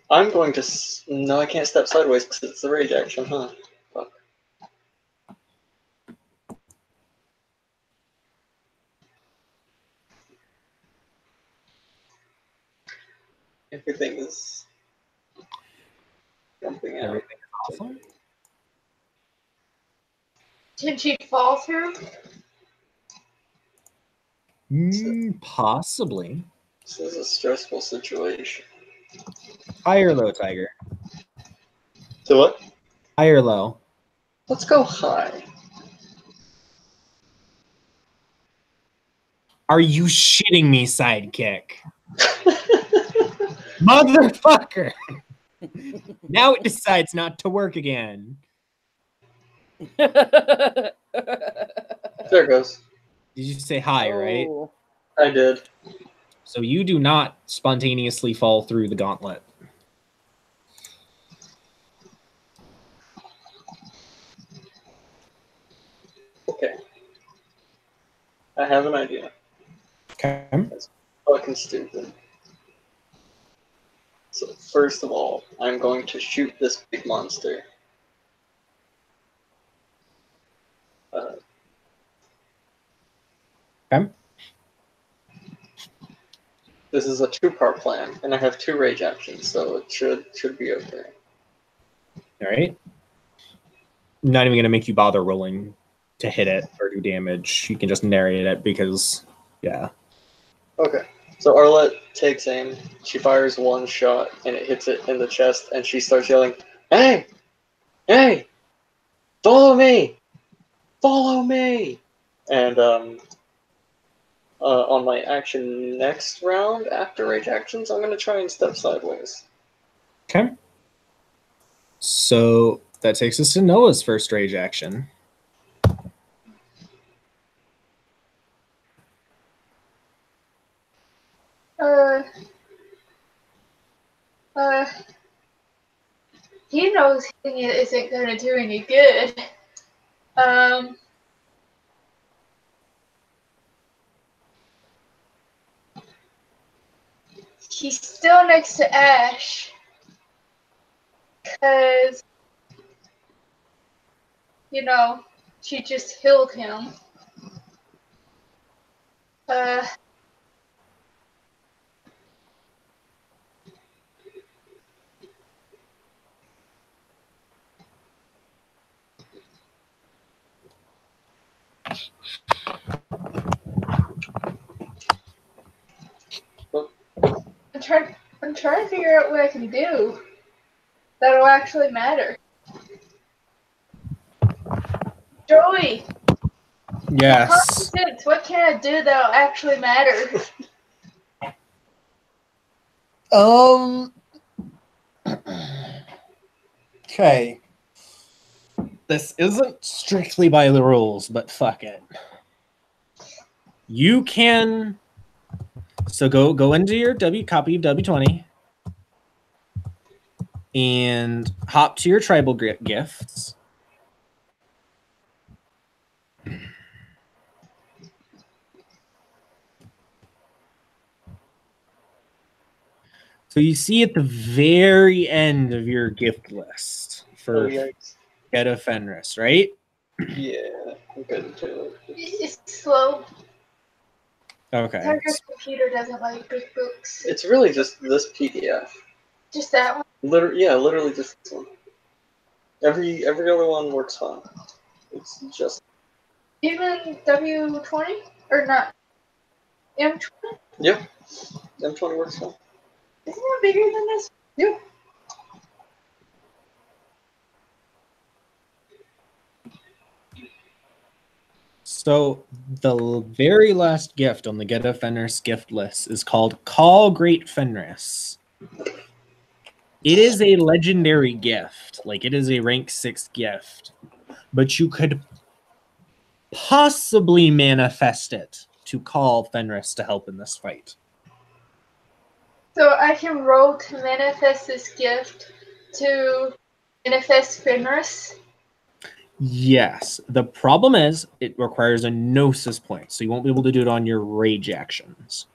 I'm going to. No, I can't step sideways because it's the rage action, huh? Fuck. Everything is jumping out. Everything is awesome. Did she fall through? Possibly. This is a stressful situation. High or low, Tiger? So what? High or low? Let's go high. Are you shitting me, sidekick? Motherfucker! Now it decides not to work again. There it goes. Did you say high, right? Oh. I did. So you do not spontaneously fall through the gauntlet. Okay. I have an idea. Okay. That's fucking stupid. So first of all, I'm going to shoot this big monster. Okay. This is a two-part plan, and I have 2 rage actions, so it should be okay. All right. I'm not even going to make you bother rolling to hit it or do damage. You can just narrate it because, yeah. Okay. So Arlette takes aim. She fires 1 shot, and it hits it in the chest, and she starts yelling, "Hey! Hey! Follow me! Follow me!" And on my action next round, after rage actions, I'm going to try and step sideways. Okay. So that takes us to Noah's first rage action. He knows hitting it isn't gonna do any good. He's still next to Ash. Because, you know, she just healed him. I'm trying to figure out what I can do that'll actually matter. Joey, Yes. common sense, what can I do that'll actually matter? Okay. This isn't strictly by the rules, but fuck it. You can. So go into your copy of W20 and hop to your tribal gifts. So you see at the very end of your gift list for Get a Fenris, right? Yeah, I'm good too. It's slow. Okay. Tiger's computer doesn't like big books. It's really just this PDF. Just that one? Literally just this one. Every other one works fine. It's just Even W20? Or not? M20? Yep. M20 works fine. Isn't it bigger than this? Yep. So the very last gift on the Get a Fenris gift list is called Call Great Fenris. It is a legendary gift. Like, it is a rank 6 gift. But you could possibly manifest it to call Fenris to help in this fight. So I can roll to manifest this gift to manifest Fenris. Yes. The problem is it requires a Gnosis point, so you won't be able to do it on your rage actions.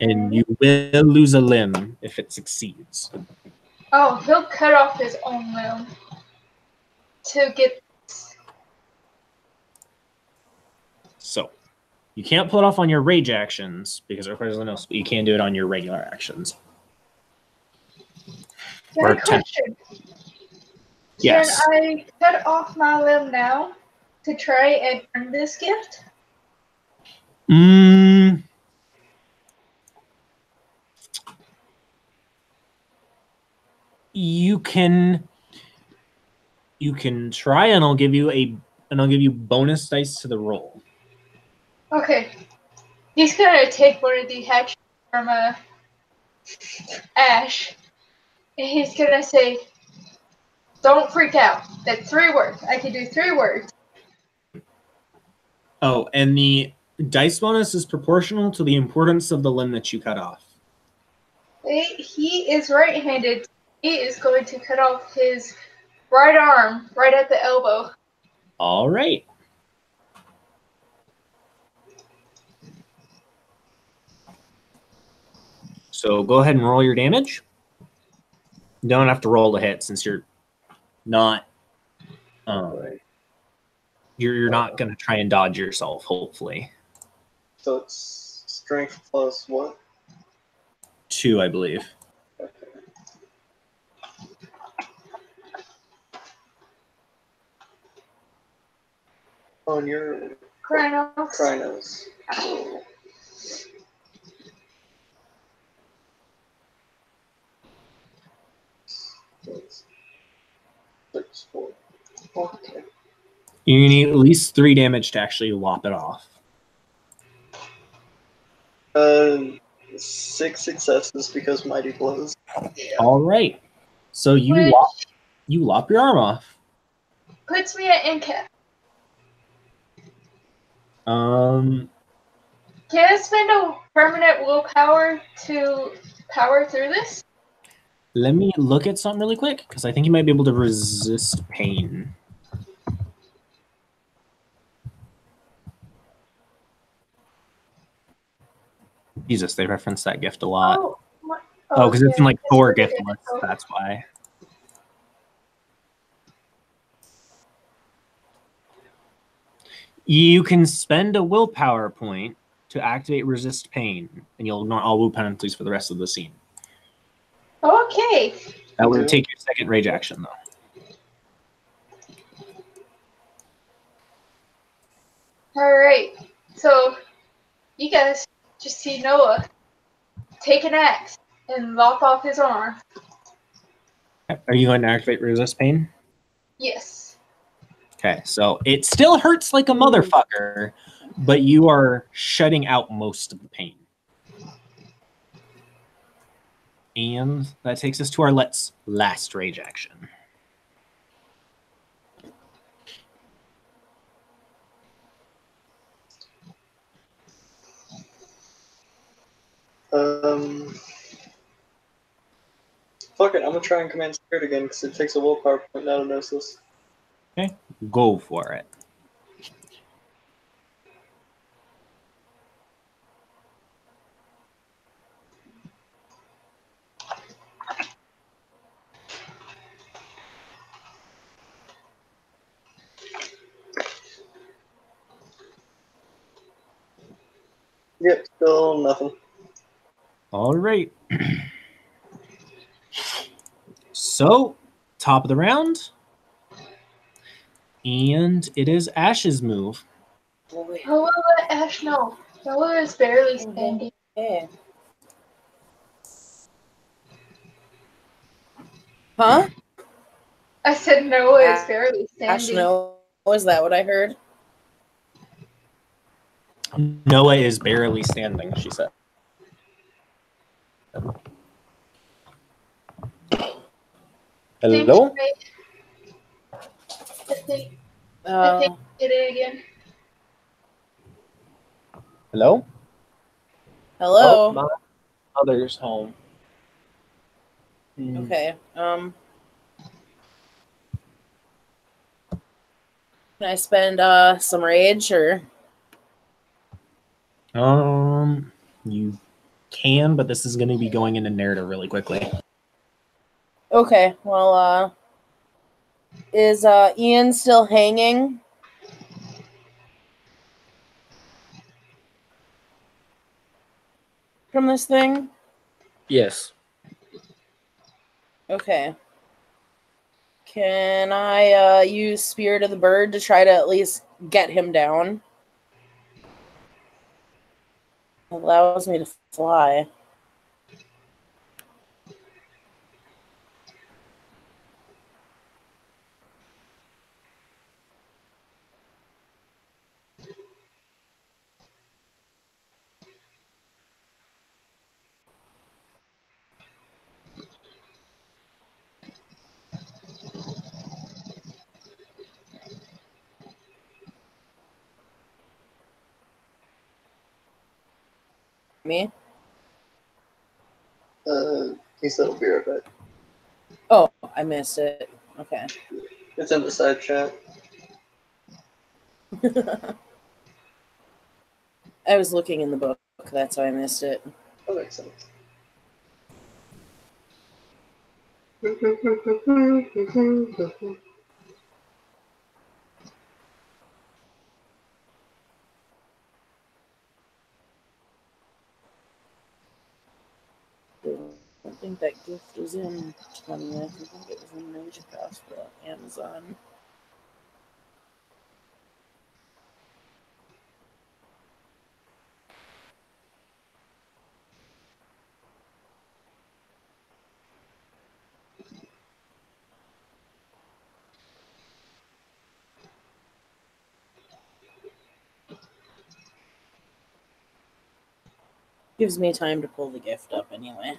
And you will lose a limb if it succeeds. Oh, he'll cut off his own limb to get. So you can't pull it off on your rage actions because it requires a Gnosis, but you can do it on your regular actions. Or Question. Yes. Can I cut off my limb now to try and earn this gift? You can try, and I'll give you bonus dice to the roll. Okay. He's gonna take one of the hatchets from Ash, and he's gonna say, "Don't freak out. That's 3 words. I can do 3 words." Oh, and the dice bonus is proportional to the importance of the limb that you cut off. He is right-handed. He is going to cut off his right arm right at the elbow. All right. So go ahead and roll your damage. You don't have to roll to hit since you're not you're not going to try and dodge yourself, hopefully. So it's strength plus what? 2, I believe. Okay. On your Krynos. Six, 4. Okay. You need at least 3 damage to actually lop it off. 6 successes because mighty blows. All right. So you lop your arm off. Puts me at incap. Um, Can I spend a permanent willpower to power through this? let me look at something really quick because I think you might be able to resist pain. Jesus, they reference that gift a lot. Oh, because it's in like 4 gift lists. That's why. You can spend a willpower point to activate resist pain, and you'll ignore all wound penalties for the rest of the scene. Okay. That would take your second rage action, though. Alright. So, you guys just see Noah take an axe and lop off his arm. Are you going to activate resist pain? Yes. Okay, so it still hurts like a motherfucker, but you are shutting out most of the pain. And that takes us to our last rage action. Fuck it, I'm gonna try and command spirit again because it takes a willpower point, not a gnosis. Okay, go for it. Yep, still nothing. All right. So, top of the round. And it is Ash's move. Who will let Ash know? Noah is barely standing. Yeah. Huh? I said Noah is barely Ash, standing. no. Is that what I heard? Noah is barely standing, she said. Hello? I think I did it again. Hello? Hello. Oh, my mother's home. Okay. Can I spend some rage or? You can, but this is going to be going into narrative really quickly. Okay. Well, is Ian still hanging? From this thing? Yes. Okay. Can I use Spirit of the Bird to try to at least get him down? Allows me to fly. Me? He said it'll be right back. Oh, I missed it. Okay. It's in the side chat. I was looking in the book. That's why I missed it. That makes sense. I think that gift was in 20th. I think it was in Major Gospel, Amazon. Gives me time to pull the gift up anyway.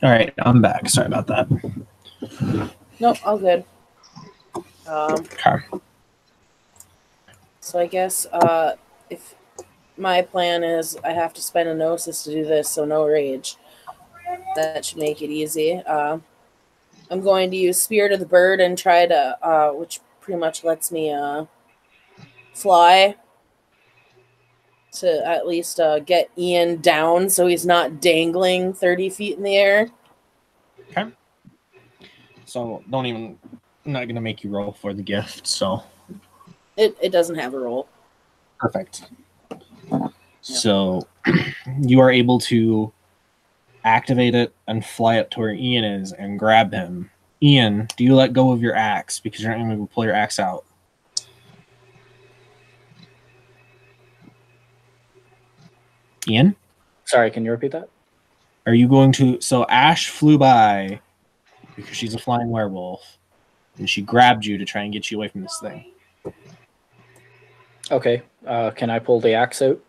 All right, I'm back. Sorry about that. Nope, all good. Okay. So I guess if my plan is I have to spend a gnosis to do this, so no rage. That should make it easy. I'm going to use Spirit of the Bird and try to, which pretty much lets me fly to at least get Ian down so he's not dangling 30 feet in the air. Okay. So don't even. I'm not gonna make you roll for the gift. So It doesn't have a roll. perfect. So you are able to activate it and fly up to where Ian is and grab him. Ian, do you let go of your axe because you're not going to pull your axe out? Ian, Sorry, can you repeat that? are you going to? So Ash flew by because she's a flying werewolf, and she grabbed you to try and get you away from this thing. Okay. Can I pull the axe out?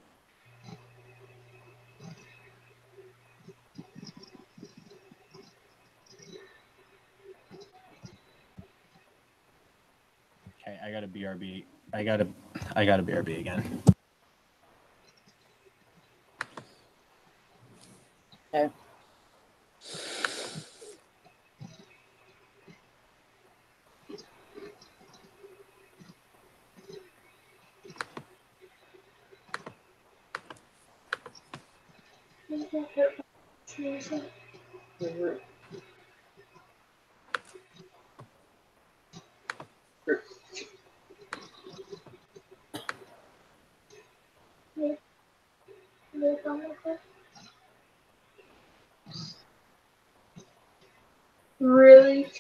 Okay, I got a BRB. I got a BRB again. Okay. Really?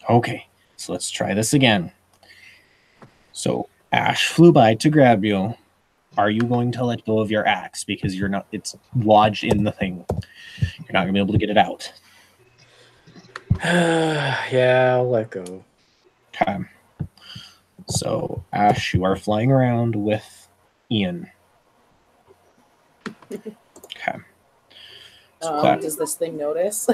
Okay, so let's try this again. So Ash flew by to grab you. Are you going to let go of your axe because you're not? It's lodged in the thing. You're not gonna be able to get it out. Yeah, I'll let go. Okay. So Ash, you are flying around with Ian. Okay. So Does this thing notice?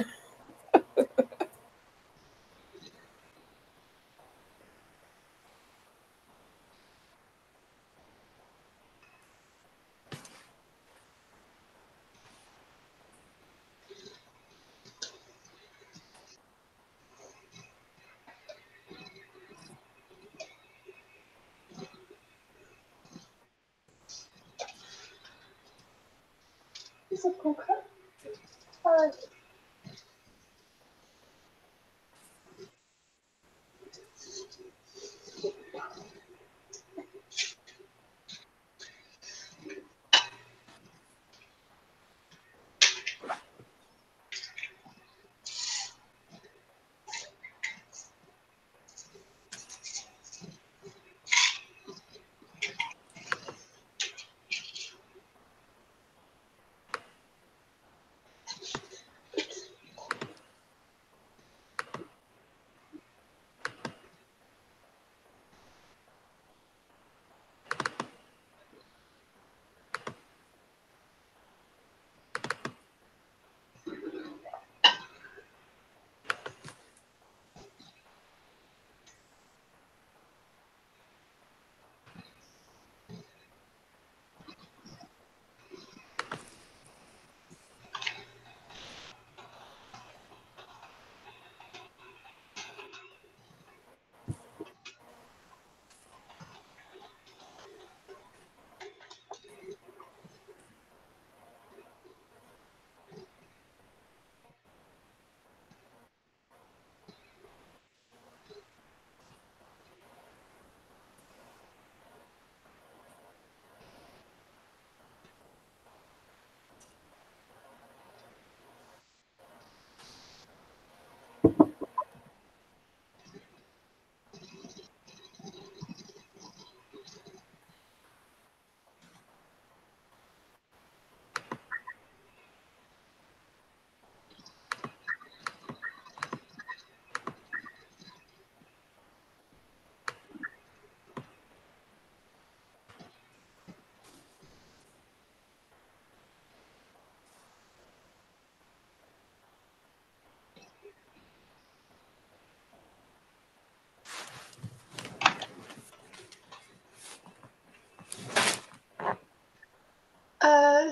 It's a cool cup. I like it.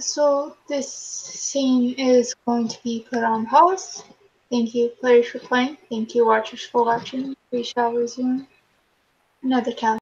So this scene is going to be put on pause. Thank you, players, for playing. Thank you, watchers, for watching. We shall resume another time.